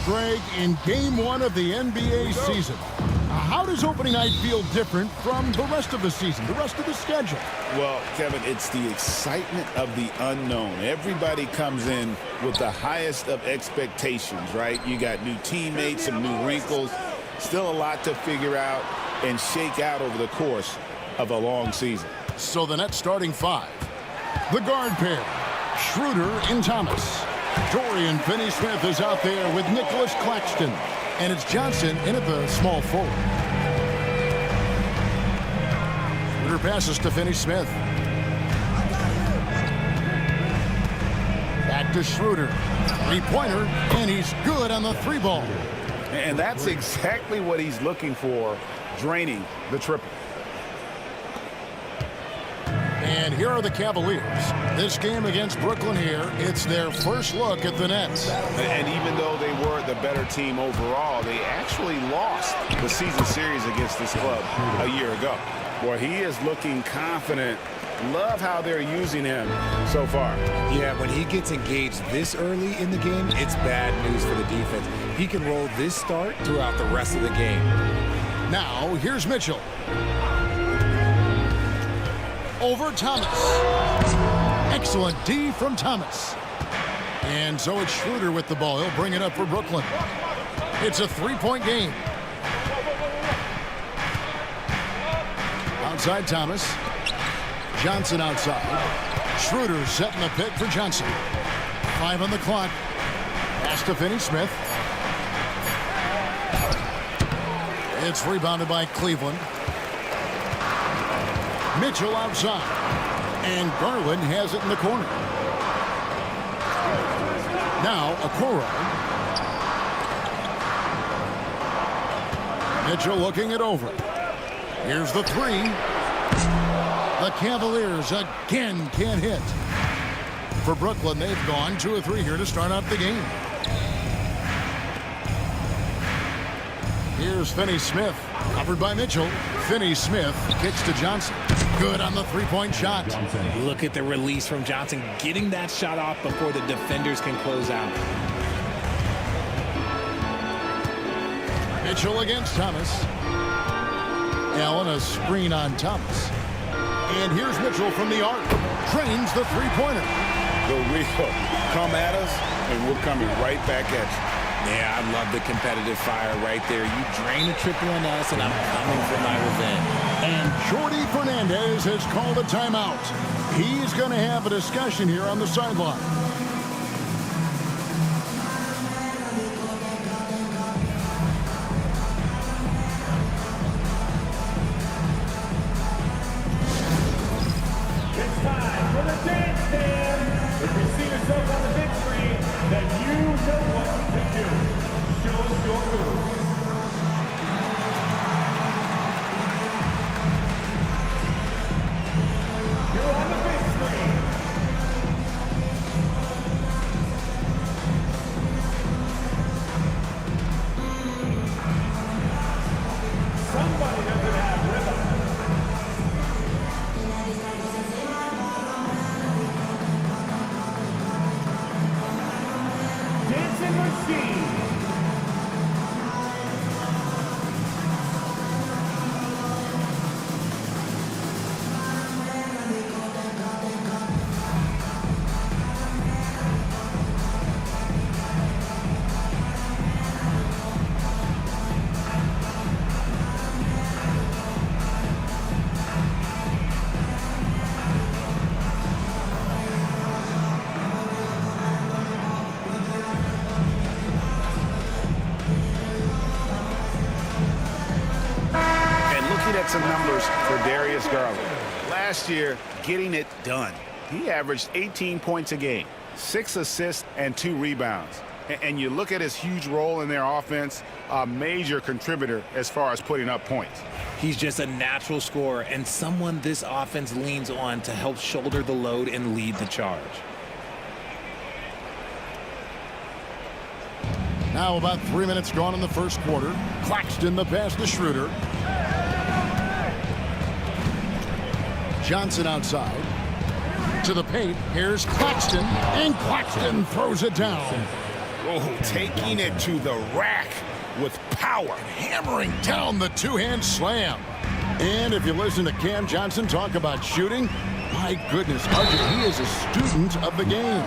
Greg, in Game 1 of the NBA season. How does opening night feel different from the rest of the season, the rest of the schedule? Well, Kevin, it's the excitement of the unknown. Everybody comes in with the highest of expectations, right? You got new teammates, some new wrinkles, still a lot to figure out and shake out over the course of a long season. So the Nets starting five. The guard pair, Schroeder and Thomas. Dorian Finney-Smith is out there with Nicholas Claxton. And it's Johnson in at the small forward. Schroeder passes to Finney-Smith. Back to Schroeder. Three-pointer, and he's good on the three ball. And that's exactly what he's looking for, draining the triple. And here are the Cavaliers. This game against Brooklyn here, it's their first look at the Nets. And even though they were the better team overall, they actually lost the season series against this club a year ago. Boy, he is looking confident. Love how they're using him so far. Yeah, when he gets engaged this early in the game, it's bad news for the defense. He can roll this start throughout the rest of the game. Now, here's Mitchell. Over Thomas. Excellent D from Thomas. And so it's Schroeder with the ball. He'll bring it up for Brooklyn. It's a three-point game. Outside Thomas. Johnson outside. Schroeder setting the pick for Johnson. 5 on the clock. Pass to Finney-Smith. It's rebounded by Cleveland. Mitchell outside. And Garland has it in the corner. Now, Okoro. Mitchell looking it over. Here's the three. The Cavaliers again can't hit. For Brooklyn, they've gone 2 of 3 here to start out the game. Here's Finney-Smith. Covered by Mitchell. Finney-Smith kicks to Johnson. Good on the three-point shot. Look at the release from Johnson, getting that shot off before the defenders can close out. Mitchell against Thomas. Allen a screen on Thomas. And here's Mitchell from the arc. Trains the three-pointer. The real come at us, and we're coming right back at you. Yeah, I love the competitive fire right there. You drain a triple on us, and I'm coming for my revenge. And Jordi Fernandez has called a timeout. He's going to have a discussion here on the sideline. It's time for the dance stand. If you see yourself on the big screen, then you know what to do. Show us your moves. You're on the big screen. Somebody doesn't have rhythm. Dancing machine. Some numbers for Darius Garland. Last year, getting it done. He averaged 18 points a game, 6 assists, and 2 rebounds. And you look at his huge role in their offense, a major contributor as far as putting up points. He's just a natural scorer and someone this offense leans on to help shoulder the load and lead the charge. Now about 3 minutes gone in the first quarter. Claxton the pass to Schroeder. Johnson outside. To the paint. Here's Claxton. And Claxton throws it down. Oh, taking it to the rack with power. Hammering down the two-hand slam. And if you listen to Cam Johnson talk about shooting, my goodness, RJ, he is a student of the game.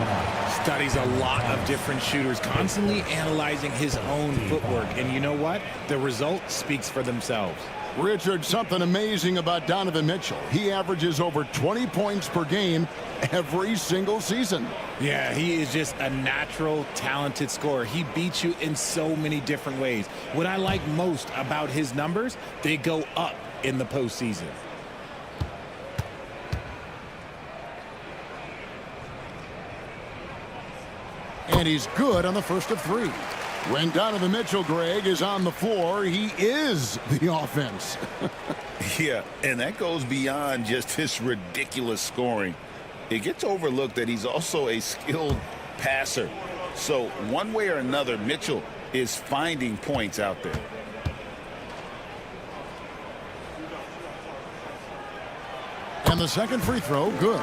Studies a lot of different shooters, constantly analyzing his own footwork. And you know what? The result speaks for themselves. Richard, something amazing about Donovan Mitchell. He averages over 20 points per game every single season. Yeah, he is just a natural, talented scorer. He beats you in so many different ways. What I like most about his numbers, they go up in the postseason. And he's good on the first of three. When Donovan Mitchell, Greg, is on the floor, he is the offense. Yeah, and that goes beyond just his ridiculous scoring. It gets overlooked that he's also a skilled passer. So one way or another, Mitchell is finding points out there. And the second free throw, good.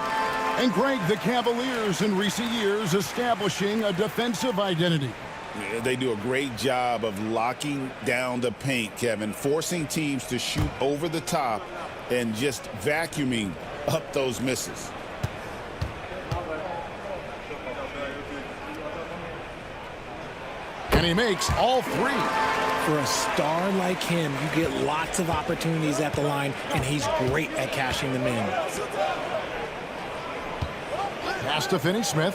And Greg, the Cavaliers in recent years establishing a defensive identity. Yeah, they do a great job of locking down the paint, Kevin, forcing teams to shoot over the top and just vacuuming up those misses. And he makes all three. For a star like him, you get lots of opportunities at the line, and he's great at cashing them in. Pass to Finney-Smith.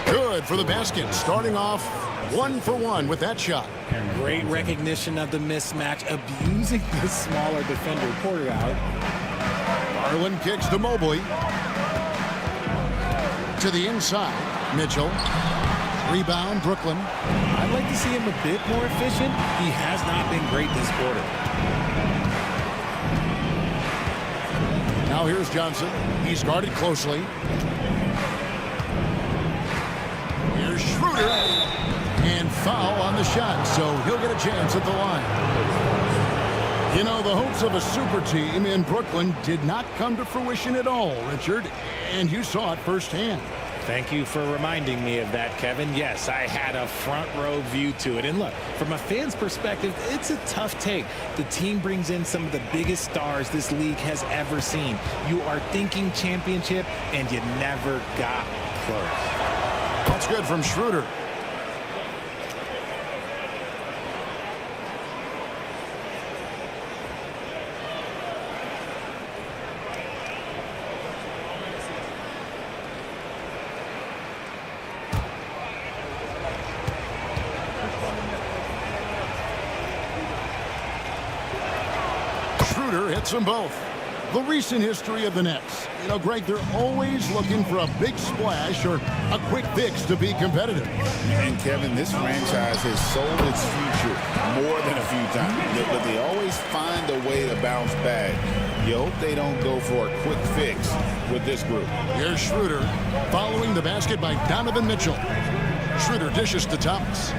Good for the basket. Starting off 1 for 1 with that shot. Great recognition of the mismatch, abusing the smaller defender. Porter out. Garland kicks to Mobley. To the inside. Mitchell. Rebound, Brooklyn. I'd like to see him a bit more efficient. He has not been great this quarter. Now here's Johnson. He's guarded closely. Here's Schroeder. And foul on the shot, so he'll get a chance at the line. You know, the hopes of a super team in Brooklyn did not come to fruition at all, Richard. And you saw it firsthand. Thank you for reminding me of that, Kevin. Yes, I had a front row view to it. And look, from a fan's perspective, it's a tough take. The team brings in some of the biggest stars this league has ever seen. You are thinking championship, and you never got close. That's good from Schroeder. Hits them both. The recent history of the Nets. You know, Greg, they're always looking for a big splash or a quick fix to be competitive. And, Kevin, this franchise has sold its future more than a few times. But they always find a way to bounce back. You hope they don't go for a quick fix with this group. Here's Schroeder following the basket by Donovan Mitchell. Schroeder dishes to Thomas.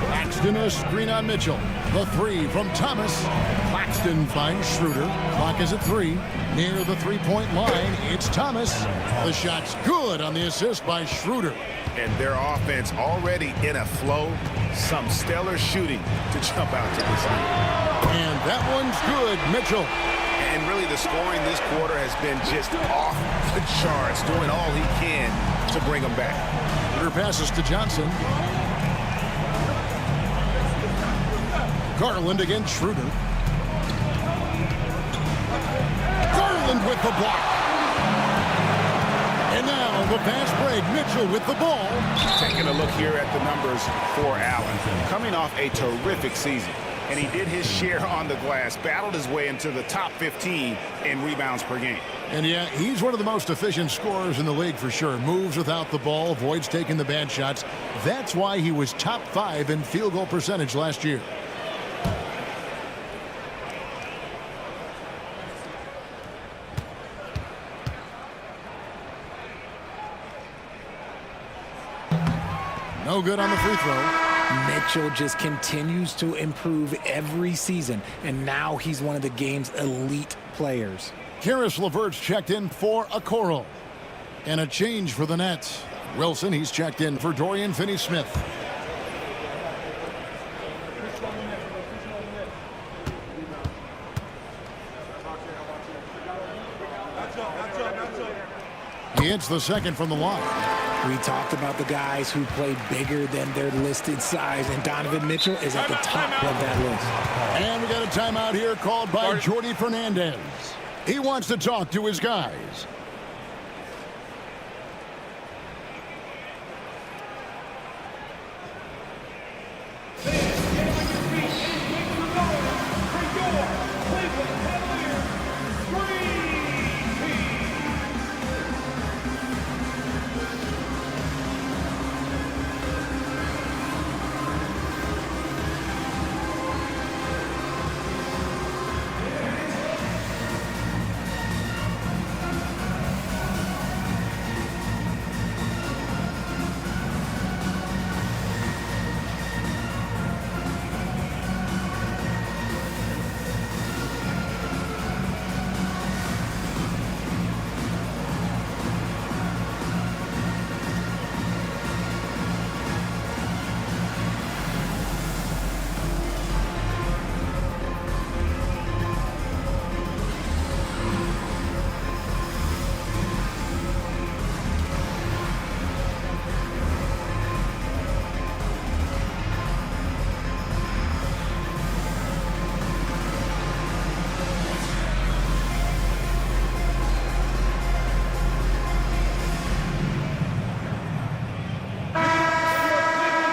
Claxton a screen on Mitchell. The three from Thomas. Claxton finds Schroeder. Clock is at 3. Near the three-point line, it's Thomas. The shot's good on the assist by Schroeder. And their offense already in a flow. Some stellar shooting to jump out to this lead. And that one's good, Mitchell. And really the scoring this quarter has been just off the charts, doing all he can to bring them back. Schroeder passes to Johnson. Garland against Schroeder. Garland with the block. And now the fast break. Mitchell with the ball. Taking a look here at the numbers for Allen. Coming off a terrific season. And he did his share on the glass. Battled his way into the top 15 in rebounds per game. And yeah, he's one of the most efficient scorers in the league for sure. Moves without the ball, avoids taking the bad shots. That's why he was top 5 in field goal percentage last year. No good on the free throw. Mitchell just continues to improve every season, and now he's one of the game's elite players. Karis LeVert's checked in for a Okoro. And a change for the Nets. Wilson, he's checked in for Dorian Finney-Smith. He hits the second from the line. We talked about the guys who play bigger than their listed size, and Donovan Mitchell is at the top of that list. And we got a timeout here called by Jordi Fernandez. He wants to talk to his guys. Cleveland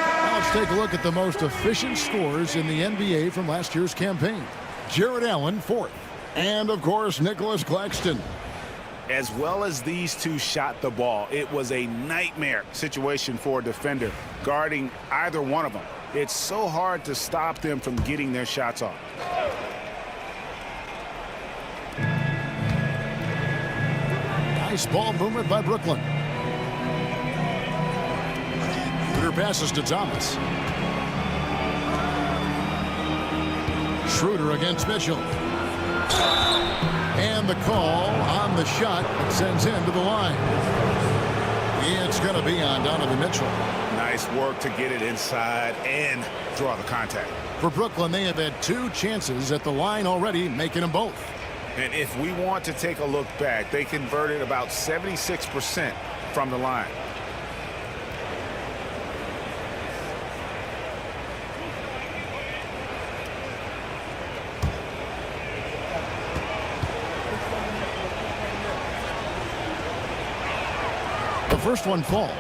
Cavaliers Dream Team. Take a look at the most efficient scorers in the NBA from last year's campaign. Jared Allen, 4th. And, of course, Nicholas Claxton. As well as these two shot the ball, it was a nightmare situation for a defender guarding either one of them. It's so hard to stop them from getting their shots off. Nice ball movement by Brooklyn. Passes to Thomas. Schroeder against Mitchell. And the call on the shot sends him to the line. It's going to be on Donovan Mitchell. Nice work to get it inside and draw the contact. For Brooklyn, they have had 2 chances at the line already, making them both. And if we want to take a look back, they converted about 76% from the line. The first one falls.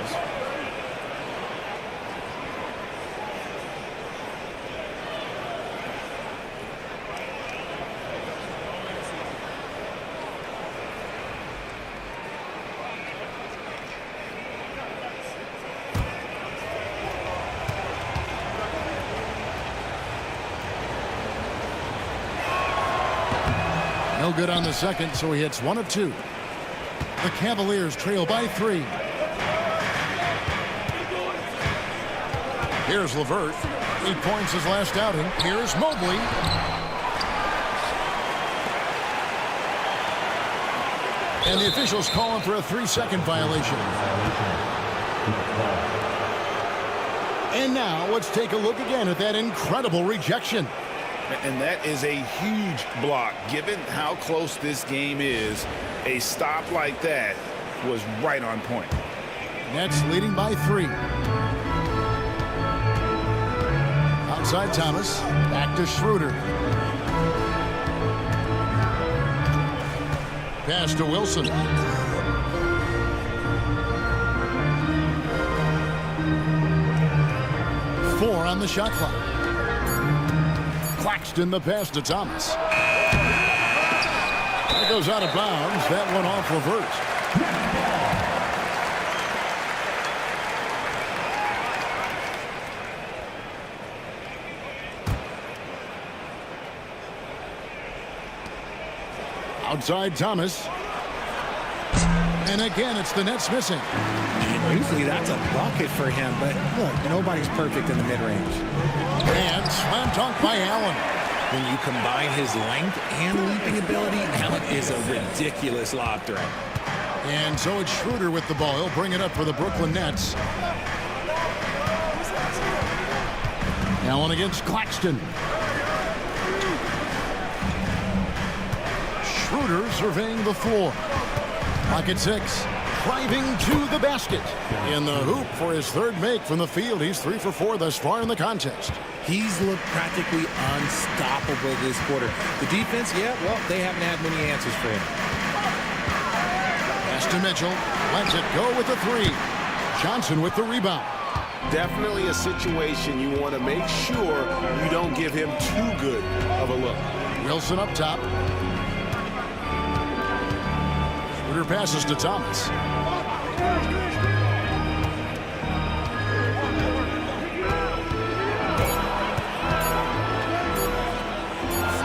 No good on the second, so he hits 1 of 2. The Cavaliers trail by 3. Here's LeVert. 8 points his last outing. Here's Mobley. And the officials calling for a 3-second violation. And now let's take a look again at that incredible rejection. And that is a huge block. Given how close this game is, a stop like that was right on point. Nets leading by 3. Outside Thomas. Back to Schroeder. Pass to Wilson. Four on the shot clock. Claxton the pass to Thomas. That goes out of bounds. That one off reverse. Outside Thomas. And again, it's the Nets missing. Usually that's a bucket for him, but look, nobody's perfect in the mid-range. And slam dunk by Allen. When you combine his length and leaping ability, Allen is a ridiculous lob threat. And so it's Schroeder with the ball. He'll bring it up for the Brooklyn Nets. Allen against Claxton. Schroeder surveying the floor. Pocket 6. Driving to the basket. In the hoop for his third make from the field. He's 3 for 4 thus far in the contest. He's looked practically unstoppable this quarter. The defense, yeah, well, they haven't had many answers for him. Pass to Mitchell. Lets it go with the 3. Johnson with the rebound. Definitely a situation you want to make sure you don't give him too good of a look. Wilson up top. Schroeder passes to Thomas.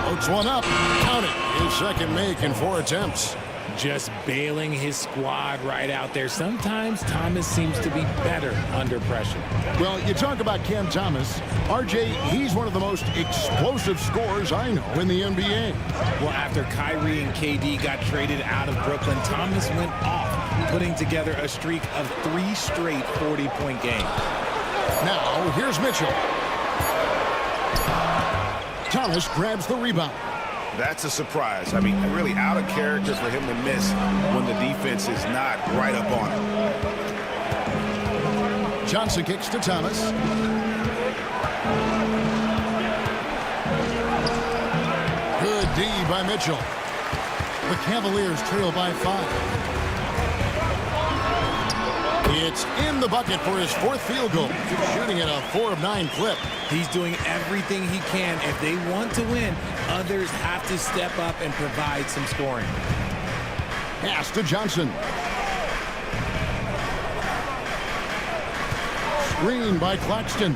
Floats one up. Count it. His second make in 4 attempts. Just bailing his squad right out there. Sometimes Thomas seems to be better under pressure. Well, you talk about Cam Thomas. RJ, he's one of the most explosive scorers I know in the NBA. Well, after Kyrie and KD got traded out of Brooklyn, Thomas went off, putting together a streak of 3 straight 40-point games. Now, here's Mitchell. Thomas grabs the rebound. That's a surprise. I mean, really out of character for him to miss when the defense is not right up on him. Johnson kicks to Thomas. Good D by Mitchell. The Cavaliers trail by 5. It's in the bucket for his 4th field goal. Shooting at a 4 of 9 clip. He's doing everything he can. If they want to win, others have to step up and provide some scoring. Pass to Johnson. Screen by Claxton.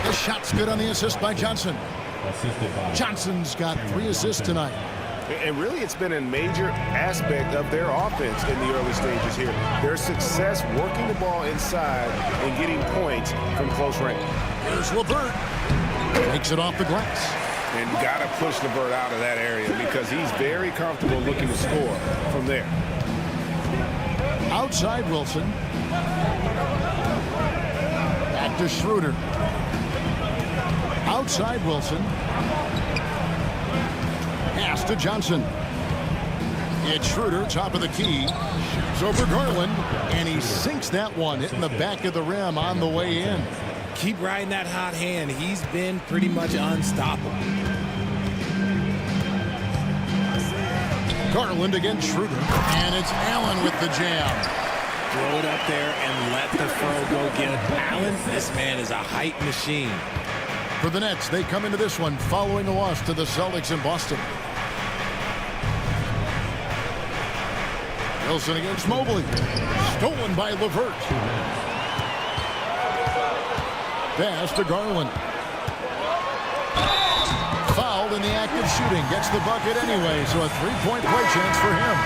The shot's good on the assist by Johnson. Johnson's got 3 assists tonight. And really, it's been a major aspect of their offense in the early stages here. Their success working the ball inside and getting points from close range. Here's LeVert. Takes it off the glass. And you got to push LeVert out of that area because he's very comfortable looking to score from there. Outside Wilson. Back to Schroeder. Outside Wilson. Pass to Johnson. It's Schroeder, top of the key. Shoots over Garland, and he sinks that one, hitting the back of the rim on the way in. Keep riding that hot hand. He's been pretty much unstoppable. Garland against Schroeder, and it's Allen with the jam. Throw it up there and let the throw go get it. Allen, this man is a height machine. For the Nets, they come into this one following a loss to the Celtics in Boston. Wilson against Mobley. Stolen by LeVert. Pass to Garland. Fouled in the act of shooting. Gets the bucket anyway, so a 3-point play chance for him.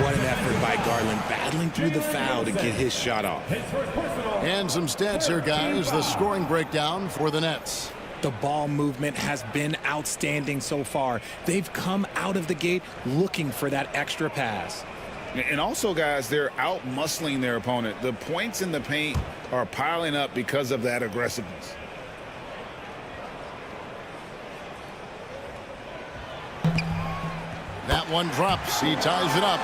What an effort by Garland, battling through the foul to get his shot off. And some stats here, guys. The scoring breakdown for the Nets. The ball movement has been outstanding so far. They've come out of the gate looking for that extra pass. And also, guys, they're out-muscling their opponent. The points in the paint are piling up because of that aggressiveness. That one drops. He ties it up.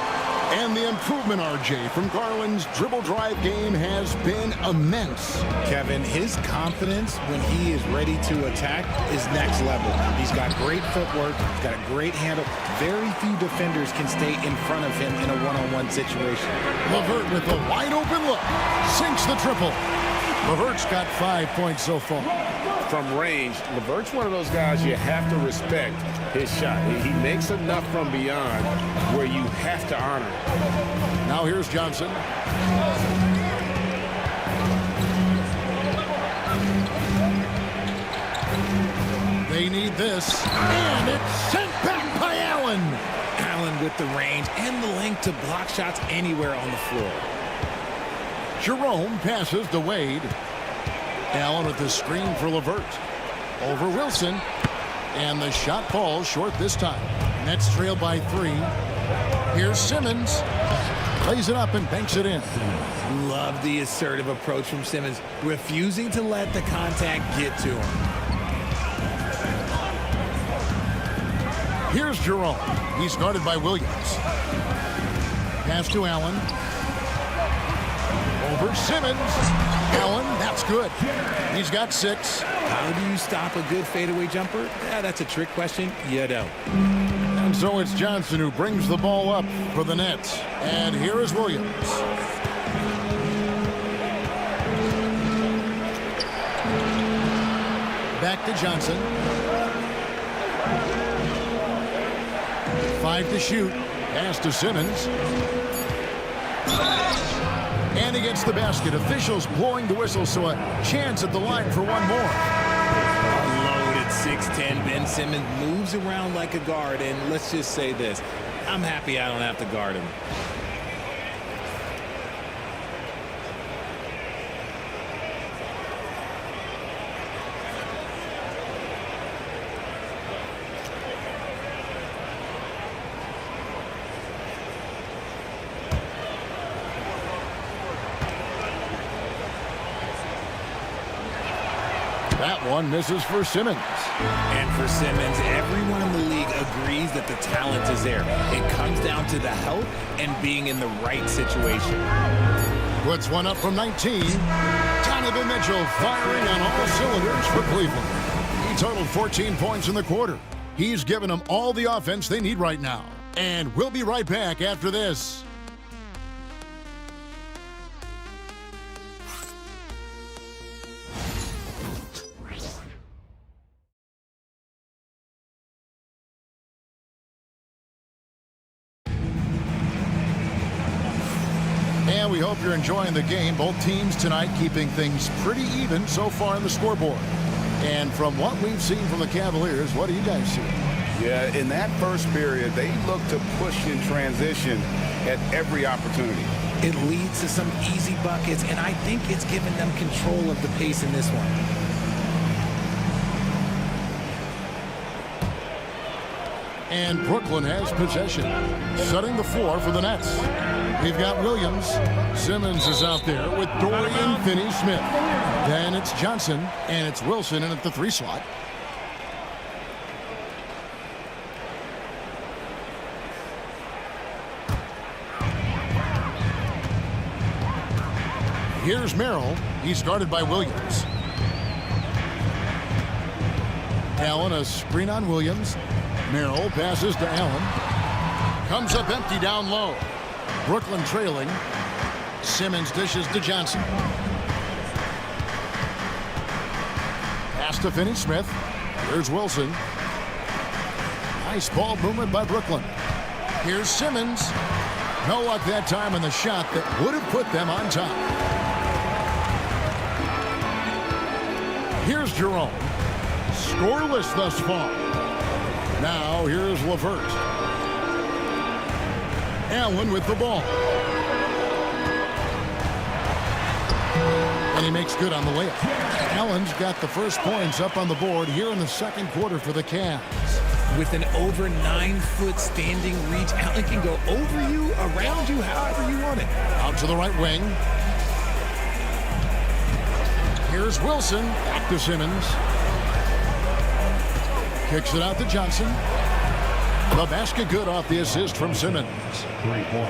And the improvement, RJ, from Garland's dribble drive game has been immense. Kevin, his confidence when he is ready to attack is next level. He's got great footwork. He's got a great handle. Very few defenders can stay in front of him in a one-on-one situation. LeVert with a wide-open look. Sinks the triple. LeVert's got 5 points so far. From range, LeVert's one of those guys you have to respect his shot. He makes enough from beyond where you have to honor it. Now here's Johnson. They need this. And it's sent back by Allen. Allen with the range and the length to block shots anywhere on the floor. Jerome passes to Wade. Allen with the screen for LeVert. Over Wilson. And the shot falls short this time. Nets trail by 3. Here's Simmons. Lays it up and banks it in. Love the assertive approach from Simmons, refusing to let the contact get to him. Here's Jerome. He's guarded by Williams. Pass to Allen. Over Simmons. Allen, that's good. He's got 6. How do you stop a good fadeaway jumper? Yeah, that's a trick question. You don't. And so it's Johnson who brings the ball up for the Nets. And here is Williams. Back to Johnson. 5 to shoot. Pass to Simmons. And he gets the basket. Officials blowing the whistle, so a chance at the line for one more. Loaded 6'10". Ben Simmons moves around like a guard, and let's just say this. I'm happy I don't have to guard him. That one misses for Simmons. And for Simmons, everyone in the league agrees that the talent is there. It comes down to the help and being in the right situation. Puts one up from 19. Donovan Mitchell firing on all cylinders for Cleveland. He totaled 14 points in the quarter. He's given them all the offense they need right now. And we'll be right back after this. And we hope you're enjoying the game. Both teams tonight keeping things pretty even so far on the scoreboard. And from what we've seen from the Cavaliers, what do you guys see? Yeah, in that first period, they looked to push in transition at every opportunity. It leads to some easy buckets, and I think it's given them control of the pace in this one. And Brooklyn has possession, setting the floor for the Nets. We've got Williams. Simmons is out there with Dorian Finney-Smith. Then it's Johnson, and it's Wilson in at the 3 slot. Here's Merrill. He's guarded by Williams. Allen, a screen on Williams. Merrill passes to Allen. Comes up empty down low. Brooklyn trailing. Simmons dishes to Johnson. Pass to Finney-Smith. Here's Wilson. Nice ball movement by Brooklyn. Here's Simmons. No luck that time on the shot that would have put them on top. Here's Jerome. Scoreless thus far. Now here's LeVert. Allen with the ball. And he makes good on the layup. Allen's got the first points up on the board here in the second quarter for the Cavs. With an over 9-foot standing reach, Allen can go over you, around you, however you want it. Out to the right wing. Here's Wilson. Back to Simmons. Kicks it out to Johnson. The basket good off the assist from Simmons.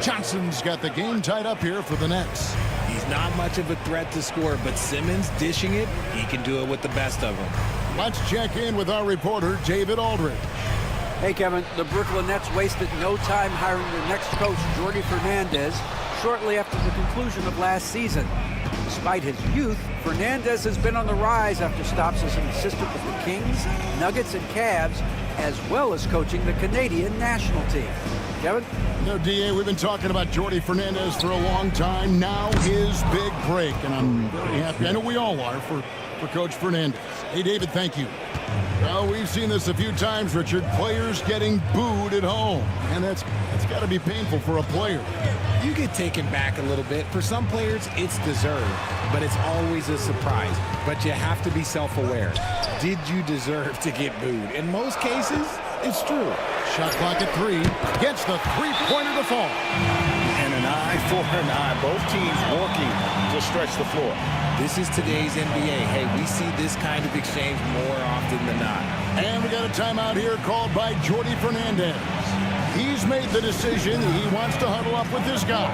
Johnson's got the game tied up here for the Nets. He's not much of a threat to score, but Simmons dishing it, he can do it with the best of them. Let's check in with our reporter, David Aldridge. Hey, Kevin, the Brooklyn Nets wasted no time hiring their next coach, Jordi Fernandez, shortly after the conclusion of last season. Despite his youth, Fernandez has been on the rise after stops as an assistant with the Kings, Nuggets, and Cavs, as well as coaching the Canadian national team. Kevin? No, D.A., we've been talking about Jordi Fernandez for a long time. Now his big break, and I'm very happy. I know we all are for Coach Fernandez. Hey, David, thank you. Well, we've seen this a few times, Richard. Players getting booed at home, and that's got to be painful for a player. You get taken back a little bit. For some players, it's deserved, but it's always a surprise. But you have to be self-aware. Did you deserve to get booed? In most cases, it's true. Shot clock at 3. Gets the three-pointer to fall. And an eye for an eye. Both teams working to stretch the floor. This is today's NBA. Hey, we see this kind of exchange more often than not. And we got a timeout here called by Jordi Fernandez. He's made the decision. He wants to huddle up with his guys.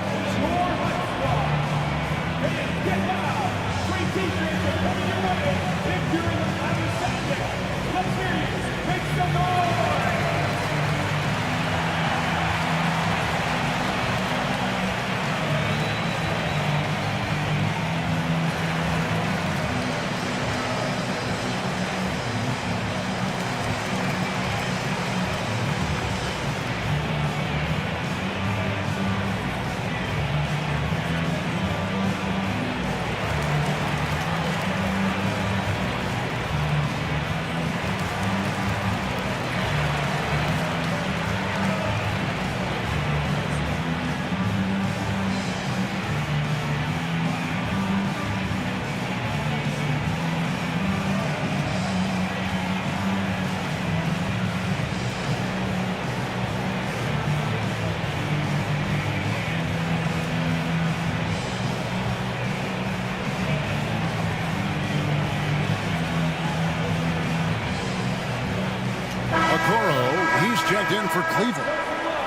He's checked in for Cleveland.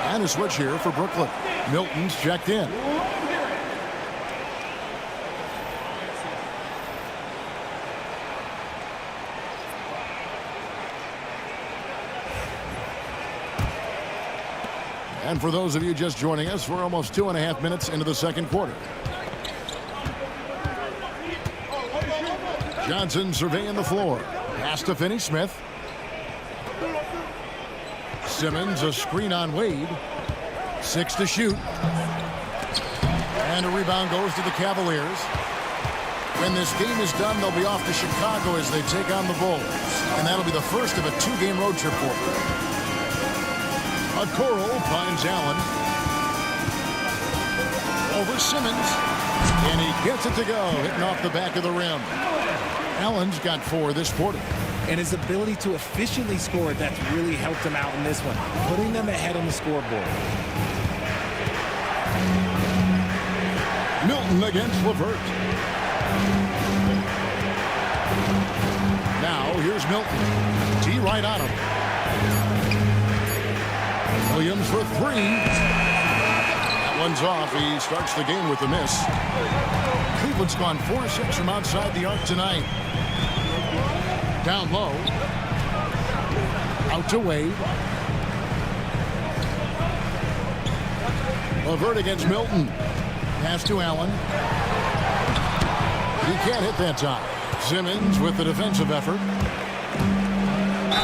And a switch here for Brooklyn. Milton's checked in. And for those of you just joining us, we're almost 2.5 minutes into the second quarter. Johnson surveying the floor. Pass to Finney-Smith. Simmons, a screen on Wade. 6 to shoot. And a rebound goes to the Cavaliers. When this game is done, they'll be off to Chicago as they take on the Bulls. And that'll be the first of a 2-game road trip for them. Okoro finds Allen. Over Simmons. And he gets it to go, hitting off the back of the rim. Allen's got 4 this quarter. And his ability to efficiently score, that's really helped him out in this one, putting them ahead on the scoreboard. Milton against LeVert. Now here's Milton. T right on him. Williams for 3. That one's off. He starts the game with a miss. Cleveland's gone 4-6 from outside the arc tonight. Down low. Out to Wade. LeVert against Milton. Pass to Allen. He can't hit that time. Simmons with the defensive effort.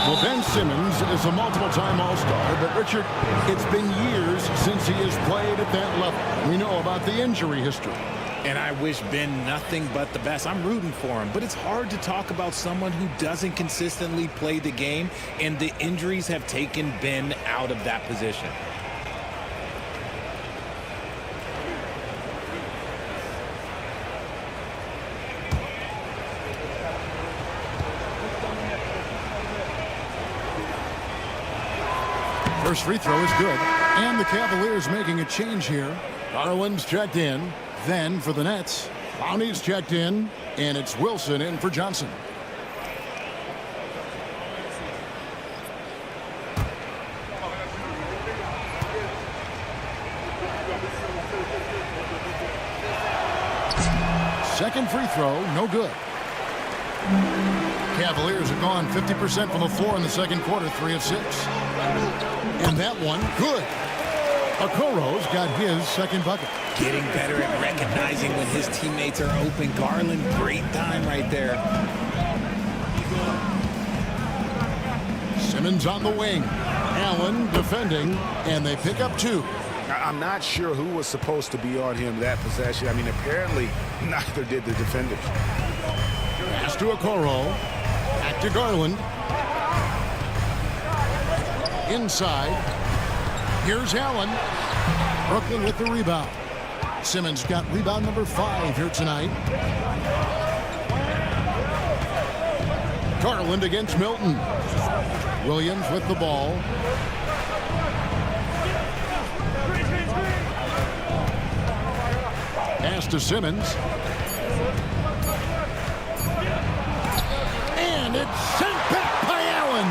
Well, Ben Simmons is a multiple-time All-Star, but Richard, it's been years since he has played at that level. We know about the injury history. And I wish Ben nothing but the best. I'm rooting for him, but it's hard to talk about someone who doesn't consistently play the game, and the injuries have taken Ben out of that position. First free throw is good. And the Cavaliers making a change here. Garland's checked in. Then for the Nets, Lowney's checked in, and it's Wilson in for Johnson. Second free throw, no good. Cavaliers have gone 50% from the floor in the second quarter, 3 of 6. And that one, good. Okoro's got his second bucket. Getting better at recognizing when his teammates are open. Garland, great time right there. Simmons on the wing. Allen defending, and they pick up 2. I'm not sure who was supposed to be on him that possession. I mean, apparently neither did the defenders. Pass to Okoro. Back to Garland. Inside. Here's Allen. Brooklyn with the rebound. Simmons got rebound number 5 here tonight. Garland against Milton. Williams with the ball. to Simmons. And it's sent back by Allen.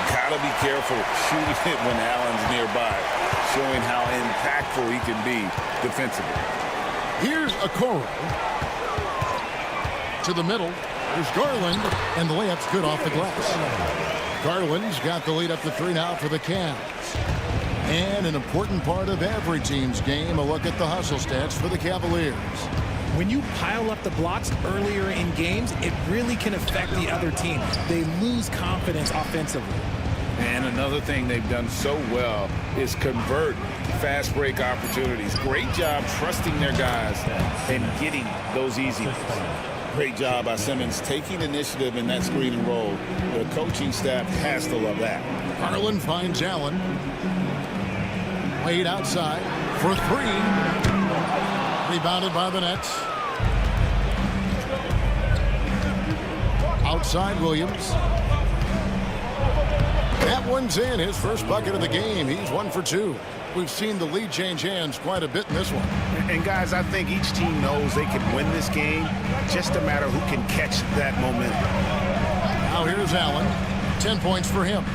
Gotta be careful shooting it when Allen's nearby, showing how impactful he can be defensively. Here's Okoro. To the middle. There's Garland, and the layup's good off the glass. Garland's got the lead up to 3 now for the Cavs. And an important part of every team's game, a look at the hustle stats for the Cavaliers. When you pile up the blocks earlier in games, it really can affect the other team. They lose confidence offensively. And another thing they've done so well is convert fast break opportunities. Great job trusting their guys and getting those easy ones. Great job by Simmons taking initiative in that screen and roll. The coaching staff has to love that. Garland finds Allen. Wade outside for 3. Rebounded by the Nets. Outside Williams. That one's in. His first bucket of the game. He's 1 for 2. We've seen the lead change hands quite a bit in this one. And guys, I think each team knows they can win this game. Just a matter who can catch that momentum. Now here's Allen. 10 points for him.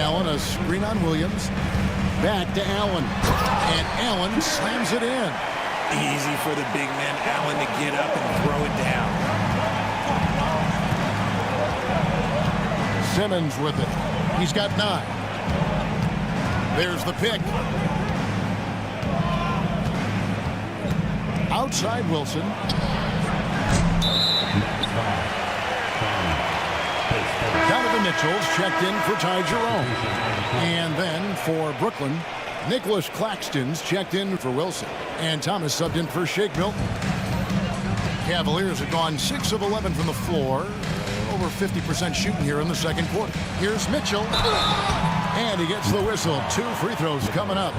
Allen, a screen on Williams. Back to Allen. And Allen slams it in. Easy for the big man Allen to get up and throw it down. Simmons with it. He's got 9. There's the pick. Outside Wilson. Donovan Mitchell's checked in for Ty Jerome. And then for Brooklyn, Nicholas Claxton's checked in for Wilson. And Thomas subbed in for Shake Milton. Cavaliers have gone 6 of 11 from the floor. Over 50% shooting here in the second quarter. Here's Mitchell. And he gets the whistle. 2 free throws coming up.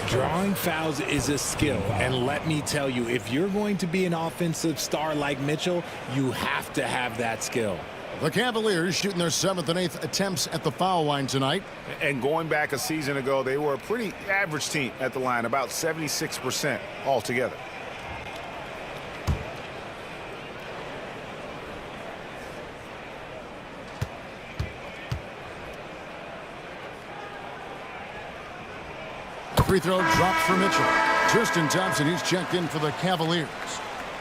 Drawing fouls is a skill, and let me tell you, if you're going to be an offensive star like Mitchell, you have to have that skill. The Cavaliers shooting their 7th and 8th attempts at the foul line tonight. And going back a season ago, they were a pretty average team at the line, about 76% altogether. Free throw drops for Mitchell. Tristan Thompson, he's checked in for the Cavaliers.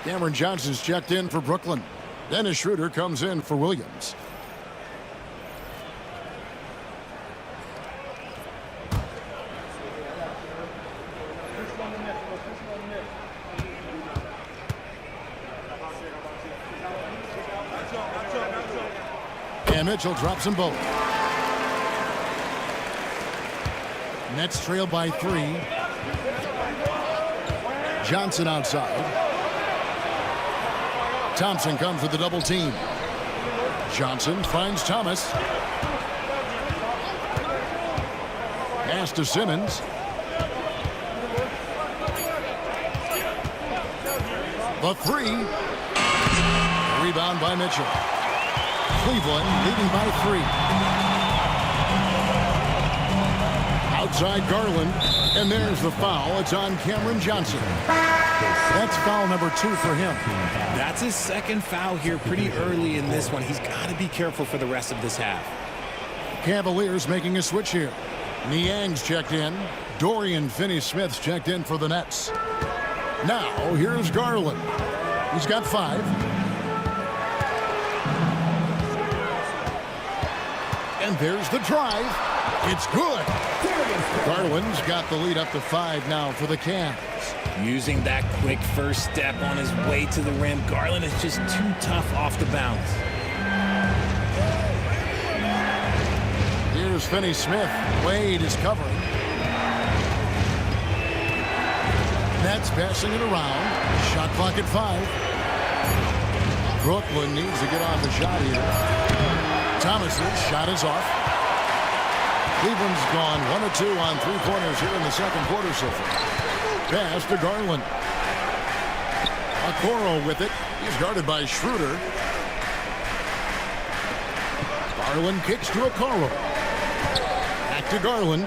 Cameron Johnson's checked in for Brooklyn. Dennis Schroeder comes in for Williams. And Mitchell drops them both. Nets trail by 3. Johnson outside. Thompson comes with the double team. Johnson finds Thomas. Pass to Simmons. The 3. Rebound by Mitchell. Cleveland leading by 3. Outside Garland, and there's the foul. It's on Cameron Johnson. That's foul number 2 for him. That's his second foul here pretty early in this one. He's got to be careful for the rest of this half. Cavaliers making a switch here. Niang's checked in. Dorian Finney-Smith's checked in for the Nets. Now, here's Garland. He's got 5. And there's the drive. It's good. Garland's got the lead up to 5 now for the Cavs. Using that quick first step on his way to the rim, Garland is just too tough off the bounce. Here's Finney-Smith. Wade is covering. Nets passing it around. Shot clock at 5. Brooklyn needs to get off the shot here. Thomas's shot is off. Cleveland's gone 1 of 2 on 3-pointers here in the second quarter so far. Pass to Garland. Okoro with it. He's guarded by Schroeder. Garland kicks to Okoro. Back to Garland.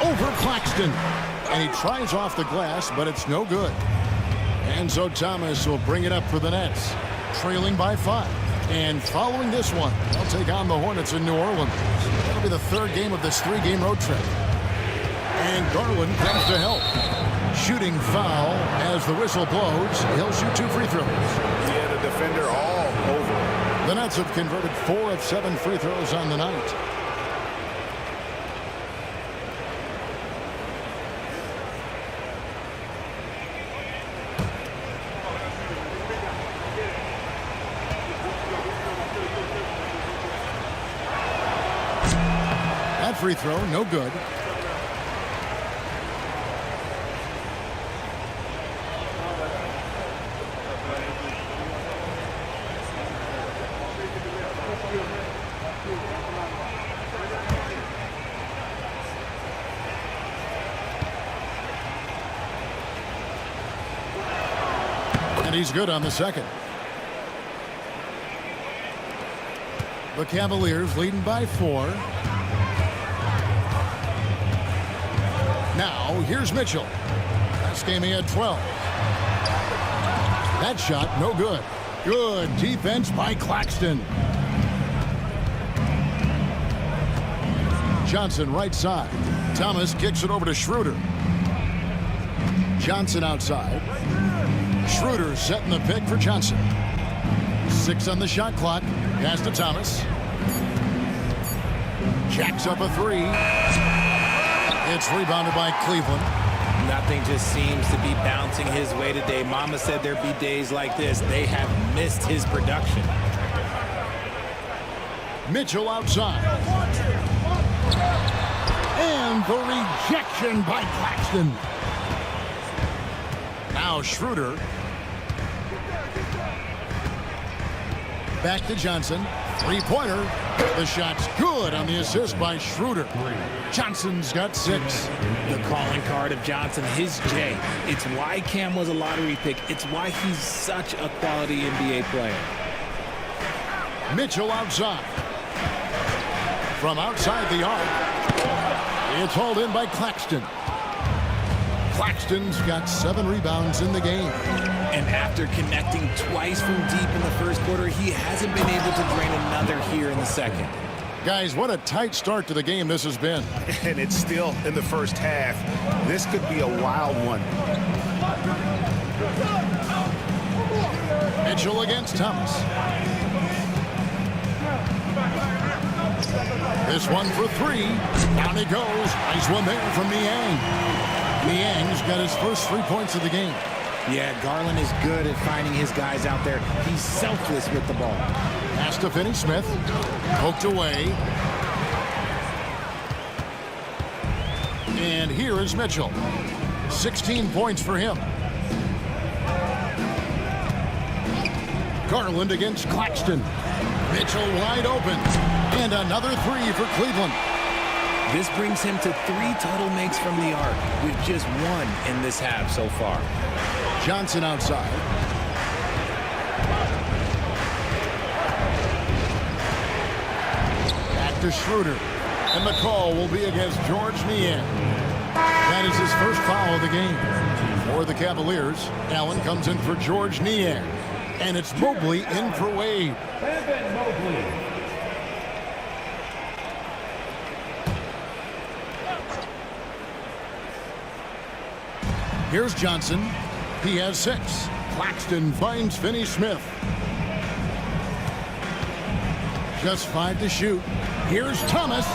Over Claxton. and he tries off the glass, but it's no good. And so Thomas will bring it up for the Nets, trailing by 5. And following this one, they'll take on the Hornets in New Orleans. That'll be the third game of this 3-game road trip. And Garland comes to help. Shooting foul as the whistle blows. He'll shoot 2 free throws. He had a defender all over him. The Nets have converted 4 of 7 free throws on the night. That free throw, no good. And he's good on the second. The Cavaliers leading by 4. Now, here's Mitchell. Last game he had 12. That shot, no good. Good defense by Claxton. Johnson right side. Thomas kicks it over to Schroeder. Johnson outside. Schroeder setting the pick for Johnson. 6 on the shot clock. Pass to Thomas. Jacks up a 3. It's rebounded by Cleveland. Nothing just seems to be bouncing his way today. Mama said there'd be days like this. They have missed his production. Mitchell outside. And the rejection by Claxton. Now Schroeder. Back to Johnson. 3-pointer. The shot's good on the assist by Schroeder. Johnson's got 6. The calling card of Johnson, his J. It's why Cam was a lottery pick. It's why he's such a quality NBA player. Mitchell outside. From outside the arc. It's hauled in by Claxton. Claxton's got 7 rebounds in the game. And after connecting twice from deep in the first quarter, he hasn't been able to drain another here in the second. Guys, what a tight start to the game this has been. And it's still in the first half. This could be a wild one. Mitchell against Thomas. This one for 3. Down he goes. Nice one there from Niang. Niang's got his first 3 points of the game. Yeah, Garland is good at finding his guys out there. He's selfless with the ball. Pass to Finney-Smith. Poked away. And here is Mitchell. 16 points for him. Garland against Claxton. Mitchell wide open. And another 3 for Cleveland. This brings him to 3 total makes from the arc, with just 1 in this half so far. Johnson outside. Back to Schroeder. And the call will be against George Niang. That is his first foul of the game. For the Cavaliers, Allen comes in for George Niang. And it's Mobley in for Wade. Evan Mobley. Here's Johnson. He has 6. Claxton finds Finney-Smith. Just 5 to shoot. Here's Thomas.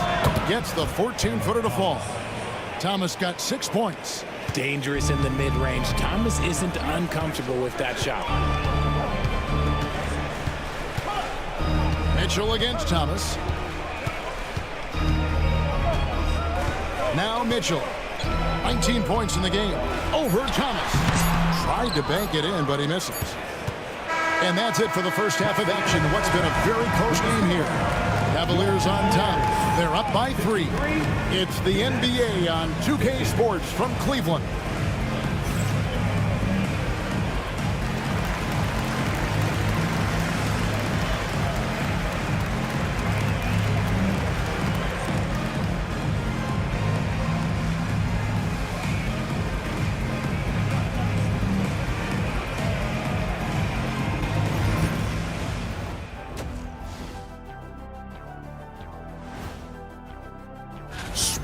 Gets the 14-footer to fall. Thomas got 6 points. Dangerous in the mid-range. Thomas isn't uncomfortable with that shot. Mitchell against Thomas. Now Mitchell. 19 points in the game. Over Thomas. Tried to bank it in, but he misses. And that's it for the first half of action. What's been a very close game here. Cavaliers on top. They're up by 3. It's the NBA on 2K Sports from Cleveland.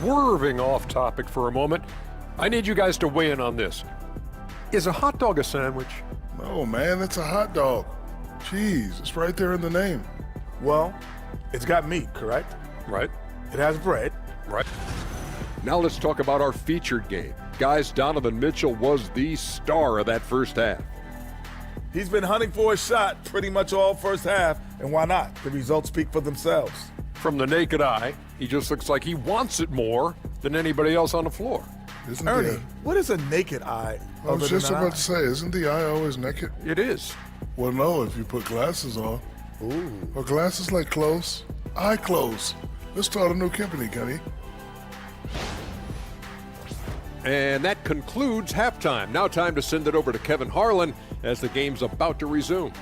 Swerving off topic for a moment, I need you guys to weigh in on this. Is a hot dog a sandwich? No, man, it's a hot dog. Cheese, it's right there in the name. Well, it's got meat, correct? Right. It has bread. Right. Now let's talk about our featured game. Guys, Donovan Mitchell was the star of that first half. He's been hunting for a shot pretty much all first half, and why not? The results speak for themselves. From the naked eye, he just looks like he wants it more than anybody else on the floor. Isn't Ernie, what is a naked eye? I was just about to say, isn't the eye always naked? It is. Well, no, if you put glasses on. Ooh. Are glasses like clothes? Eye clothes. Let's start a new company, Kenny. And that concludes halftime. Now time to send it over to Kevin Harlan as the game's about to resume.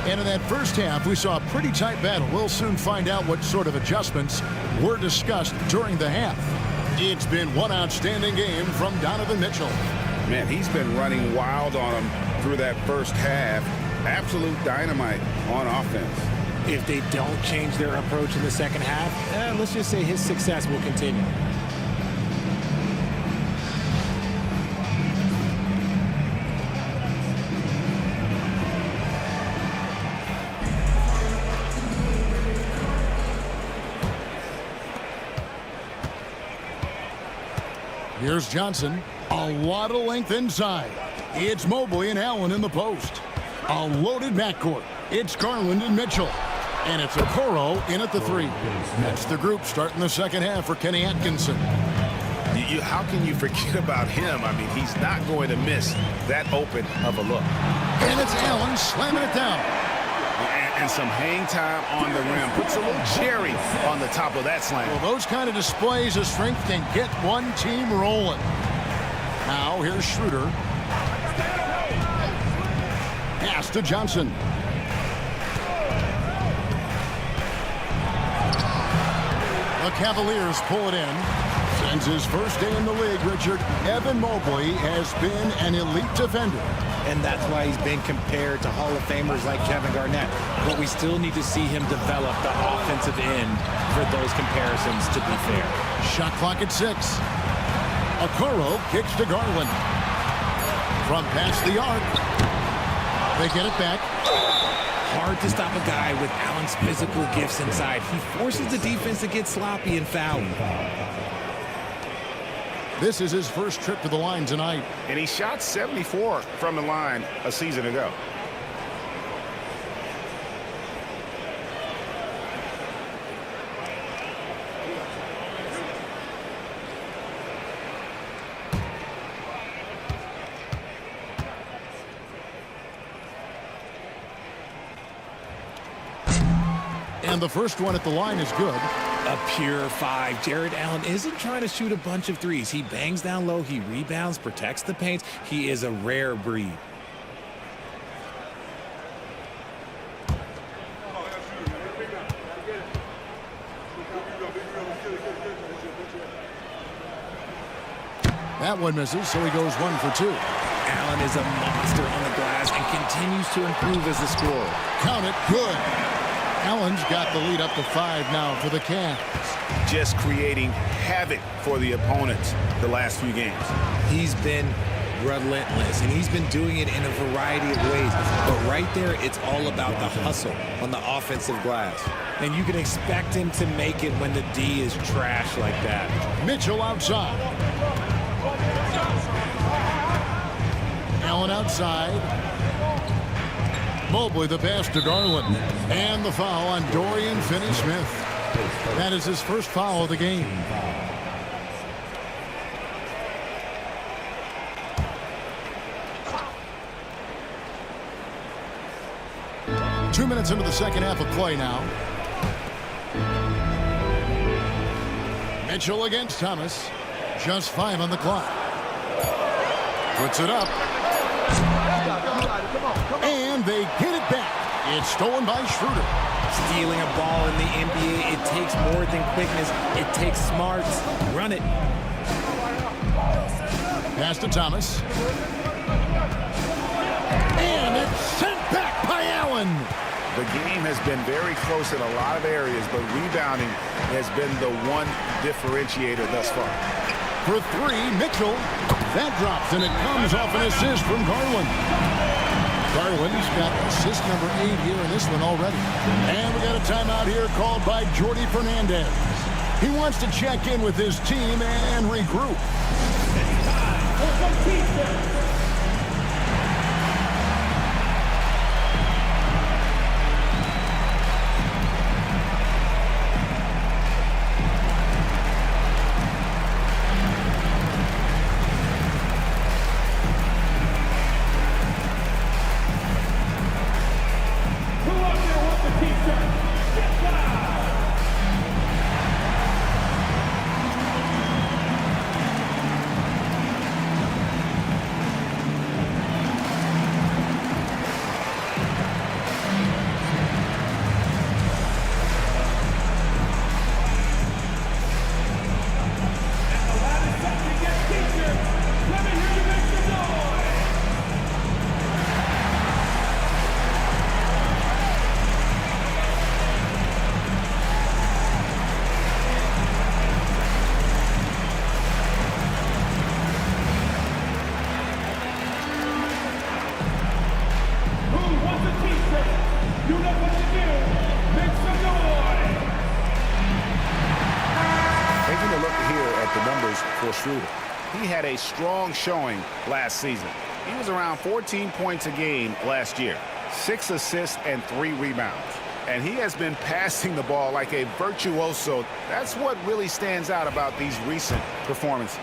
And in that first half, we saw a pretty tight battle. We'll soon find out what sort of adjustments were discussed during the half. It's been one outstanding game from Donovan Mitchell. Man, he's been running wild on him through that first half. Absolute dynamite on offense. If they don't change their approach in the second half, let's just say his success will continue. Here's Johnson. A lot of length inside. It's Mobley and Allen in the post. A loaded backcourt. It's Garland and Mitchell. And it's Okoro in at the three. That's the group starting the second half for Kenny Atkinson. How can you forget about him? I mean, he's not going to miss that open of a look. And it's Allen slamming it down. And some hang time on the rim. Puts a little cherry on the top of that slam. Well, those kind of displays of strength can get one team rolling. Now, here's Schroeder. Pass to Johnson. The Cavaliers pull it in. Since his first day in the league, Richard, Evan Mobley has been an elite defender. And that's why he's been compared to Hall of Famers like Kevin Garnett. But we still need to see him develop the offensive end for those comparisons, to be fair. Shot clock at 6. Okoro kicks to Garland. From past the arc. They get it back. Hard to stop a guy with Allen's physical gifts inside. He forces the defense to get sloppy and foul. This is his first trip to the line tonight. And he shot 74 from the line a season ago. And the first one at the line is good. A pure 5. Jared Allen isn't trying to shoot a bunch of threes. He bangs down low, he rebounds, protects the paint. He is a rare breed. That one misses, so he goes 1 for 2. Allen is a monster on the glass and continues to improve as a scorer. Count it, good. Allen's got the lead up to 5 now for the Cavs. Just creating havoc for the opponents the last few games. He's been relentless, and he's been doing it in a variety of ways. But right there, it's all about the hustle on the offensive glass. And you can expect him to make it when the D is trash like that. Mitchell outside. Allen outside. Mobley the pass to Garland. And the foul on Dorian Finney-Smith. That is his first foul of the game. Two minutes into the second half of play now. Mitchell against Thomas. Just 5 on the clock. Puts it up. And they get it back. It's stolen by Schroeder. Stealing a ball in the NBA, it takes more than quickness. It takes smarts. Run it. Pass to Thomas. And it's sent back by Allen. The game has been very close in a lot of areas, but rebounding has been the one differentiator thus far. For three, Mitchell. That drops, and it comes off an assist from Garland. Garland's got assist number 8 here in this one already. And we got a timeout here called by Jordi Fernandez. He wants to check in with his team and regroup. For Schroeder. He had a strong showing last season. He was around 14 points a game last year, 6 assists and 3 rebounds. And he has been passing the ball like a virtuoso. That's what really stands out about these recent performances.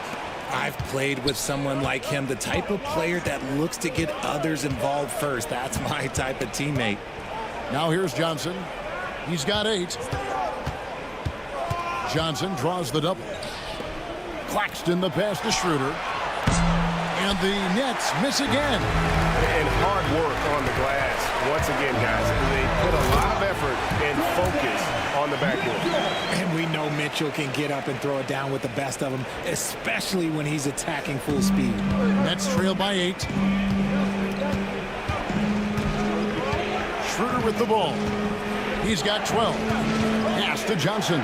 I've played with someone like him, the type of player that looks to get others involved first. That's my type of teammate. Now here's Johnson. He's got 8. Johnson draws the double. Claxton the pass to Schroeder. And the Nets miss again. And hard work on the glass. Once again, guys, they put a lot of effort and focus on the backboard. And we know Mitchell can get up and throw it down with the best of them, especially when he's attacking full speed. Nets trail by 8. Schroeder with the ball. He's got 12. Pass to Johnson.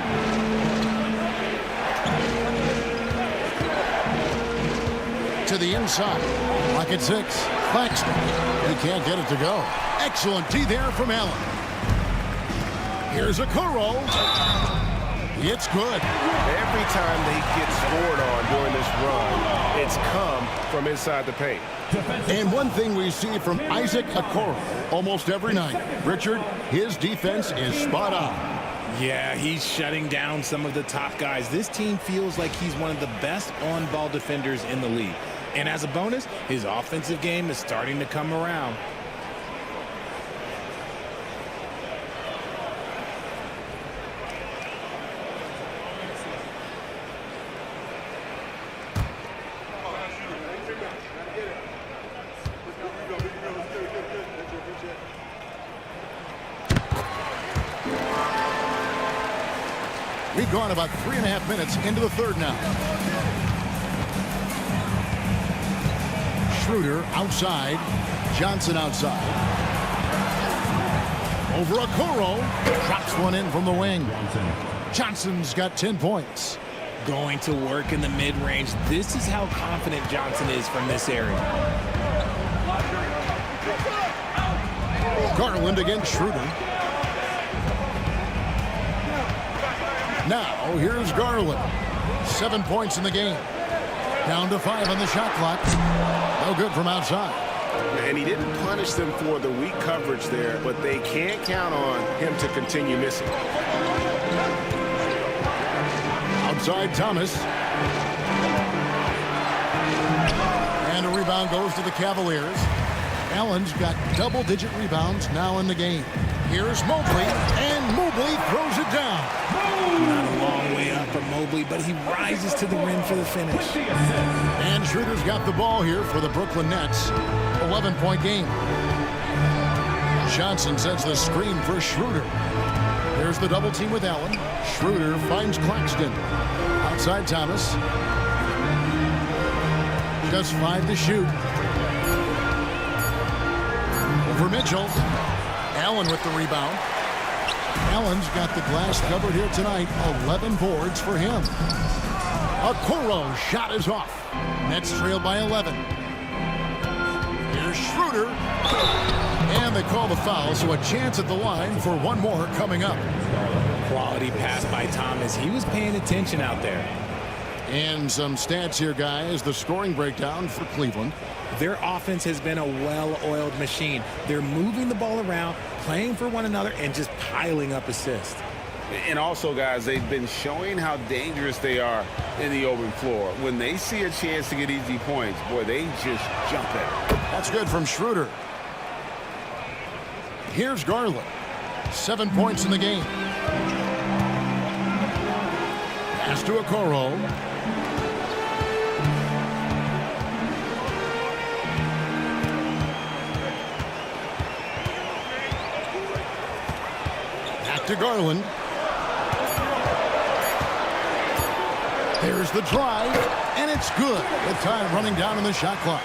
To the inside. Lock at 6. Claxton. He can't get it to go. Excellent D there from Allen. Here's a Okoro. It's good. Every time they get scored on during this run, it's come from inside the paint. And one thing we see from Isaac Okoro almost every night, Richard, his defense is spot on. Yeah, he's shutting down some of the top guys. This team feels like he's one of the best on-ball defenders in the league. And as a bonus, his offensive game is starting to come around. We've gone about 3.5 minutes into the third now. Schroeder outside. Johnson outside. Over Okoro. Drops one in from the wing. Johnson's got 10 points. Going to work in the mid-range. This is how confident Johnson is from this area. Garland against Schroeder. Now, here's Garland. 7 points in the game. Down to 5 on the shot clock. No good from outside. And he didn't punish them for the weak coverage there, but they can't count on him to continue missing. Outside Thomas. And a rebound goes to the Cavaliers. Allen's got double-digit rebounds now in the game. Here's Mobley, and Mobley throws it down. Not a long way up from Mobley, but he rises to the rim for the finish. And Schroeder's got the ball here for the Brooklyn Nets. 11-point game. Johnson sets the screen for Schroeder. There's the double team with Allen. Schroeder finds Claxton. Outside Thomas. Just 5 to shoot. Over Mitchell. Allen with the rebound. Allen's got the glass covered here tonight. 11 boards for him. Okoro's shot is off. Nets trail by 11. Here's Schroeder. And they call the foul, so a chance at the line for one more coming up. Quality pass by Thomas. He was paying attention out there. And some stats here, guys. The scoring breakdown for Cleveland. Their offense has been a well-oiled machine. They're moving the ball around, playing for one another, and just piling up assists. And also, guys, they've been showing how dangerous they are in the open floor. When they see a chance to get easy points, boy, they just jump at it. That's good from Schroeder. Here's Garland. 7 points in the game. Pass to Okoro. Back to Garland. There's the drive, and it's good. With time running down on the shot clock.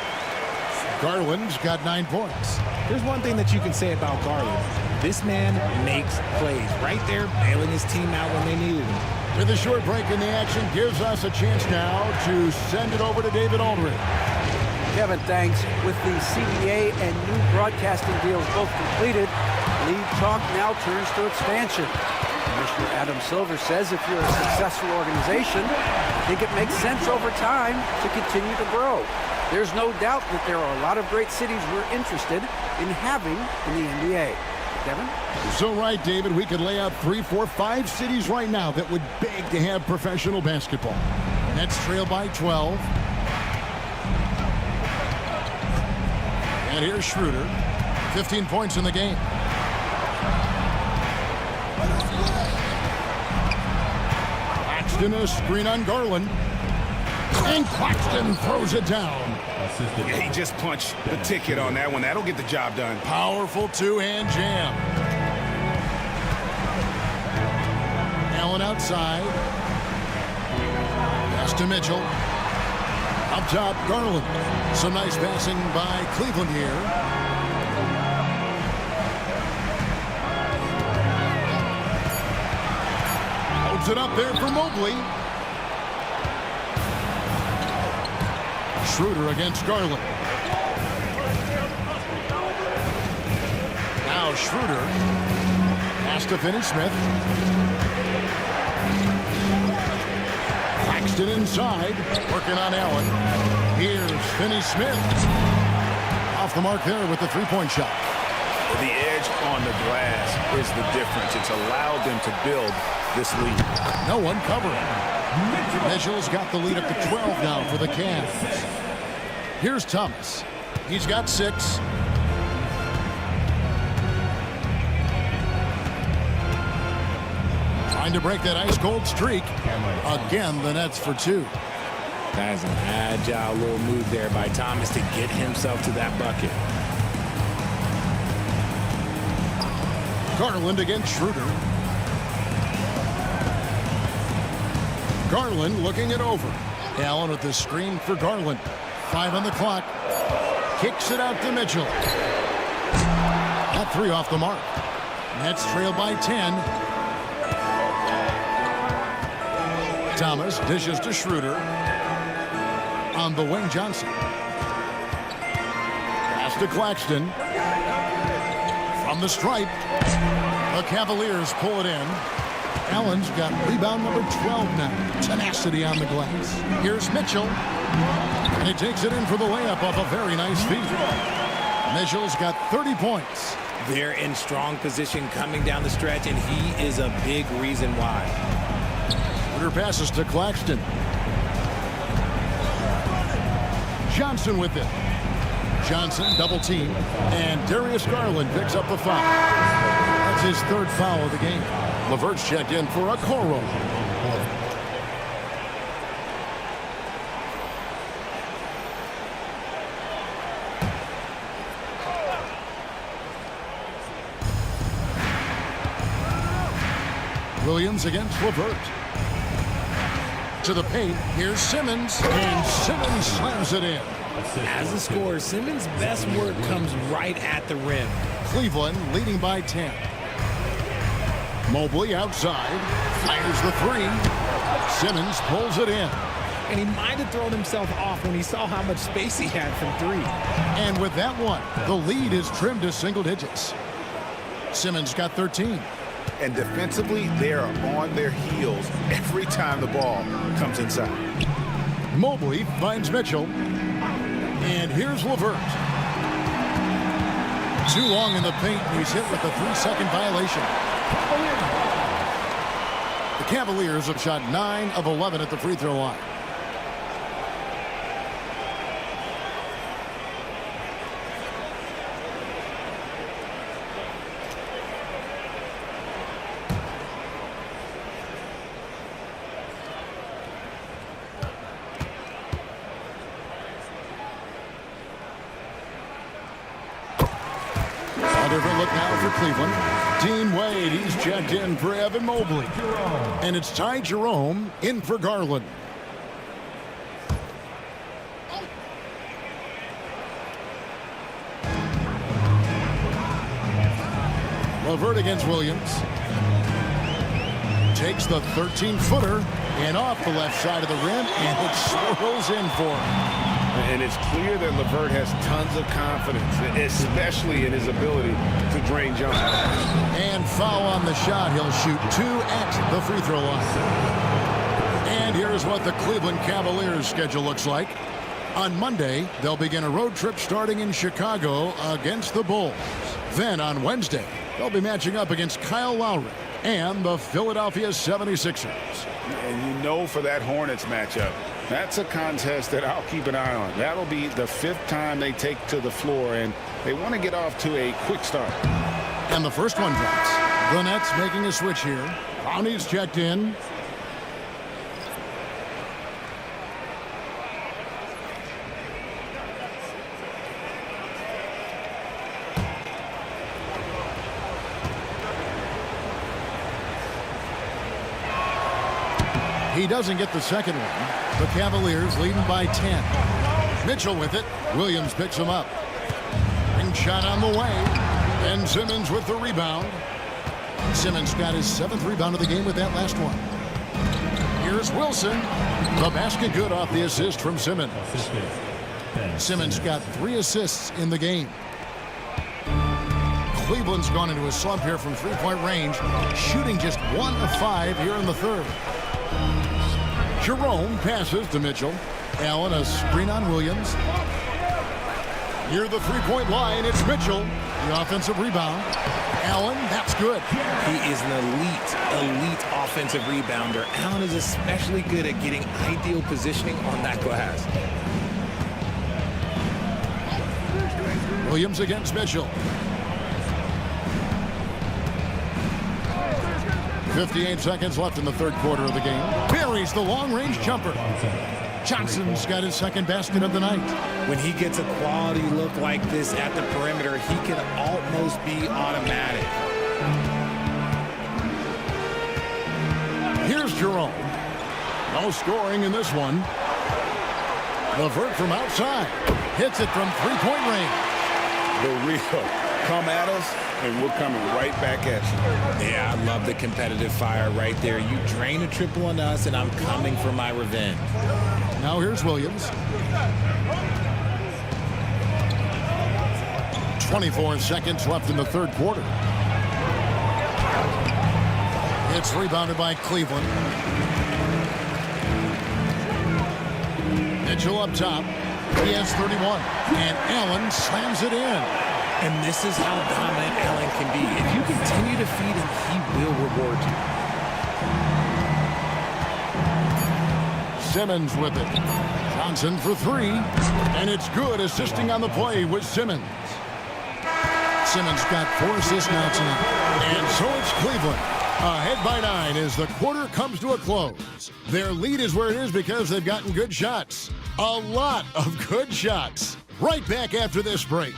Garland's got 9 points. There's one thing that you can say about Garland. This man makes plays. Right there, bailing his team out when they needed him. With a short break in the action, gives us a chance now to send it over to David Aldridge. Kevin, thanks. With the CBA and new broadcasting deals both completed, league talk now turns to expansion. Commissioner Adam Silver says if you're a successful organization, I think it makes sense over time to continue to grow. There's no doubt that there are a lot of great cities we're interested in having in the NBA. Kevin? So right, David, we could lay out 3, 4, 5 cities right now that would beg to have professional basketball. Nets trail by 12. And here's Schroeder. 15 points in the game. Claxton a screen on Garland. And Claxton throws it down. Yeah, he just punched the ticket on that one. That'll get the job done. Powerful two-hand jam. Allen outside. Pass to Mitchell. Up top, Garland. Some nice passing by Cleveland here. Holds it up there for Mobley. Schroeder against Garland. Now Schroeder. Pass to Finney-Smith. Claxton inside. Working on Allen. Here's Finney-Smith. Off the mark there with the three-point shot. The edge on the glass is the difference. It's allowed them to build this lead. No one covering. Mitchell's got the lead up to 12 now for the Cavs. Here's Thomas. He's got 6. Trying to break that ice-cold streak. Again, the Nets for 2. That's an agile little move there by Thomas to get himself to that bucket. Garland against Schroeder. Garland looking it over. Allen with the screen for Garland. 5 on the clock. Kicks it out to Mitchell. That 3 off the mark. Nets trail by 10. Thomas dishes to Schroeder. On the wing, Johnson. Pass to Claxton. From the stripe. The Cavaliers pull it in. Allen's got rebound number 12 now. Tenacity on the glass. Here's Mitchell. And he takes it in for the layup off a very nice feed. Mitchell's got 30 points. They're in strong position coming down the stretch, and he is a big reason why. Schroeder passes to Claxton. Johnson with it. Johnson double team. And Darius Garland picks up the foul. That's his 3rd foul of the game. LeVert's checked in for Okoro. Williams against LeVert. To the paint. Here's Simmons. And Simmons slams it in. As a scorer, Simmons' best work comes right at the rim. Cleveland leading by 10. Mobley outside, fires the three. Simmons pulls it in. And he might have thrown himself off when he saw how much space he had from three. And with that one, the lead is trimmed to single digits. Simmons got 13. And defensively, they are on their heels every time the ball comes inside. Mobley finds Mitchell. And here's LeVert. Too long in the paint, and he's hit with a 3-second violation. The Cavaliers have shot 9 of 11 at the free throw line. A different look now for Cleveland. Dean Wade, he's checked in for Evan Mobley. And it's Ty Jerome in for Garland. LeVert against Williams. Takes the 13-footer and off the left side of the rim, and it swirls in for him. And it's clear that LeVert has tons of confidence, especially in his ability to drain jump. And foul on the shot. He'll shoot 2 at the free throw line. And here's what the Cleveland Cavaliers schedule looks like. On Monday, they'll begin a road trip starting in Chicago against the Bulls. Then on Wednesday, they'll be matching up against Kyle Lowry and the Philadelphia 76ers. And you know, for that Hornets matchup, that's a contest that I'll keep an eye on. That'll be the 5th time they take to the floor, and they want to get off to a quick start. And the first one drops. The Nets making a switch here. Brownie's checked in. He doesn't get the second one. The Cavaliers leading by 10. Mitchell with it. Williams picks him up. Ring shot on the way. And Simmons with the rebound. Simmons got his 7th rebound of the game with that last one. Here's Wilson. The basket good off the assist from Simmons. Simmons got 3 assists in the game. Cleveland's gone into a slump here from three-point range, shooting just 1 of 5 here in the third. Jerome passes to Mitchell. Allen a screen on Williams. Near the three-point line, it's Mitchell. The offensive rebound. Allen, that's good. He is an elite offensive rebounder. Allen is especially good at getting ideal positioning on that glass. Williams against Mitchell. 58 seconds left in the third quarter of the game. Buries the long-range jumper. Johnson's got his 2nd basket of the night. When he gets a quality look like this at the perimeter, he can almost be automatic. Here's Jerome. No scoring in this one. LeVert from outside. Hits it from three-point range. The real come at us, and we're coming right back at you. Yeah, I love the competitive fire right there. You drain a triple on us, and I'm coming for my revenge. Now here's Williams. 24 seconds left in the third quarter. It's rebounded by Cleveland. Mitchell up top. He has 31. And Allen slams it in. And this is how dominant Allen can be. If you continue to feed him, he will reward you. Simmons with it. Johnson for 3. And it's good, assisting on the play with Simmons. Simmons got 4 assists now tonight. And so it's Cleveland. Ahead by 9 as the quarter comes to a close. Their lead is where it is because they've gotten good shots. A lot of good shots. Right back after this break.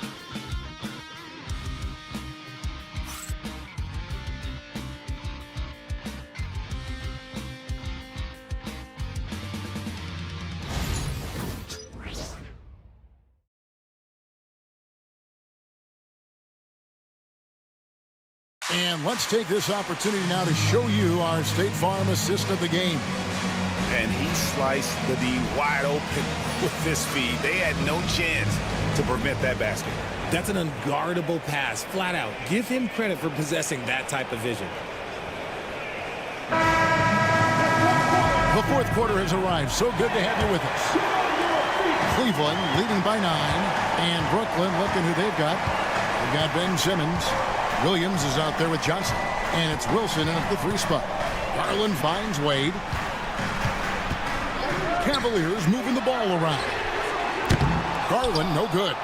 And let's take this opportunity now to show you our State Farm assist of the game. And he sliced the D wide open with this feed. They had no chance to prevent that basket. That's an unguardable pass, flat out. Give him credit for possessing that type of vision. The fourth quarter has arrived. So good to have you with us. Cleveland leading by 9. And Brooklyn looking who they've got. They've got Ben Simmons. Williams is out there with Johnson. And it's Wilson in at the 3 spot. Garland finds Wade. Cavaliers moving the ball around. Garland, no good.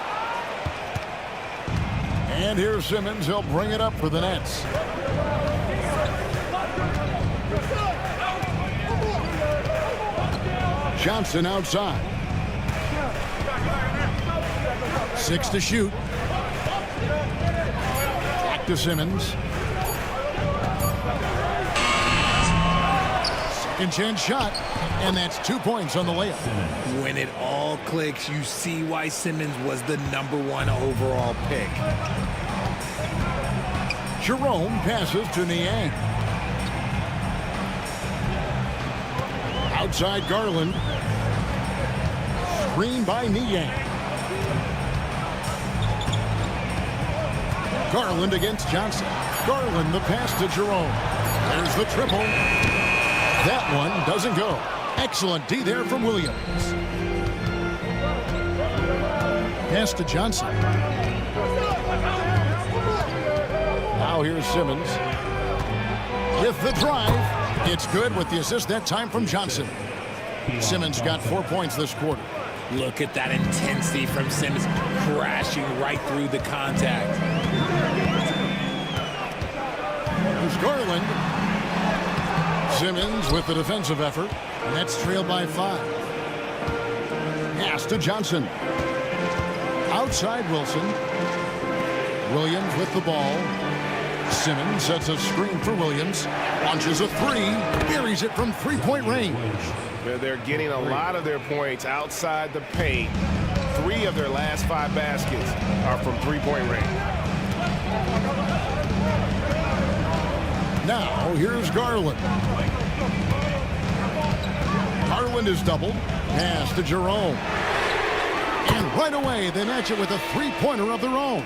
And here's Simmons. He'll bring it up for the Nets. Johnson outside. 6 to shoot. Back to Simmons. Second chance shot. And that's 2 points on the layup. When it all clicks, you see why Simmons was the #1 overall pick. Jerome passes to Niang. Outside Garland. Screen by Niang. Garland against Johnson. Garland the pass to Jerome. There's the triple. That one doesn't go. Excellent D there from Williams. Pass to Johnson. Now here's Simmons. With the drive. It's good with the assist that time from Johnson. Simmons got 4 points this quarter. Look at that intensity from Simmons, crashing right through the contact. Here's Garland. Simmons with the defensive effort. Nets trailed by 5. Pass to Johnson. Outside Wilson. Williams with the ball. Simmons sets a screen for Williams. Launches a 3. Buries it from 3-point range. They're getting a lot of their points outside the paint. 3 of their last 5 baskets are from 3-point range. Now here's Garland. Garland is doubled. Pass to Jerome. And right away they match it with a 3-pointer of their own.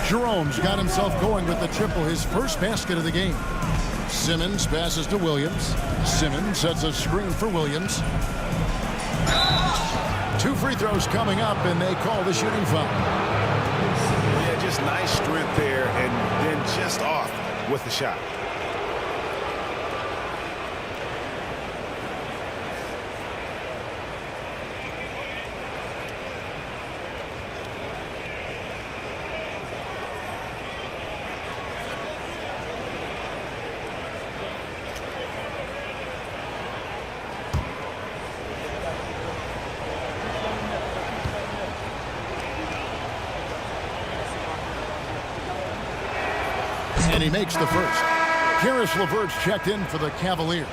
Jerome's got himself going with the triple, his first basket of the game. Simmons passes to Williams. Simmons sets a screen for Williams. 2 free throws coming up, and they call the shooting foul. Yeah, just nice strength there, and then just off with the shot. And he makes the first. Karis LeVert's checked in for the Cavaliers.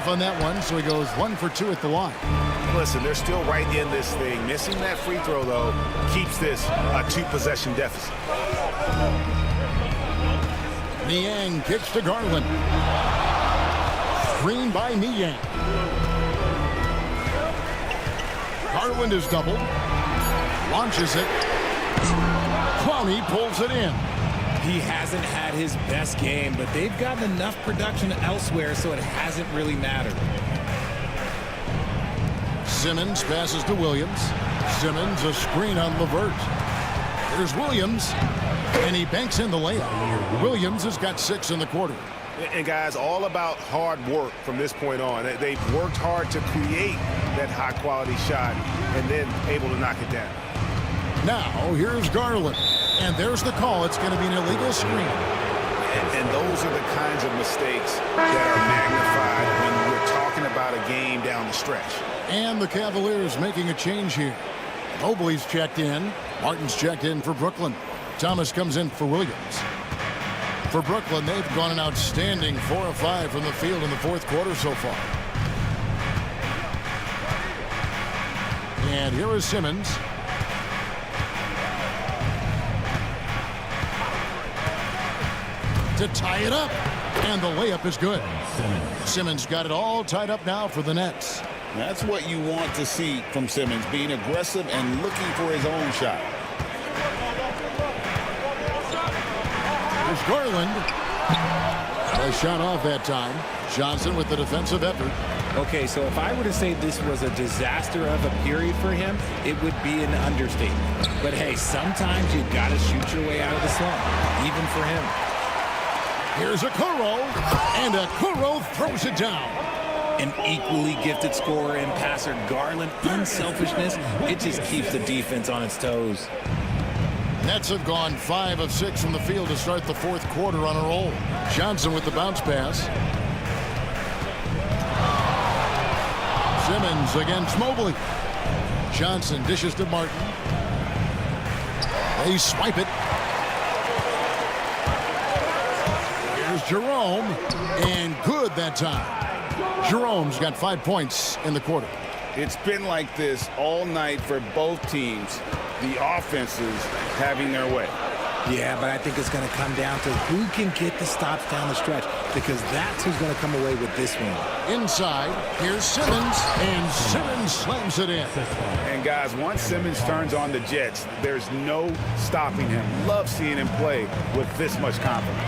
On that one, so he goes 1 for 2 at the line. Listen, they're still right in this thing. Missing that free throw, though, keeps this a 2-possession deficit. Niang kicks to Garland. Screen by Niang. Garland is doubled. Launches it. Clowney pulls it in. He hasn't had his best game, but they've gotten enough production elsewhere, so it hasn't really mattered. Simmons passes to Williams. Simmons a screen on LeVert. There's Williams, and he banks in the layup. Williams has got 6 in the quarter. And guys, all about hard work from this point on. They've worked hard to create that high-quality shot and then able to knock it down. Now here's Garland. And there's the call. It's going to be an illegal screen. And those are the kinds of mistakes that are magnified when we're talking about about a game down the stretch. And the Cavaliers making a change here. Mobley's checked in. Martin's checked in for Brooklyn. Thomas comes in for Williams. For Brooklyn, they've gone an outstanding 4 of 5 from the field in the fourth quarter so far. And here is Simmons. To tie it up. And the layup is good. Simmons got it all tied up now for the Nets. That's what you want to see from Simmons, being aggressive and looking for his own shot. Here's Garland. A shot off that time. Johnson with the defensive effort. Okay, so if I were to say this was a disaster of a period for him, it would be an understatement. But hey, sometimes you got to shoot your way out of the slump, even for him. Here's Okoro, and Okoro throws it down. An equally gifted scorer and passer, Garland, unselfishness, it just keeps the defense on its toes. Nets have gone 5 of 6 from the field to start the fourth quarter on a roll. Johnson with the bounce pass. Simmons against Mobley. Johnson dishes to Martin. They swipe it. Here's Jerome, and good that time. Jerome's got 5 points in the quarter. It's been like this all night for both teams. The offenses having their way. Yeah, but I think it's going to come down to who can get the stops down the stretch, because that's who's going to come away with this one. Inside, here's Simmons, and Simmons slams it in. And guys, once Simmons turns on the Jets, there's no stopping him. Love seeing him play with this much confidence.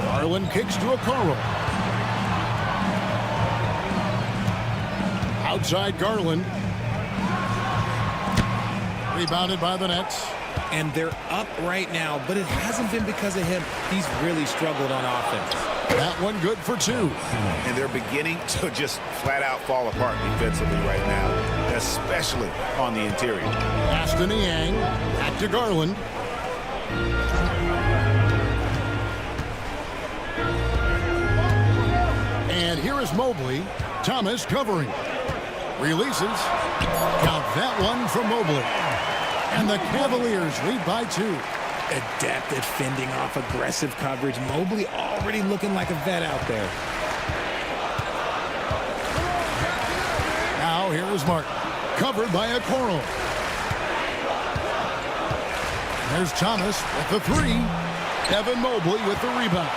Garland kicks to Okoro. Outside Garland. Rebounded by the Nets. And they're up right now, but it hasn't been because of him. He's really struggled on offense. That one good for 2. And they're beginning to just flat out fall apart defensively right now, especially on the interior. Pass to Niang. Back to Garland. And here is Mobley. Thomas covering. Releases. Count that one from Mobley. And the Cavaliers lead by 2. Adept at fending off aggressive coverage. Mobley already looking like a vet out there. Now here is Martin. Covered by Okoro. There's Thomas with the 3. Evan Mobley with the rebound.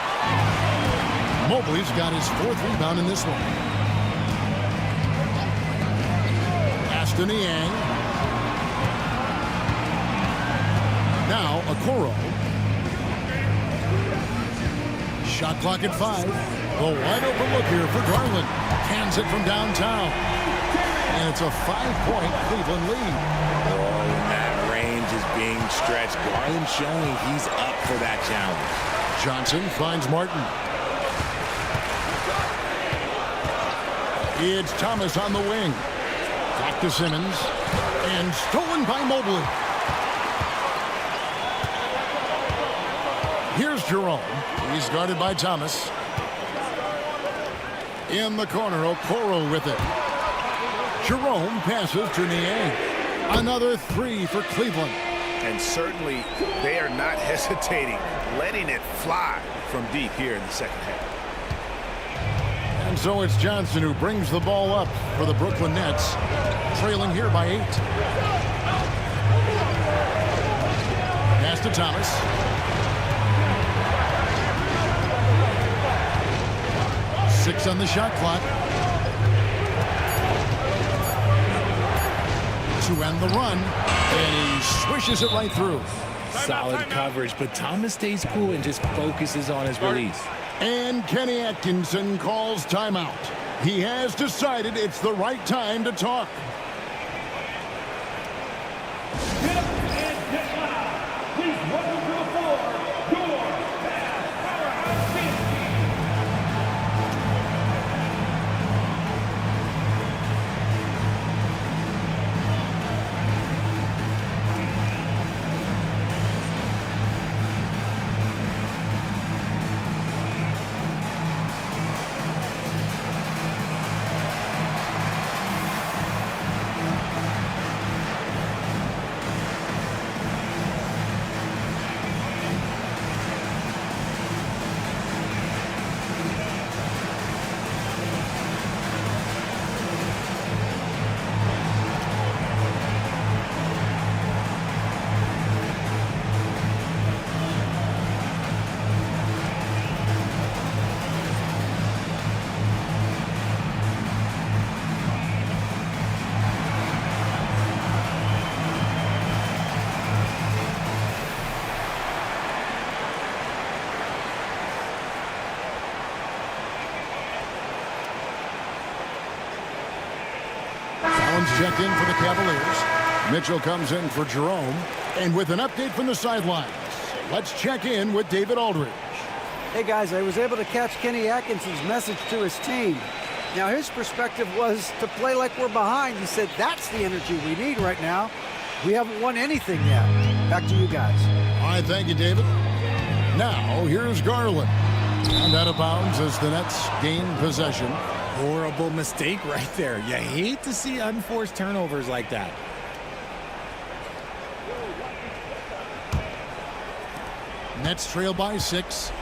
Mobley's got his 4th rebound in this one. Pass to Niang. Now, Okoro. Shot clock at 5. The wide open look here for Garland. Hands it from downtown. And it's a 5-point Cleveland lead. Oh, that range is being stretched. Garland showing he's up for that challenge. Johnson finds Martin. It's Thomas on the wing. Back to Simmons. And stolen by Mobley. Here's Jerome. He's guarded by Thomas. In the corner, Okoro with it. Jerome passes to Niang. Another 3 for Cleveland. And certainly they are not hesitating, letting it fly from deep here in the second half. And so it's Johnson who brings the ball up for the Brooklyn Nets, trailing here by 8. Pass to Thomas. Six on the shot clock. To end the run, and he swishes it right through. Solid coverage, but Thomas stays cool and just focuses on his release. And Kenny Atkinson calls timeout. He has decided it's the right time to talk. Get up and get loud. Please welcome to the floor, your powerhouse team. Jones checked in for the Cavaliers. Mitchell comes in for Jerome. And with an update from the sidelines, let's check in with David Aldridge. Hey guys, I was able to catch Kenny Atkinson's message to his team. Now his perspective was to play like we're behind. He said that's the energy we need right now. We haven't won anything yet. Back to you guys. All right, thank you, David. Now here's Garland. And out of bounds as the Nets gain possession. Horrible mistake right there. You hate to see unforced turnovers like that. Nets trail by 6.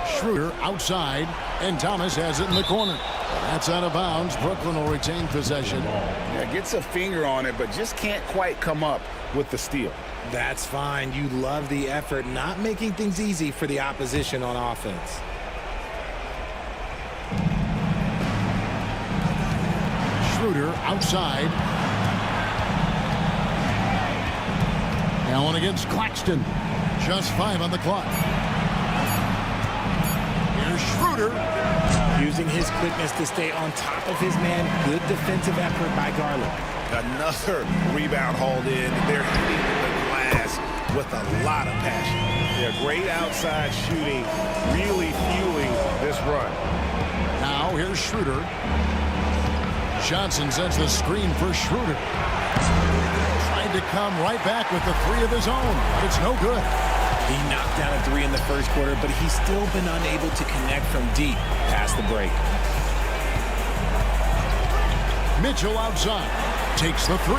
Schroeder outside, and Thomas has it in the corner. That's out of bounds. Brooklyn will retain possession. Yeah, gets a finger on it, but just can't quite come up with the steal. That's fine. You love the effort, not making things easy for the opposition on offense. Schroeder outside. Allen against Claxton. Just 5 on the clock. Here's Schroeder. Using his quickness to stay on top of his man. Good defensive effort by Garland. Another rebound hauled in. They're hitting the glass with a lot of passion. They're great outside shooting, really fueling this run. Now here's Schroeder. Johnson sends the screen for Schroeder. Trying to come right back with the 3 of his own, but it's no good. He knocked down a 3 in the first quarter, but he's still been unable to connect from deep past the break. Mitchell outside. Takes the 3.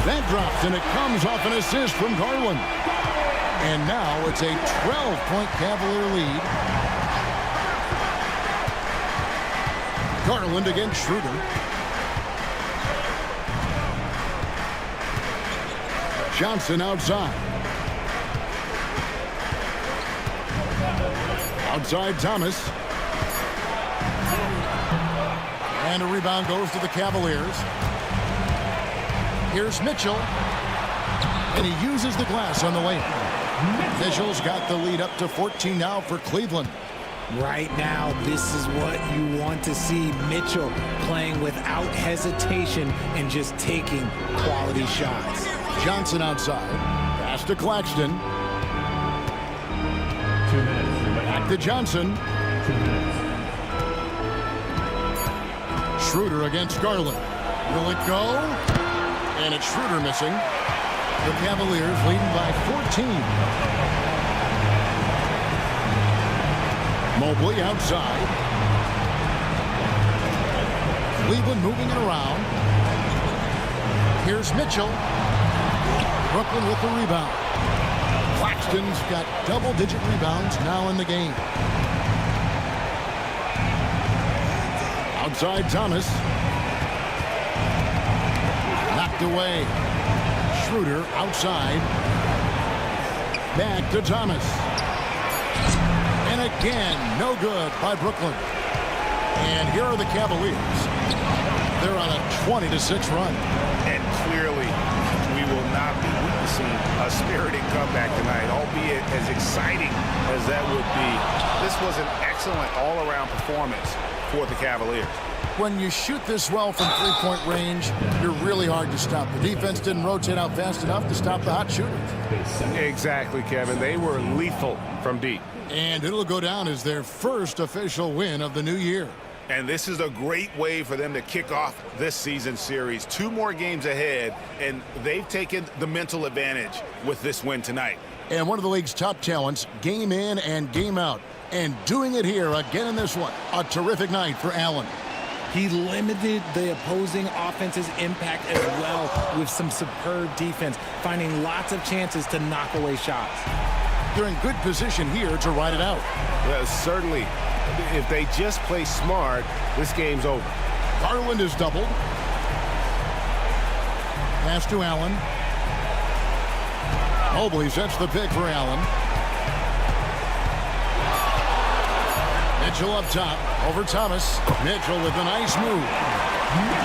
That drops, and it comes off an assist from Garland. And now it's a 12-point Cavalier lead. Garland against Schroeder. Johnson outside. Outside Thomas. And a rebound goes to the Cavaliers. Here's Mitchell. And he uses the glass on the way. Mitchell's got the lead up to 14 now for Cleveland. Right now, this is what you want to see. Mitchell playing without hesitation and just taking quality shots. Johnson outside. Pass to Claxton. 2 minutes. Back to Johnson. 2 minutes. Schroeder against Garland. Will it go? And it's Schroeder missing. The Cavaliers leading by 14. Mobley outside. Cleveland moving it around. Here's Mitchell. Brooklyn with the rebound. Claxton's got double-digit rebounds now in the game. Outside Thomas. Knocked away. Schroeder outside. Back to Thomas. And again, no good by Brooklyn. And here are the Cavaliers. They're on a 20-6 run. And clearly, we will not be witnessing a spirited comeback tonight, albeit as exciting as that would be. This was an excellent all-around performance for the Cavaliers. When you shoot this well from three-point range, you're really hard to stop. The defense didn't rotate out fast enough to stop the hot shooters. Exactly, Kevin. They were lethal from deep. And it'll go down as their first official win of the new year. And this is a great way for them to kick off this season series. 2 more games ahead, and they've taken the mental advantage with this win tonight. And one of the league's top talents, game in and game out. And doing it here again in this one. A terrific night for Allen. He limited the opposing offense's impact as well with some superb defense, finding lots of chances to knock away shots. They're in good position here to ride it out. Well, certainly, if they just play smart, this game's over. Garland is doubled. Pass to Allen. Mobley sets the pick for Allen. Mitchell up top, over Thomas. Mitchell with a nice move.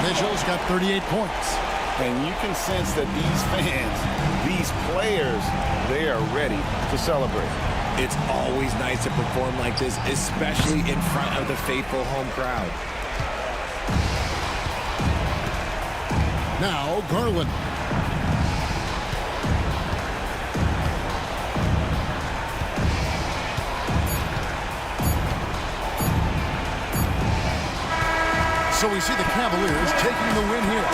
Mitchell's got 38 points. And you can sense that these fans, these players, they are ready to celebrate. It's always nice to perform like this, especially in front of the faithful home crowd. Now Garland. So we see the Cavaliers taking the win here.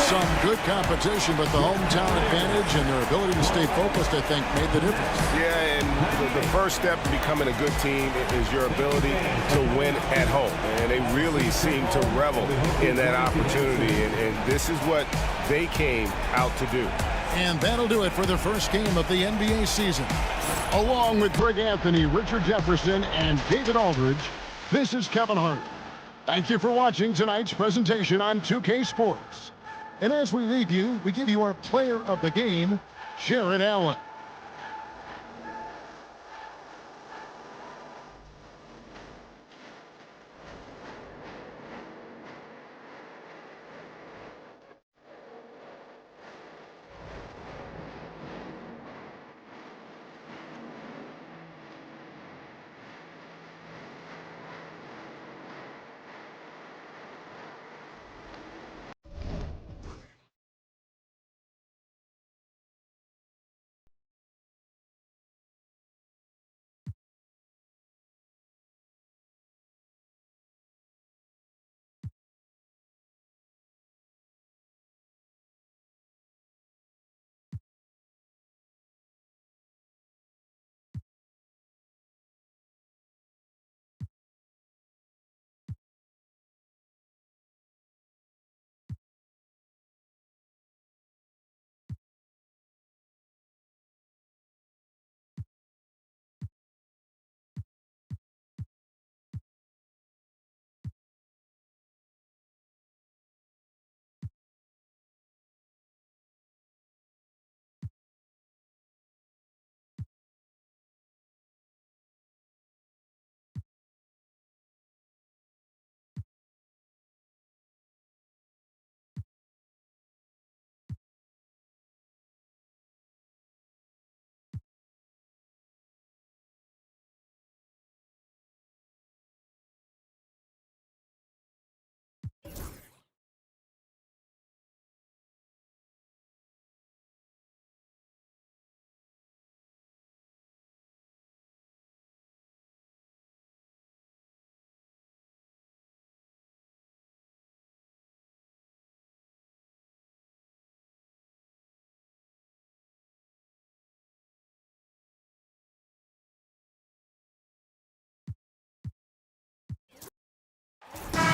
Some good competition, but the hometown advantage and their ability to stay focused, I think, made the difference. Yeah, and the first step to becoming a good team is your ability to win at home. And they really seem to revel in that opportunity, and this is what they came out to do. And that'll do it for the first game of the NBA season. Along with Greg Anthony, Richard Jefferson, and David Aldridge, this is Kevin Hart. Thank you for watching tonight's presentation on 2K Sports. And as we leave you, we give you our player of the game, Jared Allen.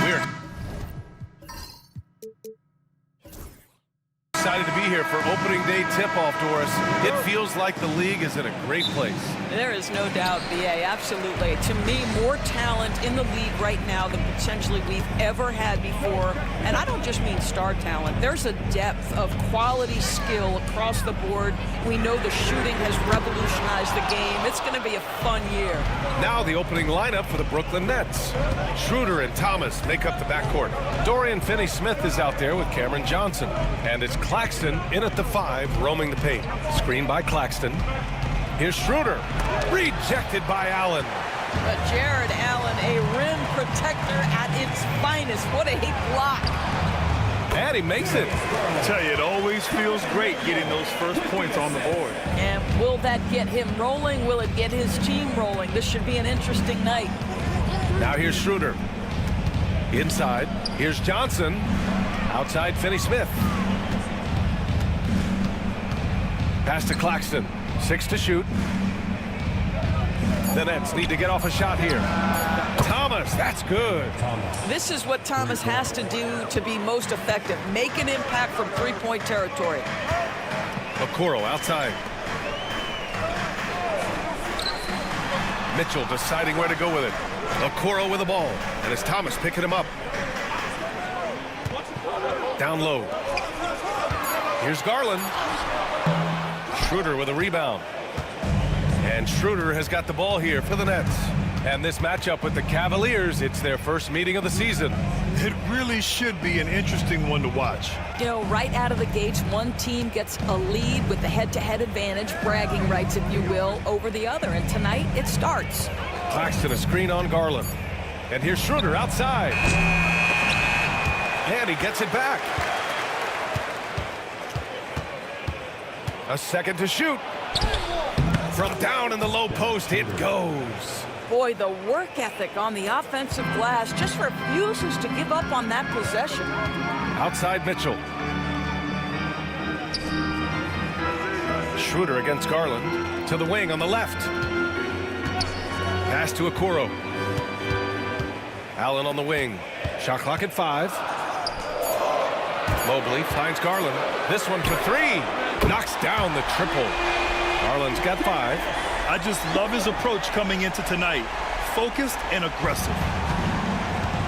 We're excited to be here for opening day tip-off, Doris. It feels like the league is in a great place. There is no doubt, B.A., absolutely. To me, more talent in the league right now than potentially we've ever had before. And I don't just mean star talent. There's a depth of quality skill across the board. We know the shooting has revolutionized the game. It's going to be a fun year. Now the opening lineup for the Brooklyn Nets. Schroeder and Thomas make up the backcourt. Dorian Finney-Smith is out there with Cameron Johnson. And it's Claxton in at the 5, roaming the paint. Screen by Claxton. Here's Schroeder. Rejected by Allen. But Jared Allen, a rim protector at its finest. What a block. And he makes it. I tell you, it always feels great getting those first points on the board. And will that get him rolling? Will it get his team rolling? This should be an interesting night. Now here's Schroeder. Inside. Here's Johnson. Outside Finney-Smith. Pass to Claxton. 6 to shoot. The Nets need to get off a shot here. Thomas, that's good. This is what Thomas has to do to be most effective. Make an impact from three-point territory. Okoro outside. Mitchell deciding where to go with it. Okoro with the ball. And it's Thomas picking him up. Down low. Here's Garland. Schroeder with a rebound. And Schroeder has got the ball here for the Nets. And this matchup with the Cavaliers, it's their first meeting of the season. It really should be an interesting one to watch. You know, right out of the gates, one team gets a lead with the head-to-head advantage, bragging rights, if you will, over the other. And tonight, it starts. Claxton a screen on Garland. And here's Schroeder outside. And he gets it back. A second to shoot. From down in the low post, it goes. Boy, the work ethic on the offensive glass just refuses to give up on that possession. Outside Mitchell. Schroeder against Garland. To the wing on the left. Pass to Okoro. Allen on the wing. Shot clock at 5. Mobley finds Garland. This one for 3. Knocks down the triple. Garland's got 5. I just love his approach coming into tonight. Focused and aggressive.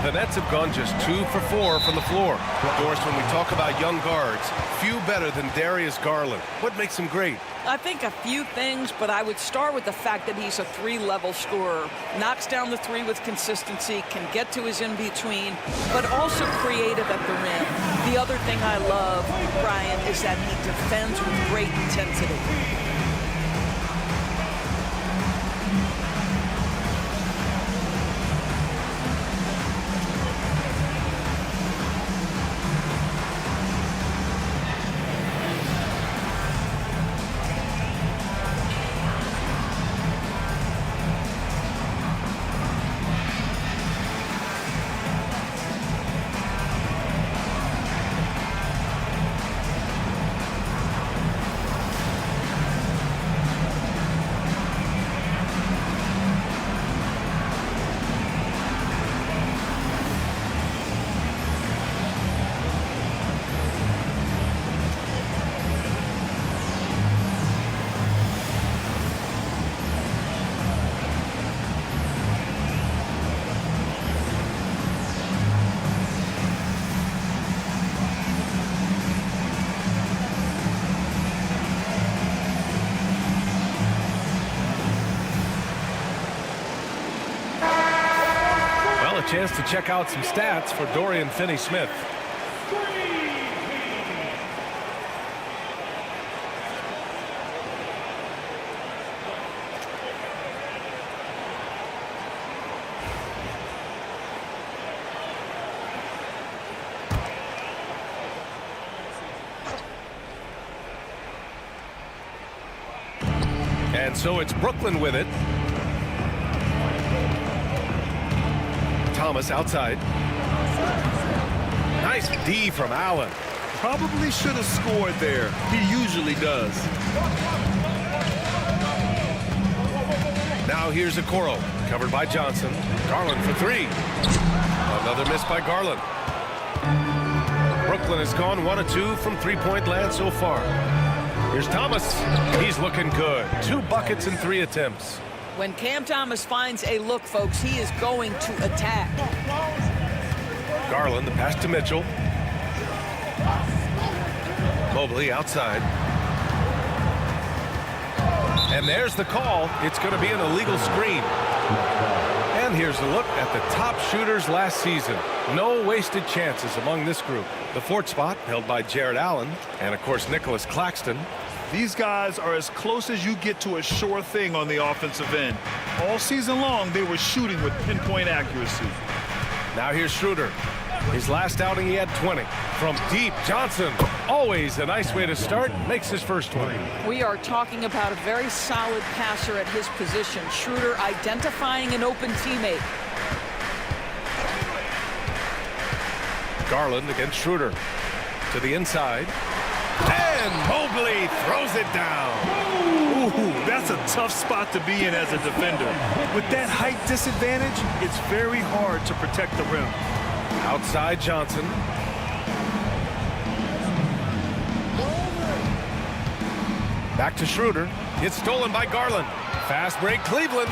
The Nets have gone just 2 for 4 from the floor. Doris, when we talk about young guards, few better than Darius Garland. What makes him great? I think a few things, but I would start with the fact that he's a 3-level scorer. Knocks down the 3 with consistency, can get to his in-between, but also creative at the rim. The other thing I love, Brian, is that he defends with great intensity. Chance to check out some stats for Dorian Finney-Smith. And so it's Brooklyn with it. Thomas outside. Nice D from Allen. Probably should have scored there. He usually does. Now here's Okoro, covered by Johnson. Garland for 3. Another miss by Garland. Brooklyn has gone 1 of 2 from 3-point land so far. Here's Thomas. He's looking good. 2 buckets in 3 attempts. When Cam Thomas finds a look, folks, he is going to attack. Garland, the pass to Mitchell. Mobley outside. And there's the call. It's going to be an illegal screen. And here's a look at the top shooters last season. No wasted chances among this group. The 4th spot held by Jared Allen and, of course, Nicholas Claxton. These guys are as close as you get to a sure thing on the offensive end. All season long, they were shooting with pinpoint accuracy. Now here's Schroeder. His last outing, he had 20. From deep, Johnson, always a nice way to start, makes his first one. We are talking about a very solid passer at his position. Schroeder identifying an open teammate. Garland against Schroeder. To the inside. And Mobley throws it down. Ooh, that's a tough spot to be in as a defender. With that height disadvantage, it's very hard to protect the rim. Outside Johnson. Back to Schroeder. It's stolen by Garland. Fast break, Cleveland.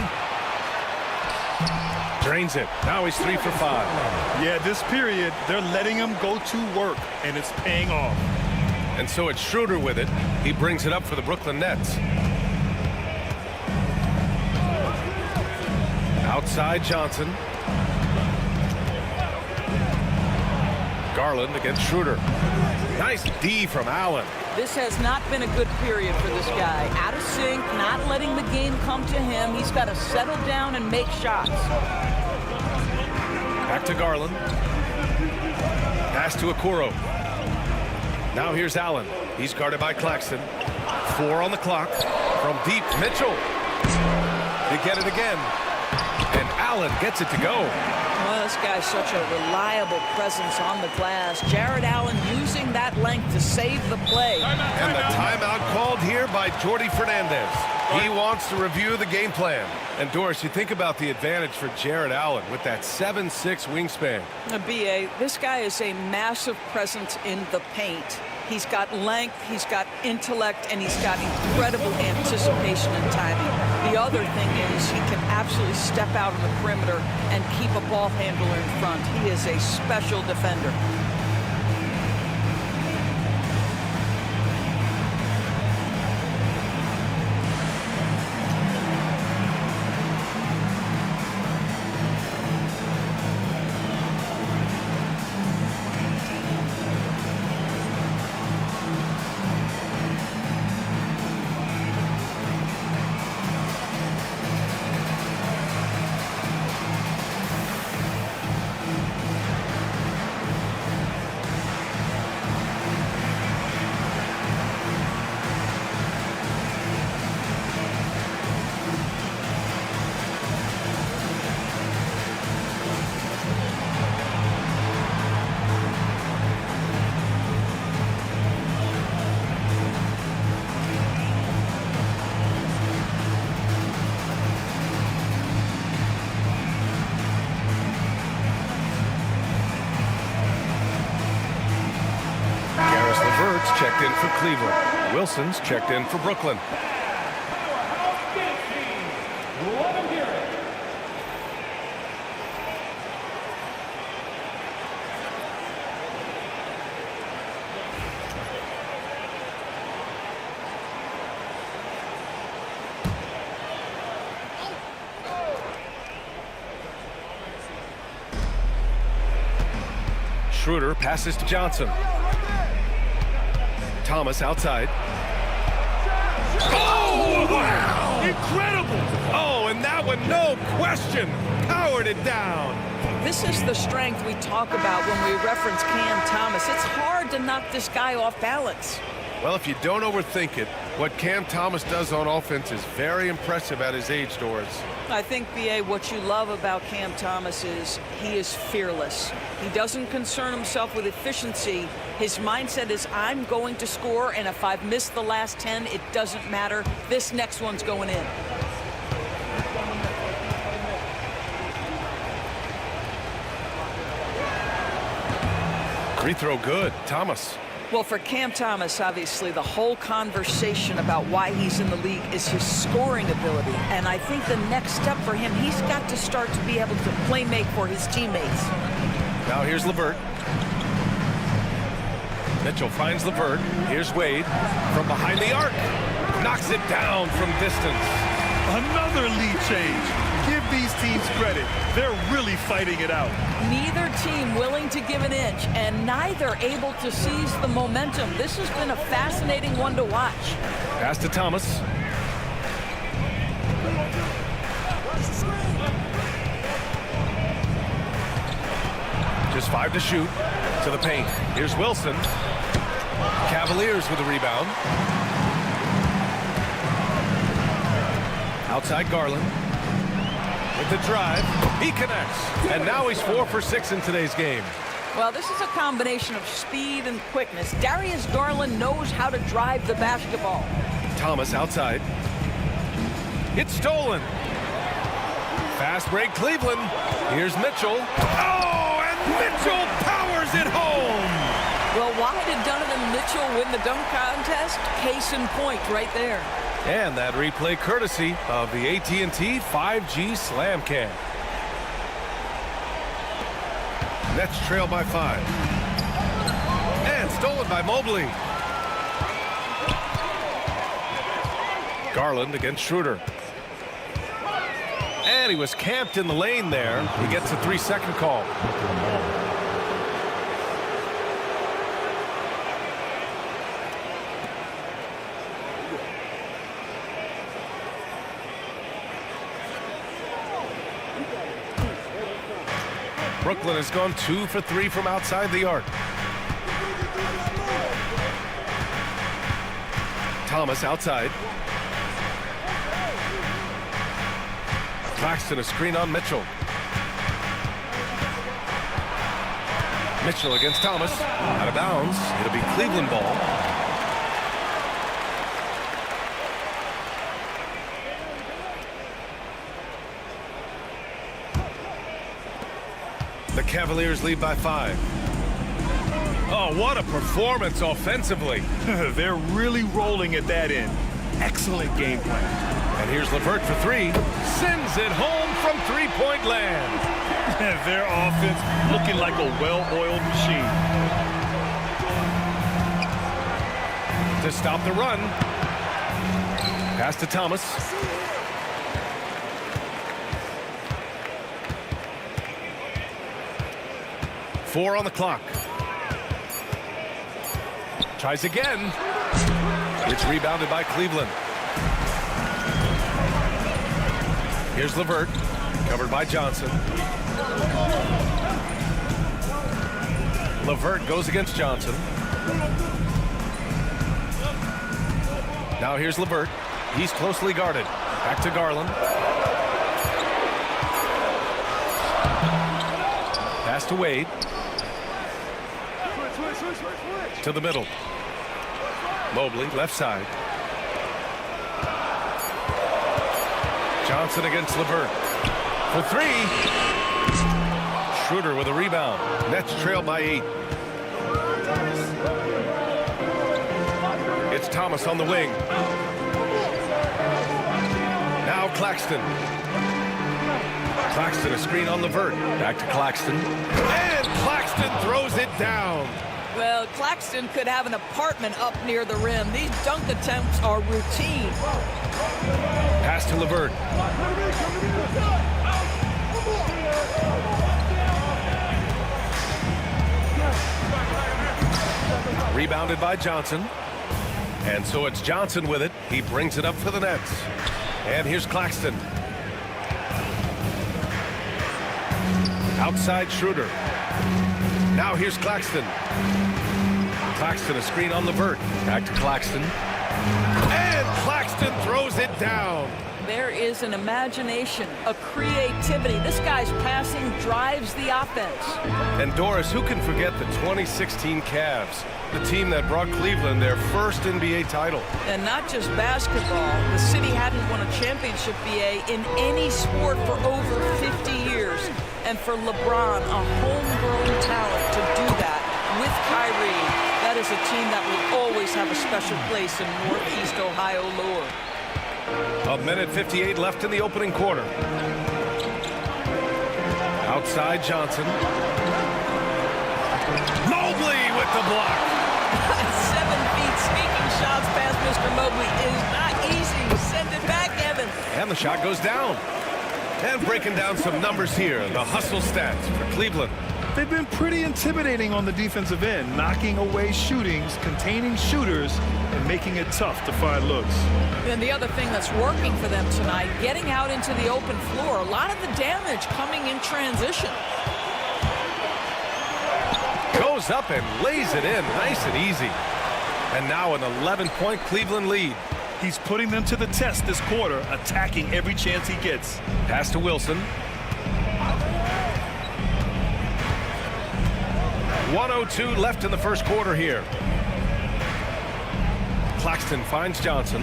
Drains it. Now he's 3 for 5. Yeah, this period, they're letting him go to work, and it's paying off. And so it's Schroeder with it. He brings it up for the Brooklyn Nets. Outside Johnson. Garland against Schroeder. Nice D from Allen. This has not been a good period for this guy. Out of sync, not letting the game come to him. He's got to settle down and make shots. Back to Garland. Pass to Okoro. Now here's Allen. He's guarded by Claxton. 4 on the clock. From deep, Mitchell. They get it again. And Allen gets it to go. Well, this guy's such a reliable presence on the glass. Jared Allen using that length to save the play. And the timeout called here by Jordi Fernandez. He wants to review the game plan. And Doris, you think about the advantage for Jared Allen with that 7'6" wingspan. B.A., this guy is a massive presence in the paint. He's got length, he's got intellect, and he's got incredible anticipation and timing. The other thing is he can absolutely step out on the perimeter and keep a ball handler in front. He is a special defender. Checked in for Cleveland. Wilson's checked in for Brooklyn. Schroeder passes to Johnson. Thomas outside. Oh, wow! Incredible! Oh, and that one, no question, powered it down. This is the strength we talk about when we reference Cam Thomas. It's hard to knock this guy off balance. Well, if you don't overthink it, what Cam Thomas does on offense is very impressive at his age, Doris. I think, B.A., what you love about Cam Thomas is he is fearless. He doesn't concern himself with efficiency. His mindset is, I'm going to score, and if I've missed the last 10, it doesn't matter. This next one's going in. Free throw good. Thomas. Well, for Cam Thomas, obviously, the whole conversation about why he's in the league is his scoring ability. And I think the next step for him, he's got to start to be able to play make for his teammates. Now here's LeVert. Mitchell finds LeVert. Here's Wade from behind the arc. Knocks it down from distance. Another lead change. Give these teams credit. They're really fighting it out. Neither team willing to give an inch, and neither able to seize the momentum. This has been a fascinating one to watch. Pass to Thomas. Just 5 to shoot. To the paint. Here's Wilson. Cavaliers with a rebound. Outside Garland. With the drive, he connects. And now he's 4 for 6 in today's game. Well, this is a combination of speed and quickness. Darius Garland knows how to drive the basketball. Thomas outside. It's stolen. Fast break Cleveland. Here's Mitchell. Oh, and Mitchell powers it home. Well, why did Donovan Mitchell win the dunk contest? Case in point right there. And that replay courtesy of the AT&T 5G Slam Cam. Nets trail by 5. And stolen by Mobley. Garland against Schroeder. And he was camped in the lane there. He gets a 3-second call. Brooklyn has gone 2 for 3 from outside the arc. Thomas outside. Claxton a screen on Mitchell. Mitchell against Thomas. Out of bounds. It'll be Cleveland ball. The Cavaliers lead by 5. Oh, what a performance offensively. They're really rolling at that end. Excellent game plan. And here's LeVert for 3. Sends it home from three-point land. Their offense looking like a well-oiled machine. To stop the run. Pass to Thomas. Four on the clock. Tries again. It's rebounded by Cleveland. Here's LeVert, covered by Johnson. LeVert goes against Johnson. Now here's LeVert. He's closely guarded. Back to Garland. Pass to Wade. To the middle. Mobley, left side. Johnson against LeVert. For 3. Schroeder with a rebound. Nets trail by 8. It's Thomas on the wing. Now Claxton. Claxton a screen on LeVert. Back to Claxton. And Claxton throws it down. Well, Claxton could have an apartment up near the rim. These dunk attempts are routine. Pass to LeVert. Rebounded by Johnson. And so it's Johnson with it. He brings it up for the Nets. And here's Claxton. Outside Schroeder. Now here's Claxton. Claxton a screen on LeVert. Back to Claxton. And Claxton throws it down. There is an imagination, a creativity. This guy's passing drives the offense. And Doris, who can forget the 2016 Cavs, the team that brought Cleveland their first NBA title? And not just basketball. The city hadn't won a championship, BA, in any sport for over 50 years. And for LeBron, a homegrown talent to do that with Kyrie, that is a team that will always have a special place in Northeast Ohio lore. A minute 58 left in the opening quarter. Outside Johnson. Mobley with the block. 7 feet sneaking shots past Mr. Mobley is not easy. Send it back, Evan. And the shot goes down. And breaking down some numbers here, the hustle stats for Cleveland. They've been pretty intimidating on the defensive end, knocking away shootings, containing shooters, and making it tough to find looks. And the other thing that's working for them tonight, getting out into the open floor. A lot of the damage coming in transition. Goes up and lays it in, nice and easy. And now an 11-point Cleveland lead. He's putting them to the test this quarter, attacking every chance he gets. Pass to Wilson. 1:02 left in the first quarter here. Claxton finds Johnson.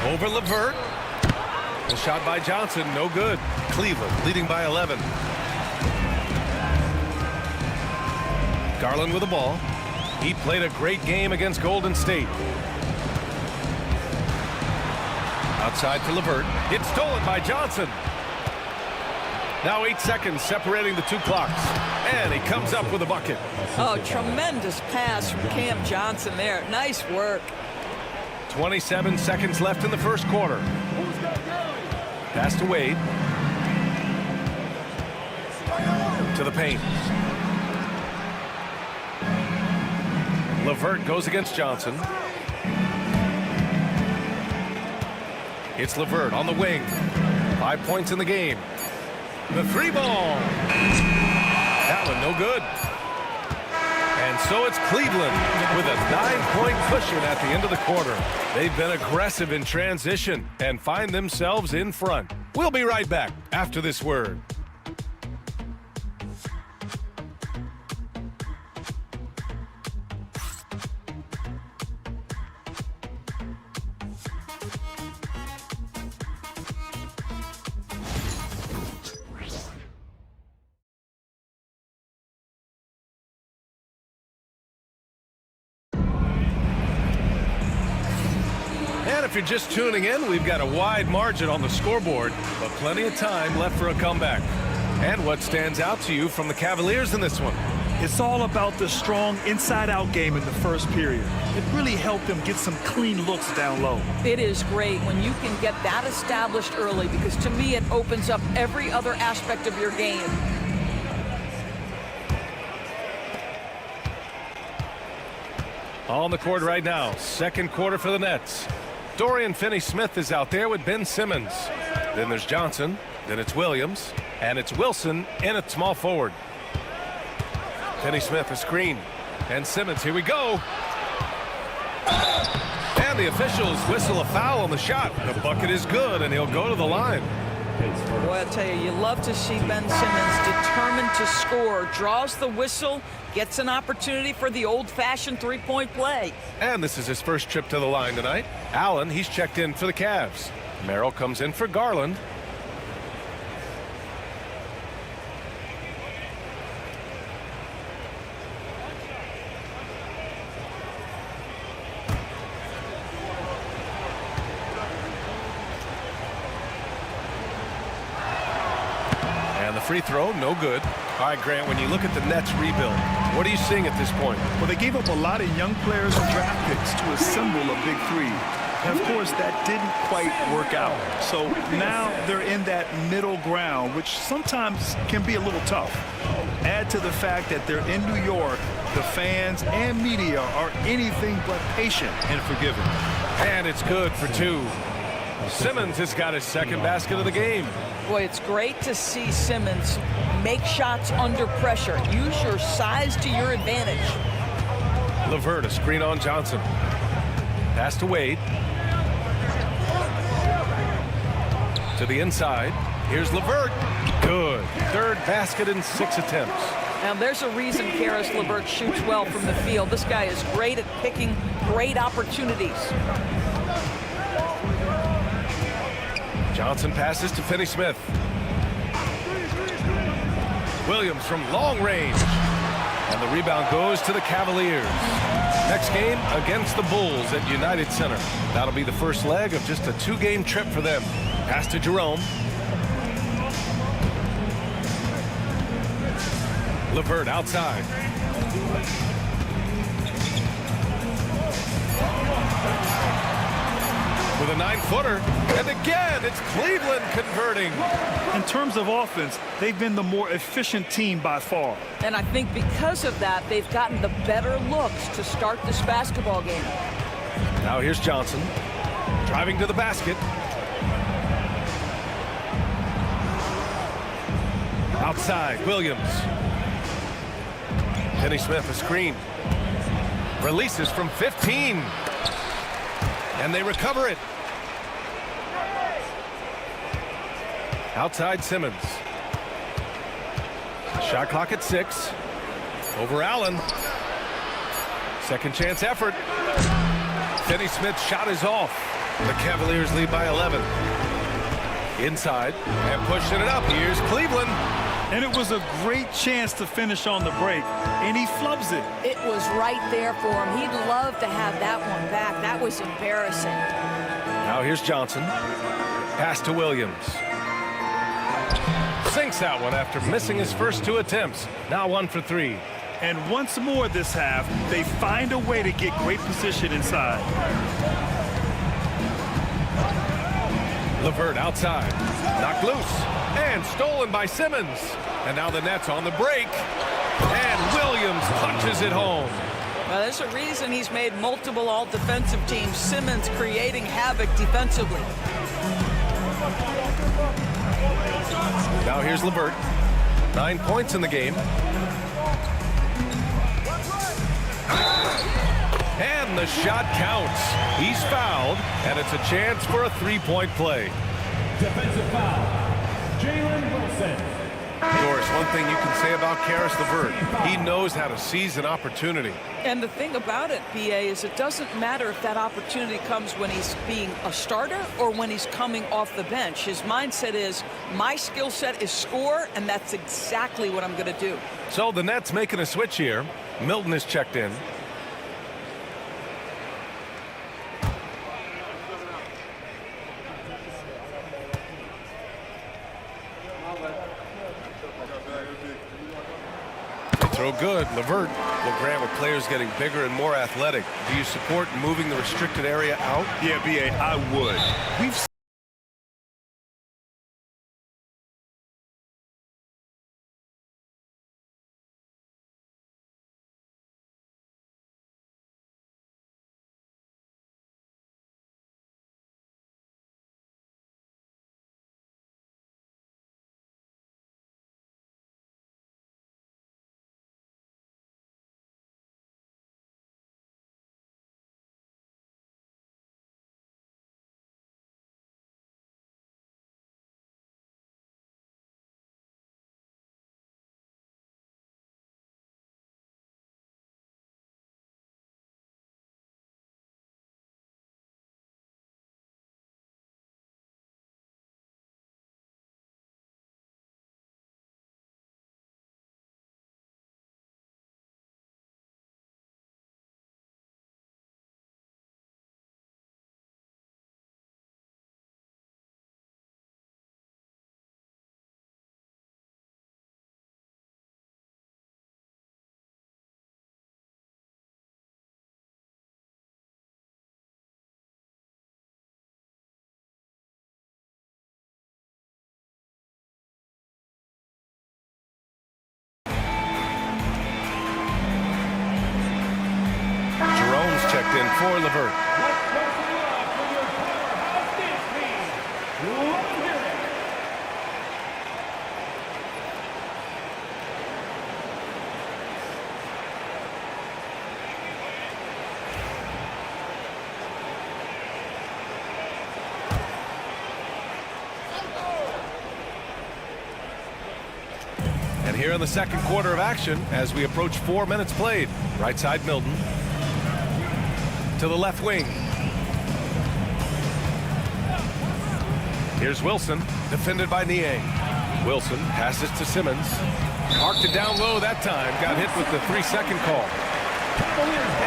Over LeVert. The shot by Johnson, no good. Cleveland leading by 11. Garland with the ball. He played a great game against Golden State. Outside to LeVert. It's stolen by Johnson. Now 8 seconds separating the two clocks. And he comes up with a bucket. Oh, tremendous pass from Cam Johnson there. Nice work. 27 seconds left in the first quarter. Pass to Wade. To the paint. LeVert goes against Johnson. It's LeVert on the wing. 5 points in the game. The 3 ball. That one no good. And And so it's Cleveland with a 9-point cushion at the end of the quarter. They've been aggressive in transition and find themselves in front. We'll be right back after this word. If you're just tuning in, we've got a wide margin on the scoreboard, but plenty of time left for a comeback. And what stands out to you from the Cavaliers in this one? It's all about the strong inside-out game in the first period. It really helped them get some clean looks down low. It is great when you can get that established early, because to me it opens up every other aspect of your game. On the court right now, second quarter for the Nets. Dorian Finney-Smith is out there with Ben Simmons. Then there's Johnson, then it's Williams, and it's Wilson in at small forward. Finney-Smith a screen, and Simmons, here we go. And the officials whistle a foul on the shot. The bucket is good, and he'll go to the line. Boy, I tell you love to see Ben Simmons determined to score. Draws the whistle, gets an opportunity for the old-fashioned three-point play. And this is his first trip to the line tonight. Allen, he's checked in for the Cavs. Merrill comes in for Garland. Free throw, no good. All right, Grant, when you look at the Nets rebuild, what are you seeing at this point? Well, they gave up a lot of young players and draft picks to assemble a big three. And, of course, that didn't quite work out. So now they're in that middle ground, which sometimes can be a little tough. Add to the fact that they're in New York, the fans and media are anything but patient and forgiving. And it's good for two. Simmons has got his second basket of the game. Boy, it's great to see Simmons make shots under pressure. Use your size to your advantage. LeVert, a screen on Johnson. Pass to Wade. To the inside. Here's LeVert. Good. Third basket in 6 attempts. Now, there's a reason Karis LeVert shoots well from the field. This guy is great at picking great opportunities. Johnson passes to Finney-Smith. Williams from long range. And the rebound goes to the Cavaliers. Next game against the Bulls at United Center. That'll be the first leg of just a 2-game trip for them. Pass to Jerome. LeVert outside. With a 9-footer, and again, it's Cleveland converting. In terms of offense, they've been the more efficient team by far. And I think because of that, they've gotten the better looks to start this basketball game. Now here's Johnson, driving to the basket. Outside, Williams. Finney-Smith, a screen. Releases from 15. And they recover it. Outside Simmons. Shot clock at 6. Over Allen. Second chance effort. Finney-Smith's shot is off. The Cavaliers lead by 11. Inside and pushing it up. Here's Cleveland. And it was a great chance to finish on the break, and he flubs it. It was right there for him. He'd love to have that one back. That was embarrassing. Now here's Johnson. Pass to Williams. Sinks that one after missing his first 2 attempts. Now 1 for 3. And once more this half, they find a way to get great position inside. LeVert outside. Knocked loose. And stolen by Simmons. And now the Nets on the break. And Williams punches it home. Well, there's a reason he's made multiple all-defensive teams. Simmons creating havoc defensively. Now here's LeVert. 9 points in the game. And the shot counts. He's fouled, and it's a chance for a three-point play. Defensive foul, Jalen Wilson. Doris, one thing you can say about Karis LeVert, he knows how to seize an opportunity. And the thing about it, BA, is it doesn't matter if that opportunity comes when he's being a starter or when he's coming off the bench. His mindset is, my skill set is score, and that's exactly what I'm going to do. So the Nets making a switch here. Milton is checked in. Throw good. LeVert will grant with players getting bigger and more athletic. Do you support moving the restricted area out? Yeah, BA, I would. We've Checked in for LeVert. And here in the second quarter of action, as we approach 4 minutes played, right side Milton. To the left wing. Here's Wilson, defended by Niang. Wilson passes to Simmons. Marked it down low that time. Got hit with the 3-second call.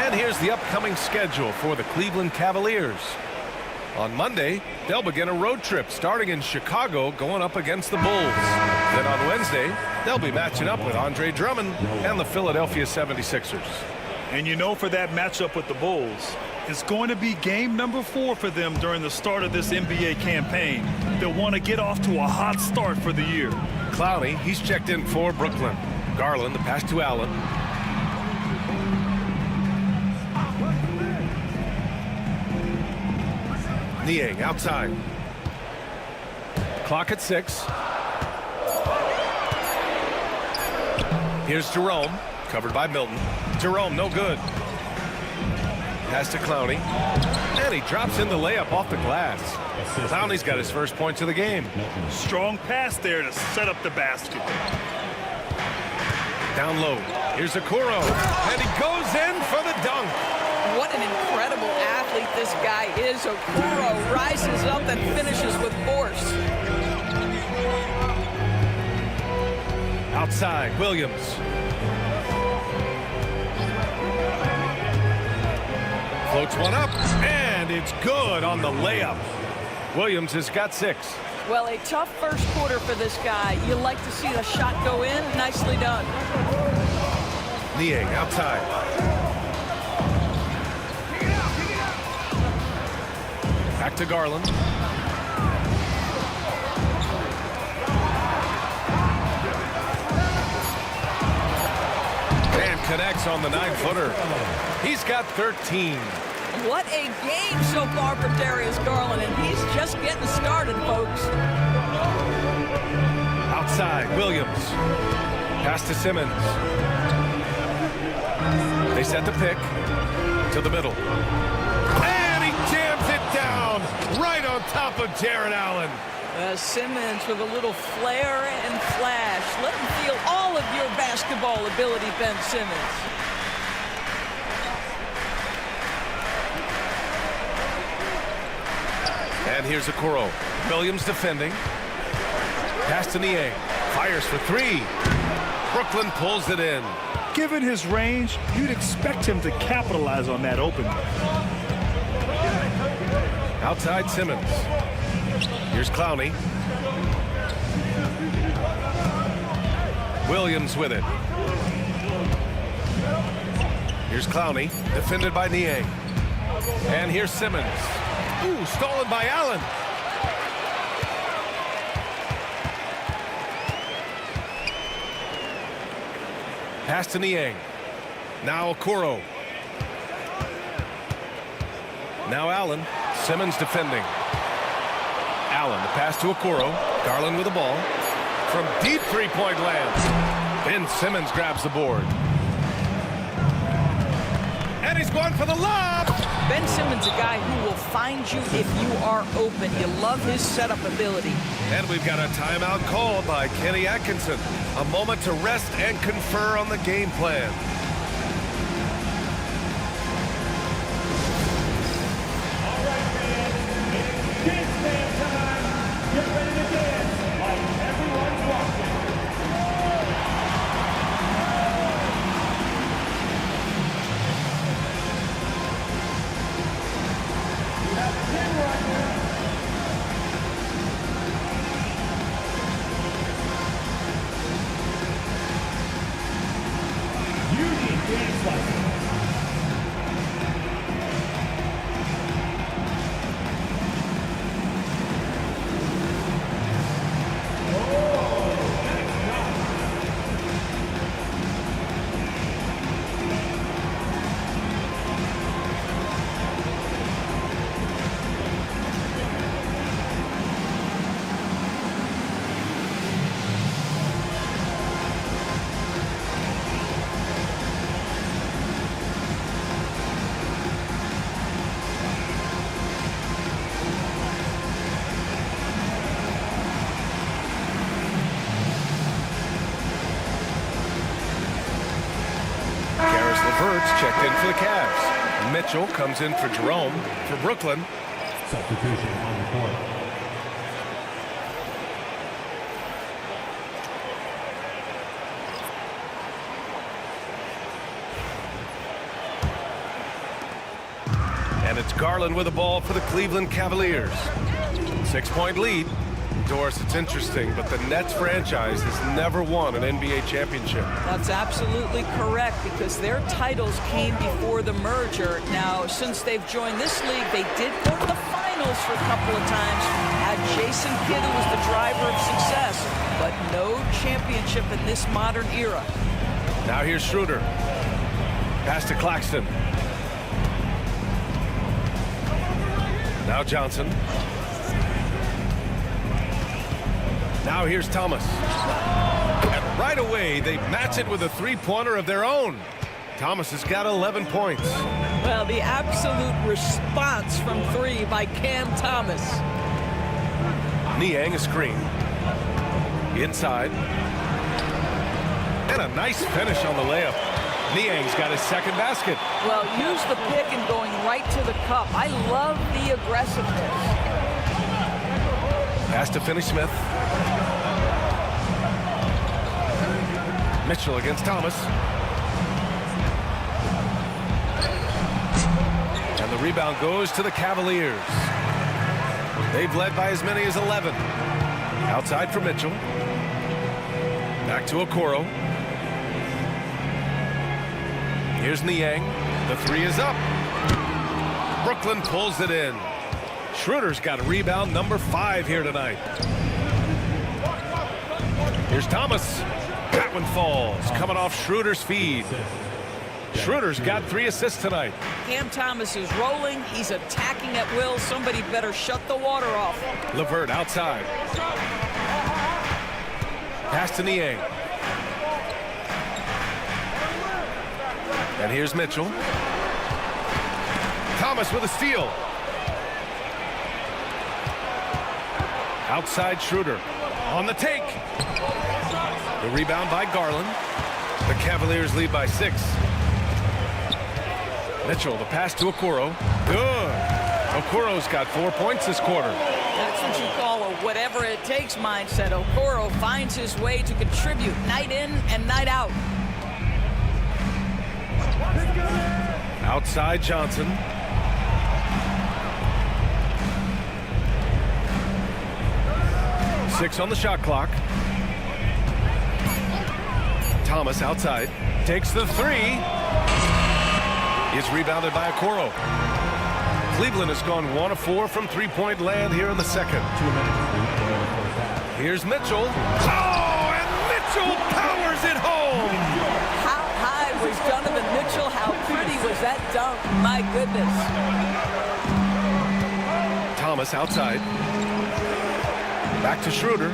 And here's the upcoming schedule for the Cleveland Cavaliers. On Monday, they'll begin a road trip starting in Chicago, going up against the Bulls. Then on Wednesday, they'll be matching up with Andre Drummond and the Philadelphia 76ers. And you know, for that matchup with the Bulls, it's going to be game number 4 for them during the start of this NBA campaign. They'll want to get off to a hot start for the year. Clowney, he's checked in for Brooklyn. Garland, the pass to Allen. Niang outside. Clock at 6. Here's Jerome, covered by Milton. Jerome, no good. Pass to Clowney. And he drops in the layup off the glass. Clowney's got his first points of the game. Strong pass there to set up the basket. Down low. Here's Okoro. And he goes in for the dunk. What an incredible athlete this guy is. Okoro rises up and finishes with force. Outside, Williams. Floats one up, and it's good on the layup. Williams has got 6. Well, a tough first quarter for this guy. You like to see the shot go in. Nicely done. Niang outside. Back to Garland. And connects on the 9-footer. He's got 13. What a game so far for Darius Garland, and he's just getting started, folks. Outside, Williams. Pass to Simmons. They set the pick. To the middle. And he jams it down right on top of Jared Allen. Simmons with a little flair and flash. Let him feel all of your basketball ability, Ben Simmons. And here's Okoro. Williams defending. Pass to Niang. Fires for three. Brooklyn pulls it in. Given his range, you'd expect him to capitalize on that opening. Outside Simmons. Here's Clowney. Williams with it. Here's Clowney, defended by Niang. And here's Simmons. Ooh, stolen by Allen. Pass to Niang. Now Okoro. Now Allen. Simmons defending. Allen, the pass to Okoro. Garland with the ball. From deep three-point land. Ben Simmons grabs the board. And he's going for the lob. Ben Simmons, a guy who will find you if you are open. You love his setup ability. And we've got a timeout called by Kenny Atkinson. A moment to rest and confer on the game plan. All right, fans, it's dance band time. Get ready to dance like everyone's watching. You have 10 right now. You need dance lessons. LeVert's checked in for the Cavs. Mitchell comes in for Jerome. For Brooklyn. Substitution on the court. And it's Garland with the ball for the Cleveland Cavaliers. 6-point lead. Doris, it's interesting, but the Nets franchise has never won an NBA championship. That's absolutely correct, because their titles came before the merger. Now, since they've joined this league, they did go to the finals for a couple of times. Had Jason Kidd, who was the driver of success, but no championship in this modern era. Now here's Schroeder. Pass to Claxton. Now Johnson. Now here's Thomas. And right away, they match it with a three-pointer of their own. Thomas has got 11 points. Well, the absolute response from three by Cam Thomas. Niang a screen. Inside. And a nice finish on the layup. Niang's got his second basket. Well, use the pick and going right to the cup. I love the aggressiveness. Pass to Finney-Smith. Mitchell against Thomas. And the rebound goes to the Cavaliers. They've led by as many as 11. Outside for Mitchell. Back to Okoro. Here's Niang. The three is up. Brooklyn pulls it in. Schroeder's got rebound number 5 here tonight. Here's Thomas. That one falls, coming off Schroeder's feed. Schroeder's got 3 assists tonight. Cam Thomas is rolling. He's attacking at will. Somebody better shut the water off. LeVert outside. Pass to Niang. And here's Mitchell. Thomas with a steal. Outside Schroeder on the take. The rebound by Garland. The Cavaliers lead by 6. Mitchell, the pass to Okoro. Good. Okoro's got 4 points this quarter. That's what you call a whatever it takes mindset. Okoro finds his way to contribute night in and night out. Outside Johnson. Six on the shot clock. Thomas outside. Takes the 3. It's rebounded by Okoro. Cleveland has gone 1 of 4 from three-point land here in the second. Here's Mitchell. Oh, and Mitchell powers it home. How high was Donovan Mitchell? How pretty was that dunk? My goodness. Thomas outside. Back to Schroeder.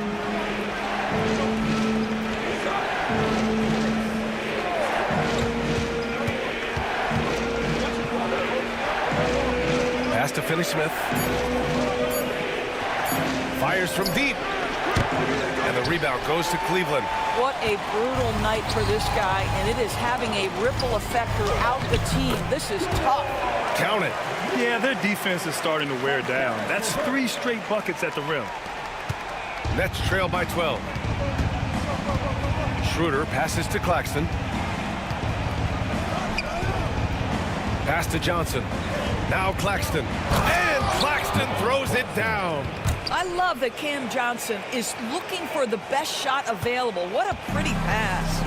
Pass to Finney-Smith. Fires from deep. And the rebound goes to Cleveland. What a brutal night for this guy, and it is having a ripple effect throughout the team. This is tough. Count it. Yeah, their defense is starting to wear down. That's 3 straight buckets at the rim. Nets trail by 12. Schroeder passes to Claxton. Pass to Johnson. Now Claxton. And Claxton throws it down. I love that Cam Johnson is looking for the best shot available. What a pretty pass.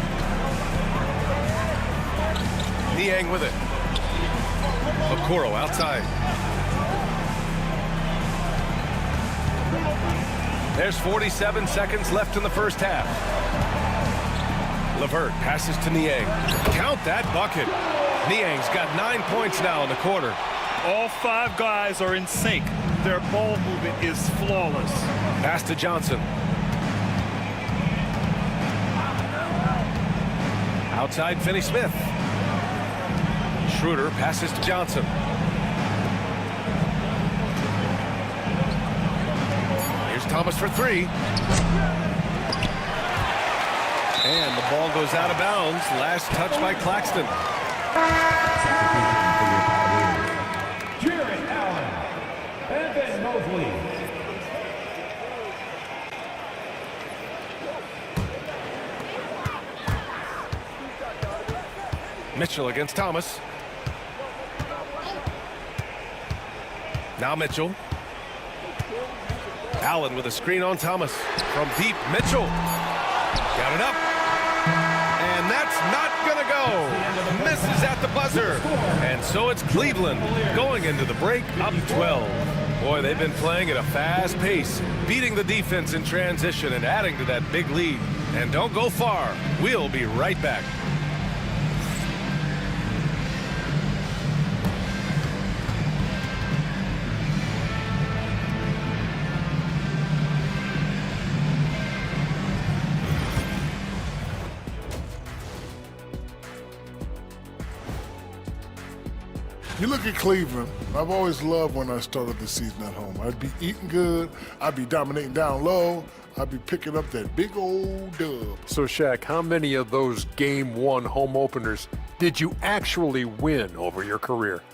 Niang with it. Okoro outside. There's 47 seconds left in the first half. LeVert passes to Niang. Count that bucket. Niang's got 9 points now in the quarter. All 5 guys are in sync. Their ball movement is flawless. Pass to Johnson. Outside Finney-Smith. Schroeder passes to Johnson. Here's Thomas for 3. And the ball goes out of bounds. Last touch by Claxton. Mitchell against Thomas. Now Mitchell. Allen with a screen on Thomas. From deep, Mitchell. Got it up. And that's not going to go. Misses at the buzzer. And so it's Cleveland going into the break up 12. Boy, they've been playing at a fast pace, beating the defense in transition and adding to that big lead. And don't go far. We'll be right back. You look at Cleveland, I've always loved when I started the season at home. I'd be eating good, I'd be dominating down low, I'd be picking up that big old dub. So, Shaq, how many of those Game 1 home openers did you actually win over your career?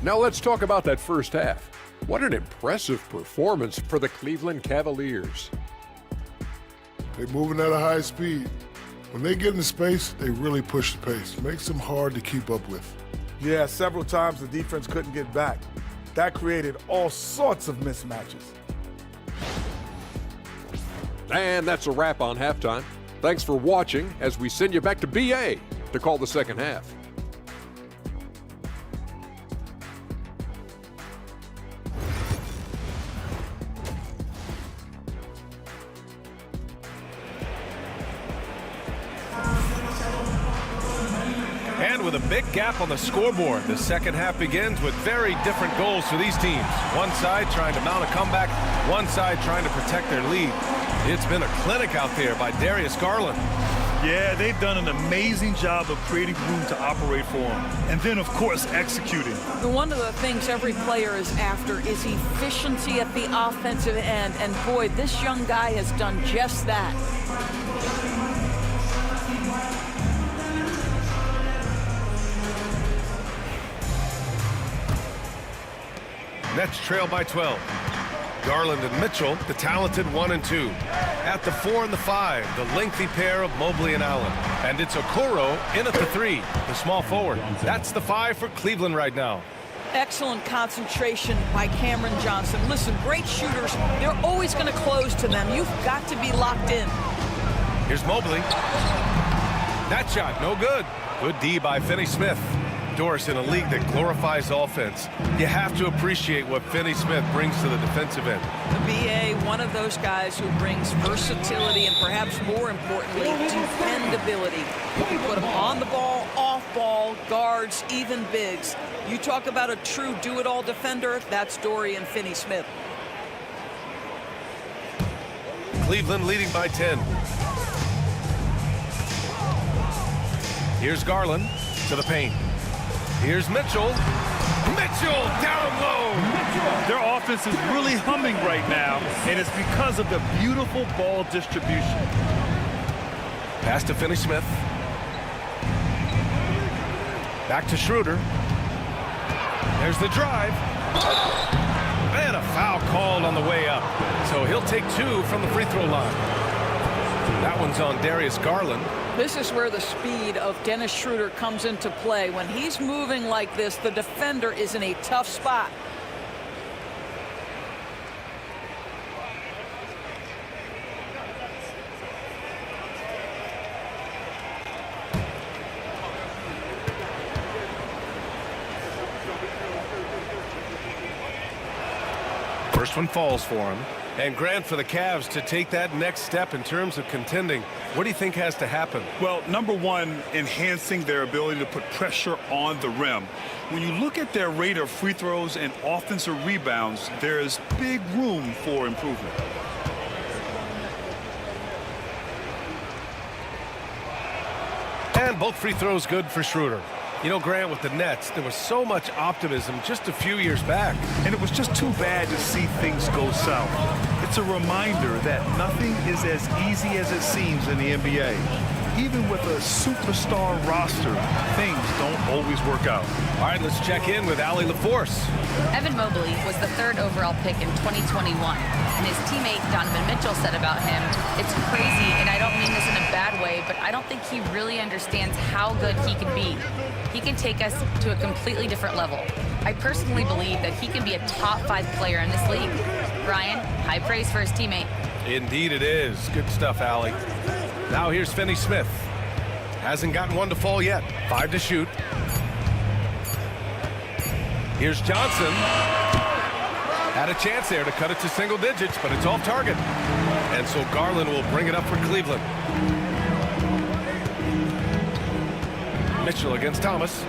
Now let's talk about that first half. What an impressive performance for the Cleveland Cavaliers. They're moving at a high speed. When they get in space, they really push the pace. Makes them hard to keep up with. Yeah, several times the defense couldn't get back. That created all sorts of mismatches. And that's a wrap on halftime. Thanks for watching as we send you back to BA to call the second half. And with a big gap on the scoreboard, the second half begins with very different goals for these teams. One side trying to mount a comeback, one side trying to protect their lead. It's been a clinic out there by Darius Garland. Yeah, they've done an amazing job of creating room to operate for him. And then, of course, executing. One of the things every player is after is efficiency at the offensive end. And boy, this young guy has done just that. Nets trail by 12. Garland and Mitchell, the talented 1 and 2. At the 4 and the 5, the lengthy pair of Mobley and Allen. And it's Okoro in at the 3, the small forward. That's the 5 for Cleveland right now. Excellent concentration by Cameron Johnson. Listen, great shooters, they're always going to close to them. You've got to be locked in. Here's Mobley. That shot, no good. Good D by Finney-Smith. Doris, in a league that glorifies offense, you have to appreciate what Finney-Smith brings to the defensive end. The BA, one of those guys who brings versatility and perhaps more importantly, dependability. You can put him on the ball, off ball, guards, even bigs. You talk about a true do-it-all defender, that's Dorian Finney-Smith. Cleveland leading by 10. Here's Garland to the paint. Here's Mitchell. Mitchell down low. Their offense is really humming right now, and it's because of the beautiful ball distribution. Pass to Finney-Smith. Back to Schroeder. There's the drive. And a foul called on the way up. So he'll take 2 from the free throw line. That one's on Darius Garland. This is where the speed of Dennis Schroeder comes into play. When he's moving like this, the defender is in a tough spot. First one falls for him. And Grant, for the Cavs to take that next step in terms of contending, what do you think has to happen? Well, number one, enhancing their ability to put pressure on the rim. When you look at their rate of free throws and offensive rebounds, there is big room for improvement. And both free throws good for Schroeder. You know, Grant, with the Nets, there was so much optimism just a few years back. And it was just too bad to see things go south. It's a reminder that nothing is as easy as it seems in the NBA. Even with a superstar roster, things don't always work out. All right, let's check in with Allie LaForce. Evan Mobley was the 3rd overall pick in 2021, and his teammate Donovan Mitchell said about him, "It's crazy, and I don't mean this in a bad way, but I don't think he really understands how good he can be. He can take us to a completely different level. I personally believe that he can be a top 5 player in this league." Ryan, high praise for his teammate. Indeed it is. Good stuff, Allie. Now here's Finney-Smith. Hasn't gotten one to fall yet. 5 to shoot. Here's Johnson. Had a chance there to cut it to single digits, but it's off target. And so Garland will bring it up for Cleveland. Mitchell against Thomas.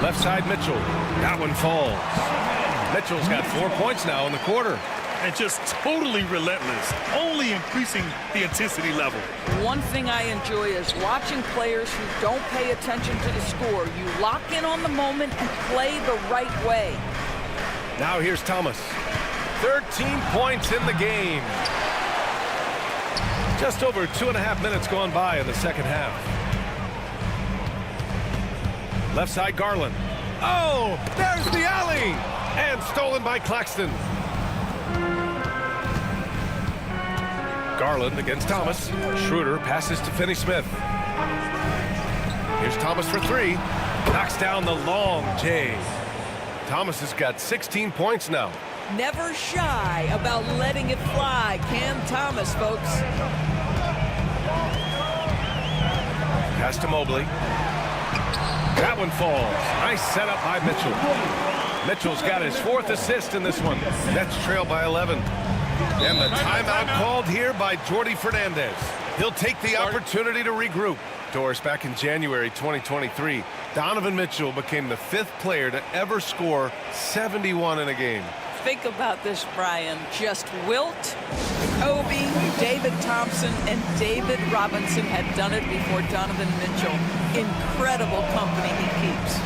Left side Mitchell. That one falls. Mitchell's got 4 points now in the quarter. And just totally relentless, only increasing the intensity level. One thing I enjoy is watching players who don't pay attention to the score. You lock in on the moment and play the right way. Now here's Thomas. 13 points in the game. Just over 2.5 minutes gone by in the second half. Left side Garland. Oh, there's the alley! And stolen by Claxton. Garland against Thomas. Schroeder passes to Finney-Smith. Here's Thomas for 3. Knocks down the long J. Thomas has got 16 points now. Never shy about letting it fly. Cam Thomas, folks. Pass to Mobley. That one falls. Nice setup by Mitchell. Mitchell's got his 4th assist in this one. Nets trail by 11. And the timeout called here by Jordi Fernandez. He'll take the opportunity to regroup. Doris, back in January 2023, Donovan Mitchell became the 5th player to ever score 71 in a game. Think about this, Brian. Just Wilt, Kobe, David Thompson, and David Robinson had done it before Donovan Mitchell. Incredible company he keeps.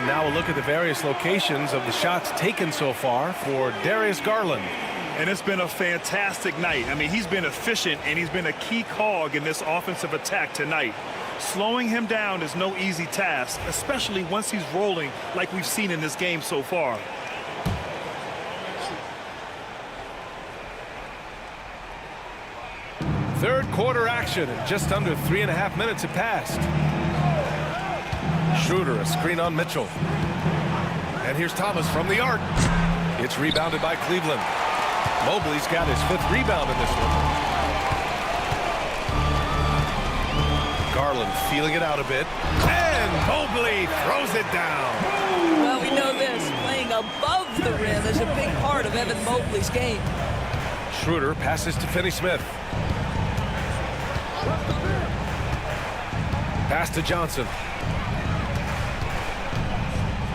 Now we'll look at the various locations of the shots taken so far for Darius Garland. And it's been a fantastic night. I mean, he's been efficient, and he's been a key cog in this offensive attack tonight. Slowing him down is no easy task, especially once he's rolling like we've seen in this game so far. Third quarter action, and just under 3.5 minutes have passed. Schroeder, a screen on Mitchell. And here's Thomas from the arc. It's rebounded by Cleveland. Mobley's got his 5th rebound in this one. Garland feeling it out a bit. And Mobley throws it down. Well, we know this. Playing above the rim is a big part of Evan Mobley's game. Schroeder passes to Finney-Smith. Pass to Johnson.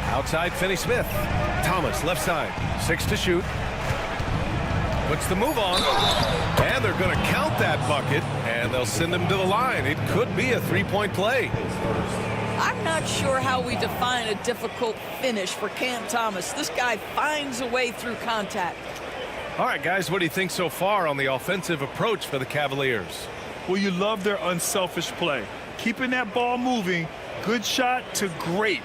Outside Finney-Smith. Thomas left side. 6 to shoot. Puts the move on. And they're going to count that bucket. And they'll send him to the line. It could be a 3-point play. I'm not sure how we define a difficult finish for Cam Thomas. This guy finds a way through contact. All right, guys, what do you think so far on the offensive approach for the Cavaliers? Well, you love their unselfish play. Keeping that ball moving, good shot to great.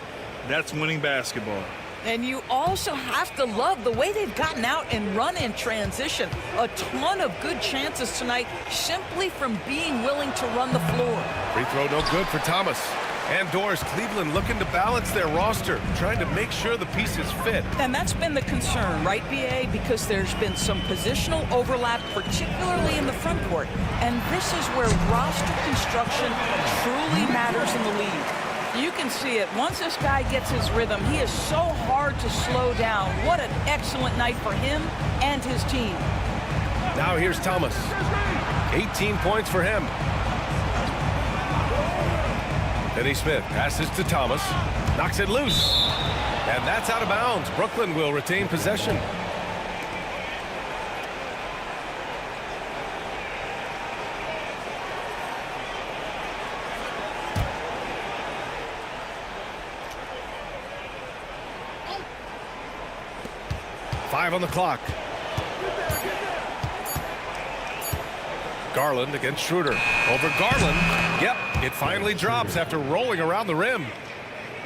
That's winning basketball. And you also have to love the way they've gotten out and run in transition. A ton of good chances tonight simply from being willing to run the floor. Free throw no good for Thomas. And Doris, Cleveland looking to balance their roster, trying to make sure the pieces fit. And that's been the concern, right, BA? Because there's been some positional overlap, particularly in the front court. And this is where roster construction truly matters in the league. You can see it. Once this guy gets his rhythm, he is so hard to slow down. What an excellent night for him and his team. Now here's Thomas. 18 points for him. Finney-Smith passes to Thomas. Knocks it loose. And that's out of bounds. Brooklyn will retain possession. Five on the clock. Garland against Schroeder. Over Garland. Yep, it finally drops after rolling around the rim.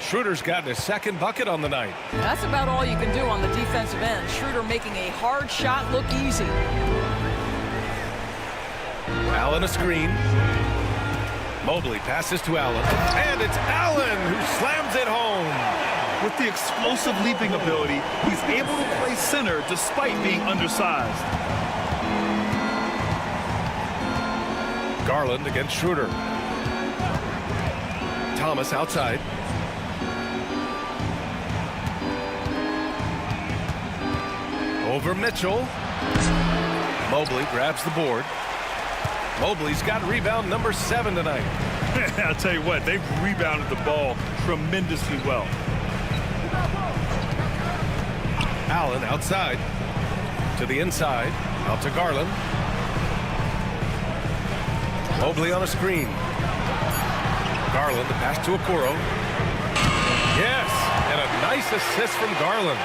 Schroeder's gotten his 2nd bucket on the night. That's about all you can do on the defensive end. Schroeder making a hard shot look easy. Allen a screen. Mobley passes to Allen. And it's Allen who slams it home. With the explosive leaping ability, he's able to play center despite being undersized. Garland against Schroeder. Thomas outside. Over Mitchell. Mobley grabs the board. Mobley's got rebound number 7 tonight. I'll tell you what, they've rebounded the ball tremendously well. Allen outside. To the inside. Out to Garland. Mobley on a screen. Garland, the pass to Okoro. Yes, and a nice assist from Garland.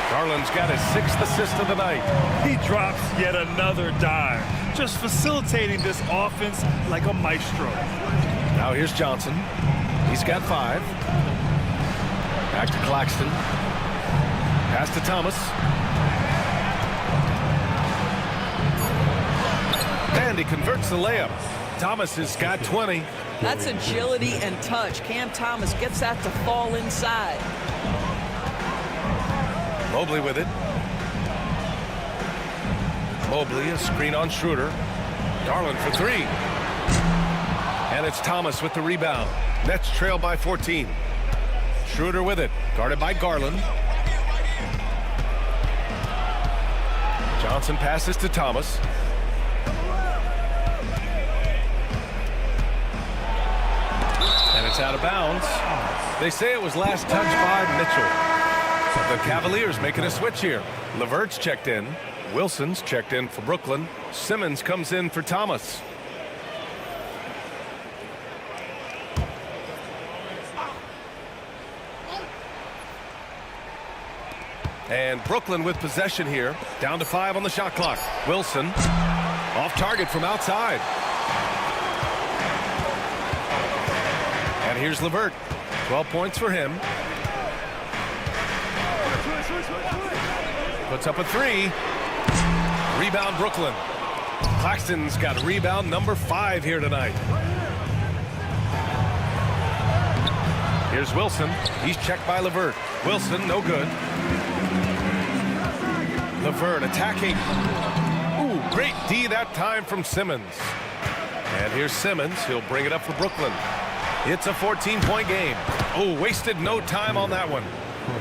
Garland's got his 6th assist of the night. He drops yet another dime, just facilitating this offense like a maestro. Now here's Johnson. He's got 5. Back to Claxton. Pass to Thomas. And he converts the layup. Thomas has got 20. That's agility and touch. Cam Thomas gets that to fall inside. Mobley with it. Mobley, a screen on Schroeder. Garland for 3. And it's Thomas with the rebound. Nets trail by 14. Schroeder with it, guarded by Garland. Johnson passes to Thomas. And it's out of bounds. They say it was last touched by Mitchell. The Cavaliers making a switch here. LeVert's checked in. Wilson's checked in for Brooklyn. Simmons comes in for Thomas. And Brooklyn with possession here. Down to 5 on the shot clock. Wilson off target from outside. And here's LeVert. 12 points for him. Puts up a 3. Rebound Brooklyn. Claxton's got rebound number 5 here tonight. Here's Wilson. He's checked by LeVert. Wilson, no good. LeVert attacking. Ooh, great D that time from Simmons. And here's Simmons. He'll bring it up for Brooklyn. It's a 14-point game. Oh, wasted no time on that one.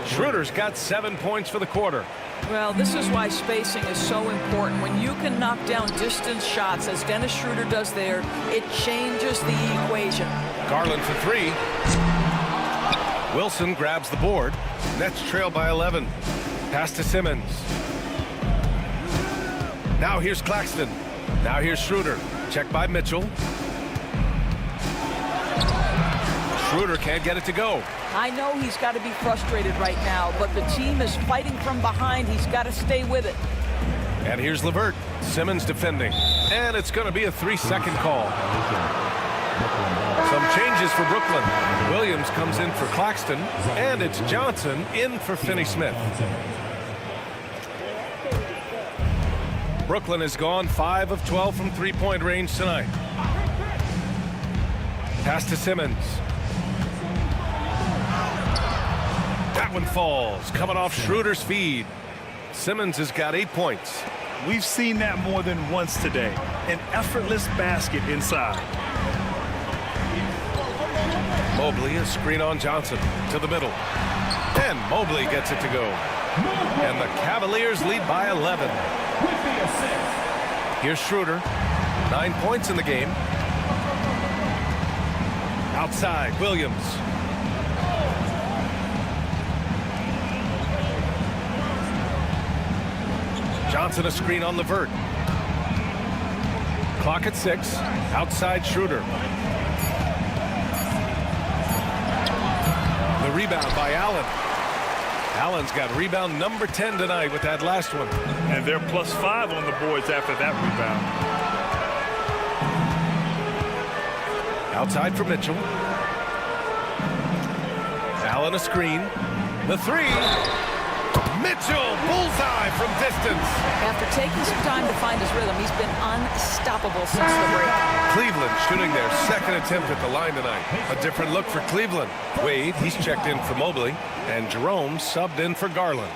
Schroeder's got 7 points for the quarter. Well, this is why spacing is so important. When you can knock down distance shots, as Dennis Schroeder does there, it changes the equation. Garland for 3. Wilson grabs the board. Nets trail by 11. Pass to Simmons. Now here's Claxton. Now here's Schroeder. Checked by Mitchell. Schroeder can't get it to go. I know he's got to be frustrated right now, but the team is fighting from behind. He's got to stay with it. And here's LeVert. Simmons defending. And it's going to be a 3-second call. Some changes for Brooklyn. Williams comes in for Claxton. And it's Johnson in for Finney-Smith. Brooklyn has gone 5 of 12 from three-point range tonight. Pass to Simmons. That one falls, coming off Schroeder's feed. Simmons has got 8 points. We've seen that more than once today. An effortless basket inside. Mobley, a screen on Johnson to the middle. And Mobley gets it to go. And the Cavaliers lead by 11. Here's Schroeder. 9 points in the game. Outside, Williams. Johnson a screen on LeVert. Clock at 6. Outside Schroeder. The rebound by Allen. Allen's got rebound number 10 tonight with that last one. And they're +5 on the boards after that rebound. Outside for Mitchell. Allen a screen. The 3. Mitchell, bullseye from distance. After taking some time to find his rhythm, he's been unstoppable since the break. Cleveland shooting their second attempt at the line tonight. A different look for Cleveland. Wade, he's checked in for Mobley. And Jerome subbed in for Garland.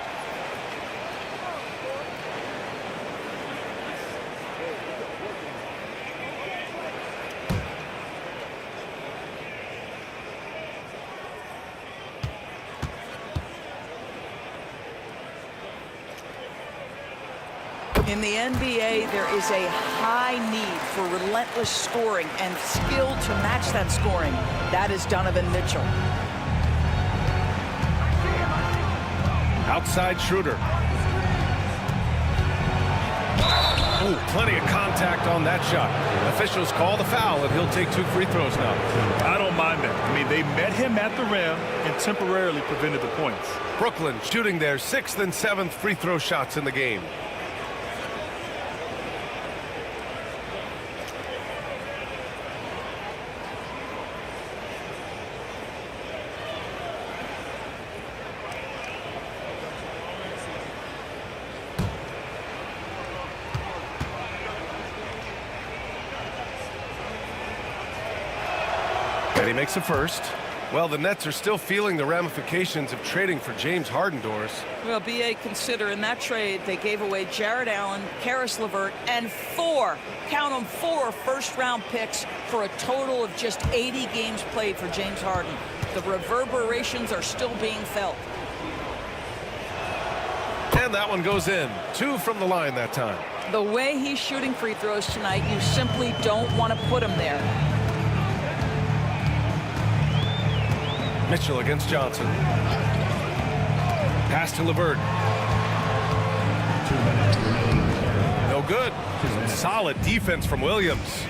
In the NBA, there is a high need for relentless scoring and skill to match that scoring. That is Donovan Mitchell. Outside Schroeder. Oh, plenty of contact on that shot. Officials call the foul, and he'll take 2 free throws now. I don't mind that. I mean, they met him at the rim and temporarily prevented the points. Brooklyn shooting their 6th and 7th free throw shots in the game. And he makes a first. Well, the Nets are still feeling the ramifications of trading for James Harden, Doris. Well, B.A., consider in that trade they gave away Jared Allen, Karis LeVert, and 4, count them, 4 first-round picks for a total of just 80 games played for James Harden. The reverberations are still being felt. And that one goes in. 2 from the line that time. The way he's shooting free throws tonight, you simply don't want to put him there. Mitchell against Johnson. Pass to LeVert. No good. Solid defense from Williams.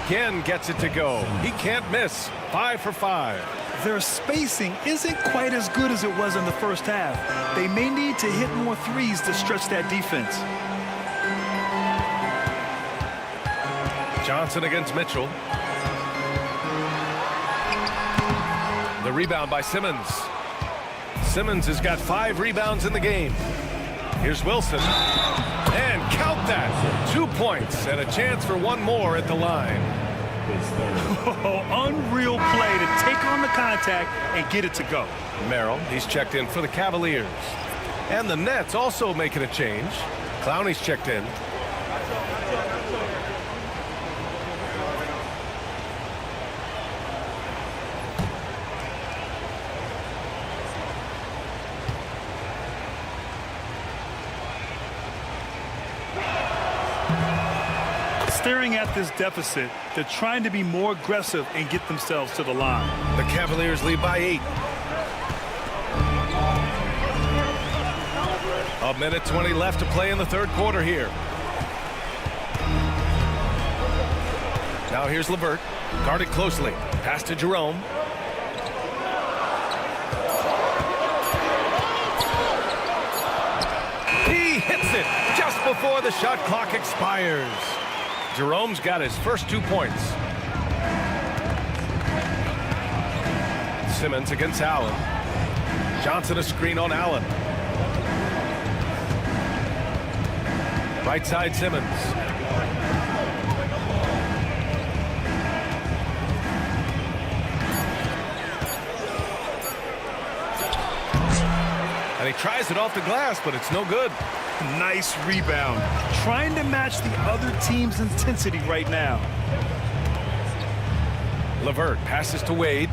Again gets it to go. He can't miss. 5 for 5. Their spacing isn't quite as good as it was in the first half. They may need to hit more threes to stretch that defense. Johnson against Mitchell. The rebound by Simmons. Simmons has got 5 rebounds in the game. Here's Wilson. And count that. 2 points and a chance for 1 more at the line. Oh, unreal play to take on the contact and get it to go. Merrill, he's checked in for the Cavaliers. And the Nets also making a change. Clowney's checked in. Staring at this deficit, they're trying to be more aggressive and get themselves to the line. The Cavaliers lead by 8. A minute 20 left to play in the 3rd quarter here. Now here's LeVert. Guarded closely. Pass to Jerome. He hits it just before the shot clock expires. Jerome's got his first 2 points. Simmons against Allen. Johnson a screen on Allen. Right side Simmons. And he tries it off the glass, but it's no good. Nice rebound. Trying to match the other team's intensity right now. LeVert passes to Wade.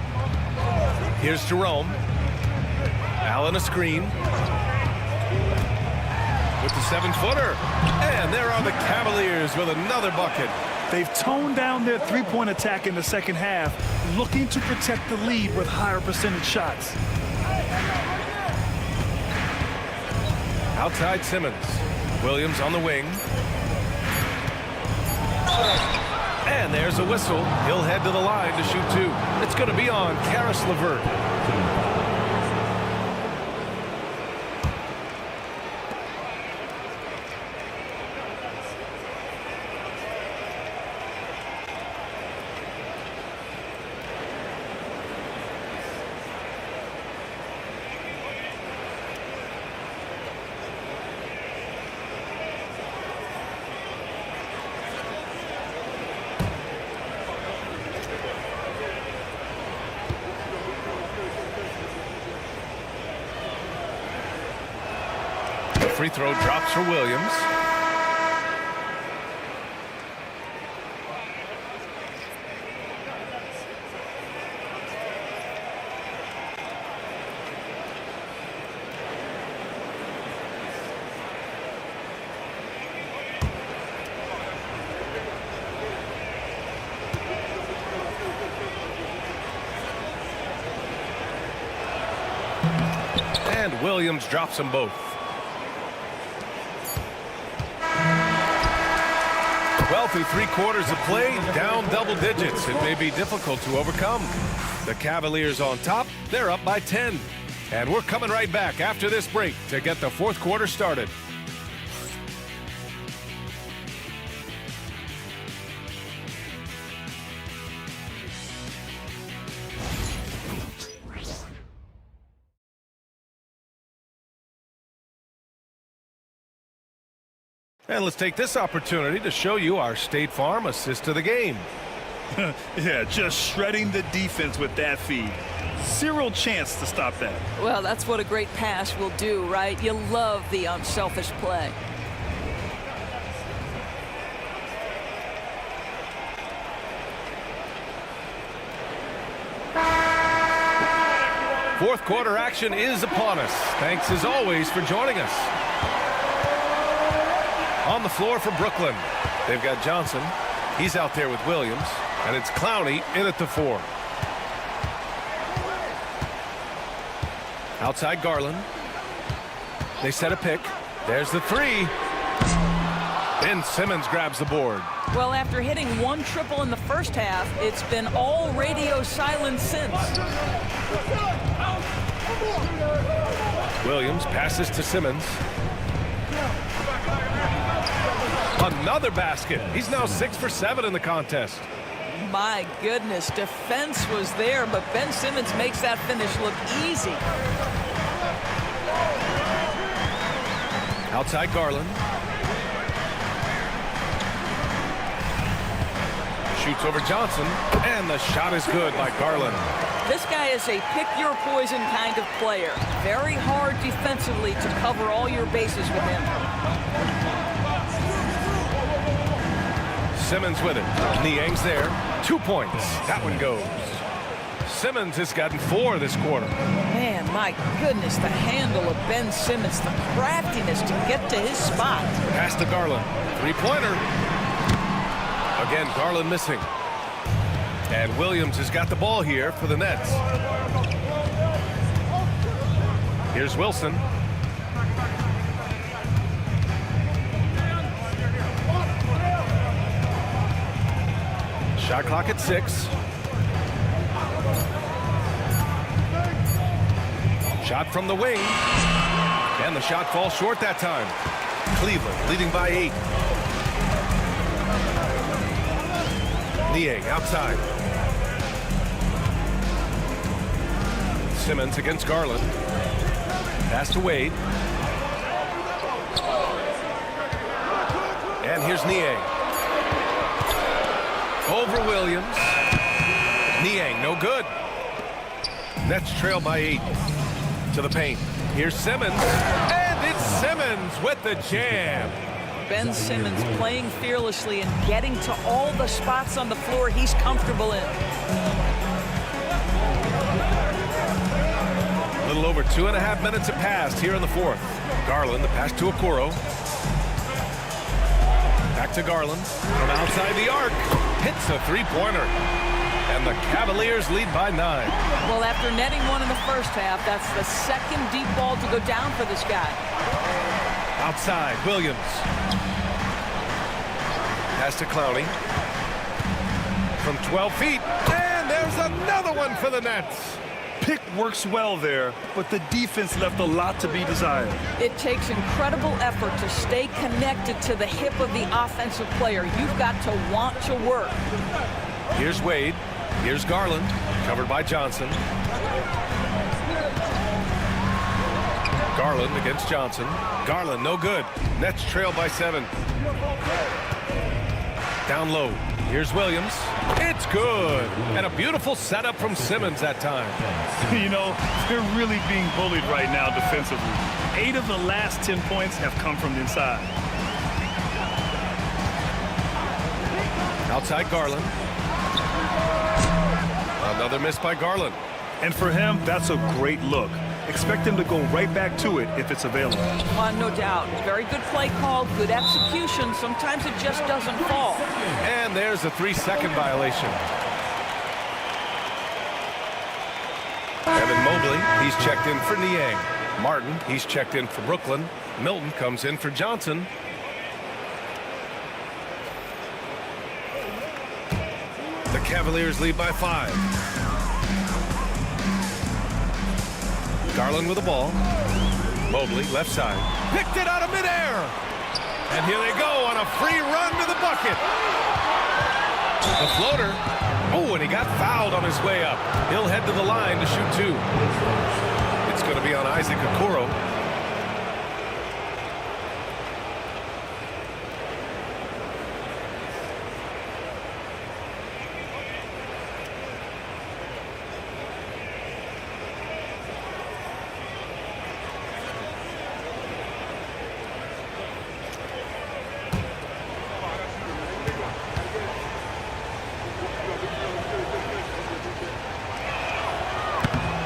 Here's Jerome. Allen a screen. With the 7-footer. And there are the Cavaliers with another bucket. They've toned down their three-point attack in the second half, looking to protect the lead with higher percentage shots. Outside Simmons. Williams on the wing. And there's a whistle. He'll head to the line to shoot 2. It's going to be on Karis LeVert. Free throw drops for Williams. And Williams drops them both. Well, through 3 quarters of play, down double digits. It may be difficult to overcome. The Cavaliers on top. They're up by 10. And we're coming right back after this break to get the 4th quarter started. And let's take this opportunity to show you our State Farm assist to the game. Yeah, just shredding the defense with that feed. Zero chance to stop that. Well, that's what a great pass will do, right? You love the unselfish play. Fourth quarter action is upon us. Thanks as always for joining us. On the floor for Brooklyn, they've got Johnson. He's out there with Williams, and it's Clowney in at the 4. Outside Garland. They set a pick. There's the 3. Ben Simmons grabs the board. Well, after hitting 1 triple in the first half, it's been all radio silence since. Williams passes to Simmons. Another basket. He's now 6 for 7 in the contest. My goodness, defense was there, but Ben Simmons makes that finish look easy. Outside Garland. Shoots over Johnson, and the shot is good by Garland. This guy is a pick-your-poison kind of player. Very hard defensively to cover all your bases with him. Simmons with it. Niang's there. 2 points. That one goes. Simmons has gotten 4 this quarter. Man, my goodness, the handle of Ben Simmons, the craftiness to get to his spot. Pass to Garland. 3-pointer. Again, Garland missing. And Williams has got the ball here for the Nets. Here's Wilson. Shot clock at 6. Shot from the wing. And the shot falls short that time. Cleveland leading by 8. Niang outside. Simmons against Garland. Pass to Wade. And here's Niang. Over Williams. Niang, no good. Nets trail by 8. To the paint. Here's Simmons. And it's Simmons with the jam. Ben Simmons playing fearlessly and getting to all the spots on the floor he's comfortable in. A little over 2.5 minutes have passed here in the 4th. Garland, the pass to Okoro. Back to Garland. From outside the arc. Hits a 3-pointer. And the Cavaliers lead by 9. Well, after netting 1 in the first half, that's the second deep ball to go down for this guy. Outside, Williams. Pass to Clowney. From 12 feet. And there's another one for the Nets. Pick works well there, but the defense left a lot to be desired. It takes incredible effort to stay connected to the hip of the offensive player. You've got to want to work. Here's Wade. Here's Garland. Covered by Johnson. Garland against Johnson. Garland, no good. Nets trail by 7. Down low. Here's Williams. It's good. And a beautiful setup from Simmons that time. You know, they're really being bullied right now defensively. 8 of the last 10 points have come from the inside. Outside Garland. Another miss by Garland. And for him, that's a great look. Expect him to go right back to it if it's available. No doubt. Very good play call, good execution. Sometimes it just doesn't fall. And there's a 3-second violation. Evan Mobley, he's checked in for Niang. Martin, he's checked in for Brooklyn. Milton comes in for Johnson. Cavaliers lead by 5. Garland with the ball. Mobley, left side. Picked it out of midair. And here they go on a free run to the bucket. The floater. Oh, and he got fouled on his way up. He'll head to the line to shoot 2. It's going to be on Isaac Okoro.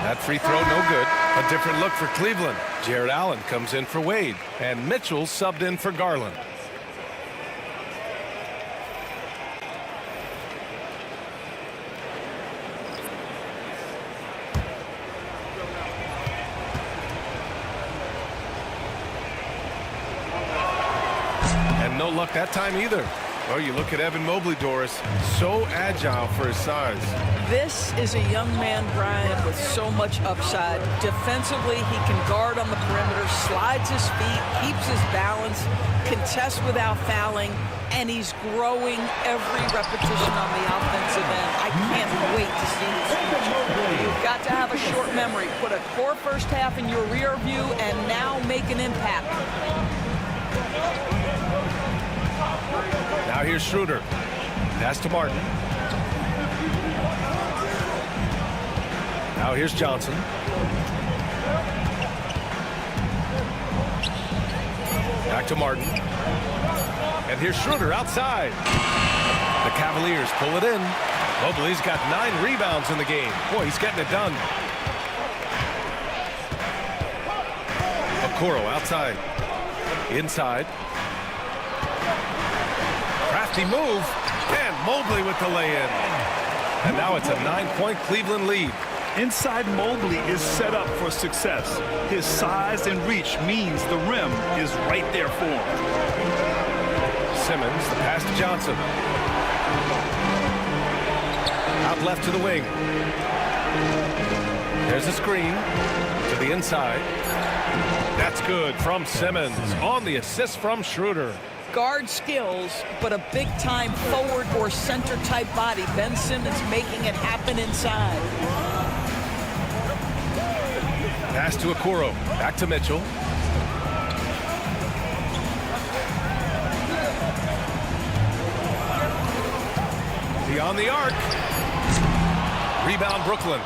That free throw no good. A different look for Cleveland. Jared Allen comes in for Wade, and Mitchell subbed in for Garland. And no luck that time either. Oh, you look at Evan Mobley, Doris, so agile for his size. This is a young man, Brian, with so much upside. Defensively, he can guard on the perimeter, slides his feet, keeps his balance, contests without fouling, and he's growing every repetition on the offensive end. I can't wait to see this future. You've got to have a short memory. Put a core first half in your rear view and now make an impact. Now here's Schroeder. Pass to Martin. Now here's Johnson. Back to Martin. And here's Schroeder outside. The Cavaliers pull it in. Mobley's got 9 rebounds in the game. Boy, he's getting it done. Okoro outside. Inside. Crafty move. And Mobley with the lay-in. And now it's a 9-point Cleveland lead. Inside Mobley is set up for success. His size and reach means the rim is right there for him. Simmons, the pass to Johnson. Out left to the wing. There's a screen to the inside. That's good from Simmons on the assist from Schroeder. Guard skills, but a big-time forward or center-type body. Ben Simmons making it happen inside. Pass to Okoro. Back to Mitchell. Beyond the arc. Rebound Brooklyn.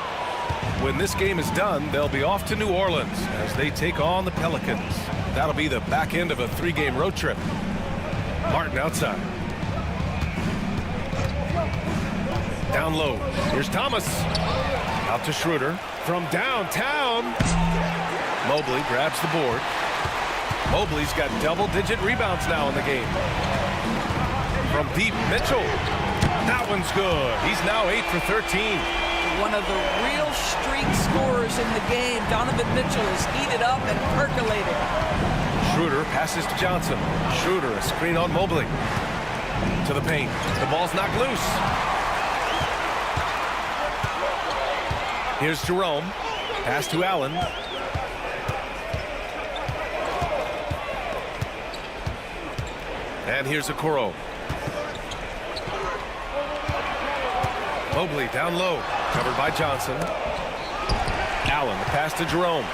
When this game is done, they'll be off to New Orleans as they take on the Pelicans. That'll be the back end of a 3-game road trip. Martin outside. Down low. Here's Thomas. Out to Schroeder. From downtown. Mobley grabs the board. Mobley's got double-digit rebounds now in the game. From deep, Mitchell. That one's good. He's now 8 for 13. One of the real streak scorers in the game. Donovan Mitchell is heated up and percolated. Schroeder passes to Johnson. Schroeder, a screen on Mobley. To the paint. The ball's knocked loose. Here's Jerome. Pass to Allen. And here's Okoro. Mobley down low. Covered by Johnson. Allen, the pass to Jerome.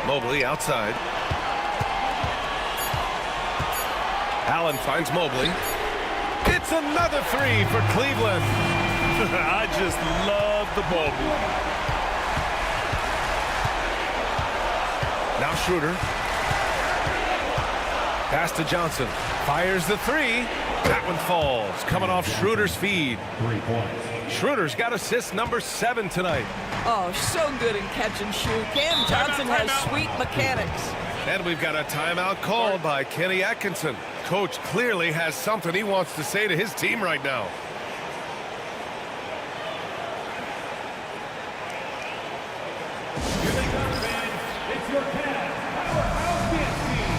Mobley outside. Allen finds Mobley. It's another 3 for Cleveland. I just love the Mobley. Now Schroeder. Pass to Johnson. Fires the 3. That one falls. Coming off Schroeder's feed. 3 points. Schroeder's got assist number 7 tonight. Oh, so good in catch and shoot. Cam Johnson has sweet mechanics. And we've got a timeout called by Kenny Atkinson. Coach clearly has something he wants to say to his team right now. It's your Cavs powerhouse dance team.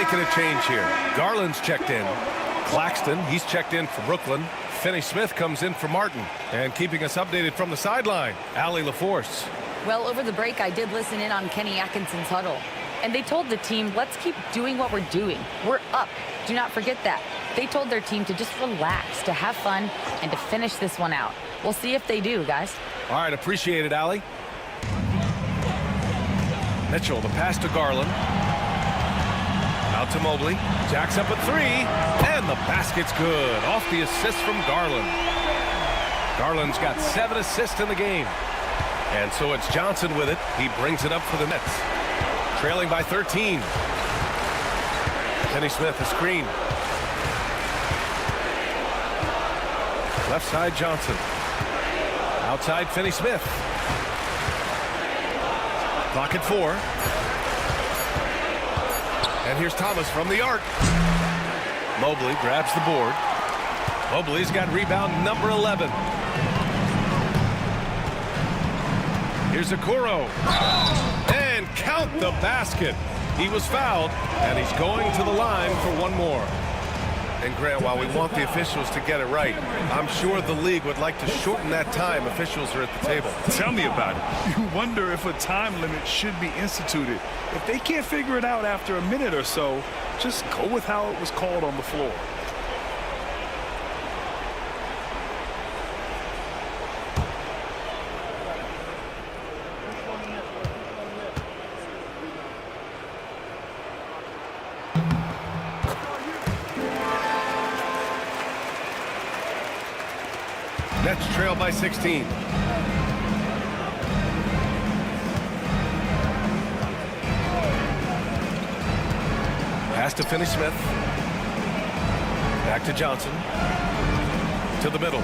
making a change here. Garland's checked in. Claxton, he's checked in for Brooklyn. Finney-Smith comes in for Martin. And keeping us updated from the sideline, Allie LaForce. Well, over the break, I did listen in on Kenny Atkinson's huddle. And they told the team, let's keep doing what we're doing. We're up. Do not forget that. They told their team to just relax, to have fun, and to finish this one out. We'll see if they do, guys. All right, appreciate it, Allie. Mitchell, the pass to Garland. Out to Mobley. Jacks up a three, and the basket's good. Off the assist from Garland. Garland's got 7 assists in the game. And so it's Johnson with it. He brings it up for the Nets. Trailing by 13. Finney-Smith, a screen. Left side, Johnson. Outside, Finney-Smith. Clock at 4. And here's Thomas from the arc. Mobley grabs the board. Mobley's got rebound number 11. Here's Okoro. And count the basket. He was fouled, and he's going to the line for one more. And Grant, while we want the officials to get it right, I'm sure the league would like to shorten that time officials are at the table. Tell me about it. You wonder if a time limit should be instituted. If they can't figure it out after a minute or so, just go with how it was called on the floor. Nets trail by 16. Pass to Finney-Smith. Back to Johnson. To the middle.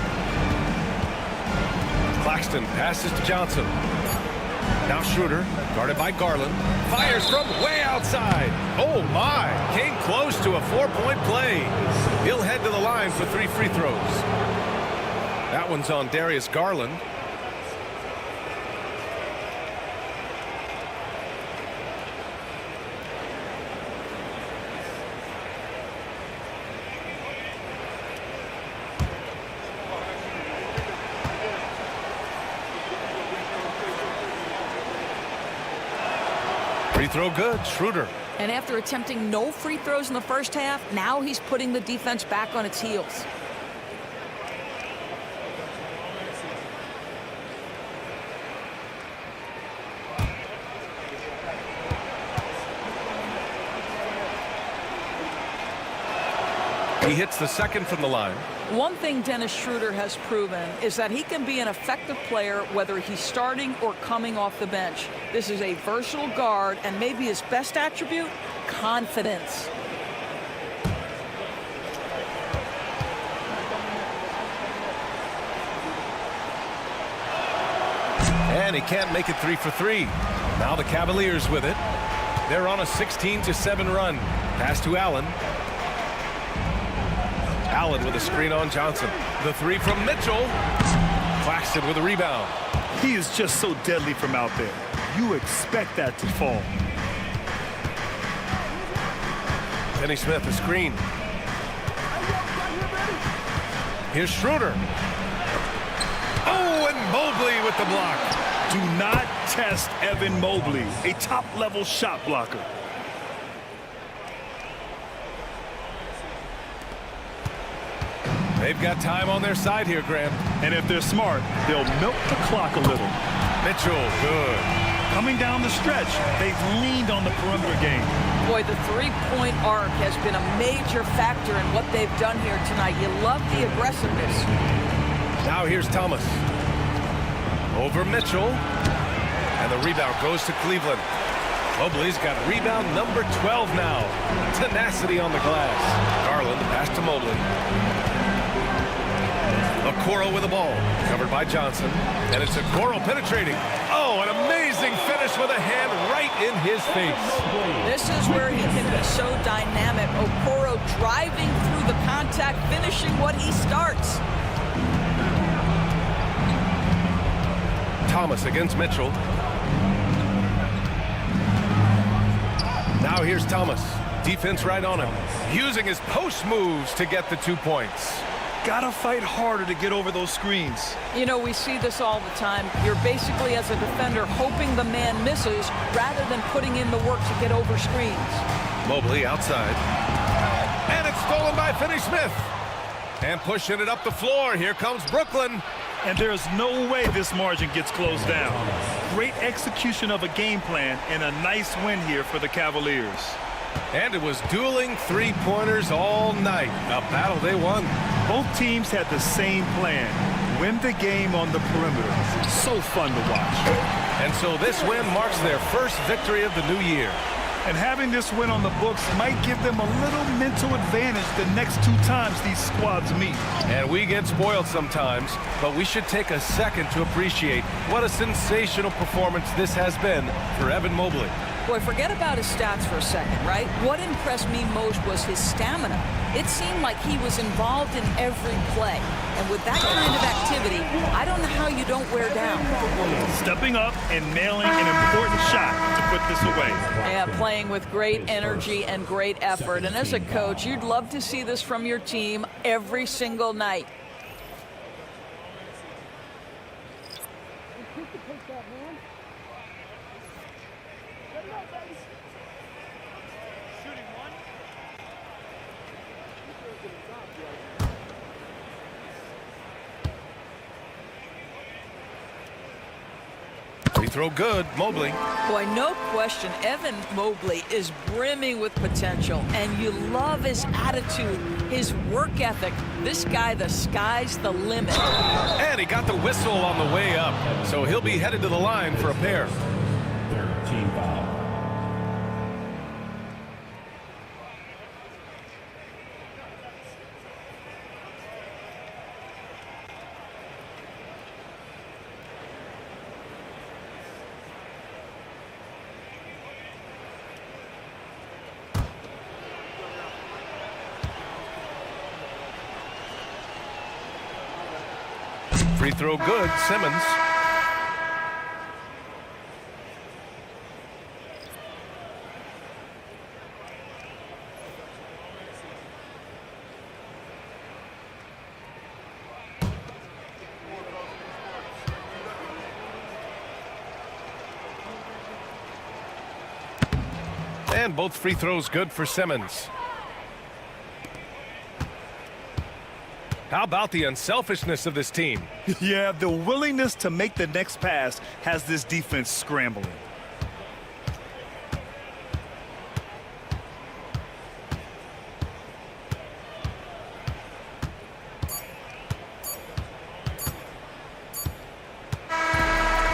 Claxton passes to Johnson. Now Schroeder, guarded by Garland. Fires from way outside. Oh my! Came close to a 4-point play. He'll head to the line for 3 free throws. That one's on Darius Garland. Free throw good, Schroeder. And after attempting no free throws in the first half, now he's putting the defense back on its heels. He hits the second from the line. One thing Dennis Schroeder has proven is that he can be an effective player whether he's starting or coming off the bench. This is a versatile guard, and maybe his best attribute, confidence. And he can't make it 3 for 3. Now the Cavaliers with it. They're on a 16-7 run. Pass to Allen. Allen with a screen on Johnson. The 3 from Mitchell. Claxton with a rebound. He is just so deadly from out there. You expect that to fall. Finney-Smith, a screen. Here's Schroeder. Oh, and Mobley with the block. Do not test Evan Mobley, a top-level shot blocker. They've got time on their side here, Graham. And if they're smart, they'll milk the clock a little. Mitchell, good. Coming down the stretch, they've leaned on the perimeter game. Boy, the three-point arc has been a major factor in what they've done here tonight. You love the aggressiveness. Now here's Thomas. Over Mitchell. And the rebound goes to Cleveland. Mobley's got rebound number 12 now. Tenacity on the glass. Garland, the pass to Mobley. Okoro with the ball. Covered by Johnson. And it's Okoro penetrating. Oh, an amazing finish with a hand right in his face. This is where he can be so dynamic. Okoro driving through the contact, finishing what he starts. Thomas against Mitchell. Now here's Thomas. Defense right on him, using his post moves to get the 2 points. Gotta fight harder to get over those screens. You know, we see this all the time. You're basically, as a defender, hoping the man misses rather than putting in the work to get over screens. Mobley outside. And it's stolen by Finney-Smith. And pushing it up the floor. Here comes Brooklyn. And there's no way this margin gets closed down. Great execution of a game plan and a nice win here for the Cavaliers. And it was dueling three-pointers all night. A battle they won. Both teams had the same plan. Win the game on the perimeter. So fun to watch. And so this win marks their first victory of the new year. And having this win on the books might give them a little mental advantage the next 2 times these squads meet. And we get spoiled sometimes, but we should take a second to appreciate what a sensational performance this has been for Evan Mobley. Boy, forget about his stats for a second, right? What impressed me most was his stamina. It seemed like he was involved in every play. And with that kind of activity, I don't know how you don't wear down. Stepping up and nailing an important shot to put this away. Yeah, playing with great energy and great effort. And as a coach, you'd love to see this from your team every single night. Free throw good, Mobley. Boy, no question, Evan Mobley is brimming with potential, and you love his attitude, his work ethic. This guy, the sky's the limit. And he got the whistle on the way up, so he'll be headed to the line for a pair. 13 foul. Free throw good, Simmons. And both free throws good for Simmons. How about the unselfishness of this team? Yeah, the willingness to make the next pass has this defense scrambling.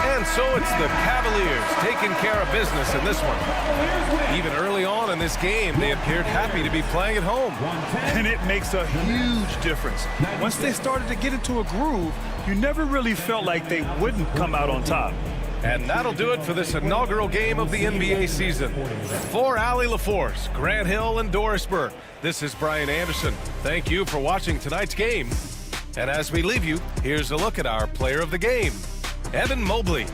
And so it's the Cavaliers taking care of business in this one. Even early on in this game, they appeared happy to be playing at home. And it makes a huge difference. Once they started to get into a groove, you never really felt like they wouldn't come out on top. And that'll do it for this inaugural game of the NBA season. For Allie LaForce, Grant Hill, and Doris Burke, this is Brian Anderson. Thank you for watching tonight's game. And as we leave you, here's a look at our player of the game, Evan Mobley.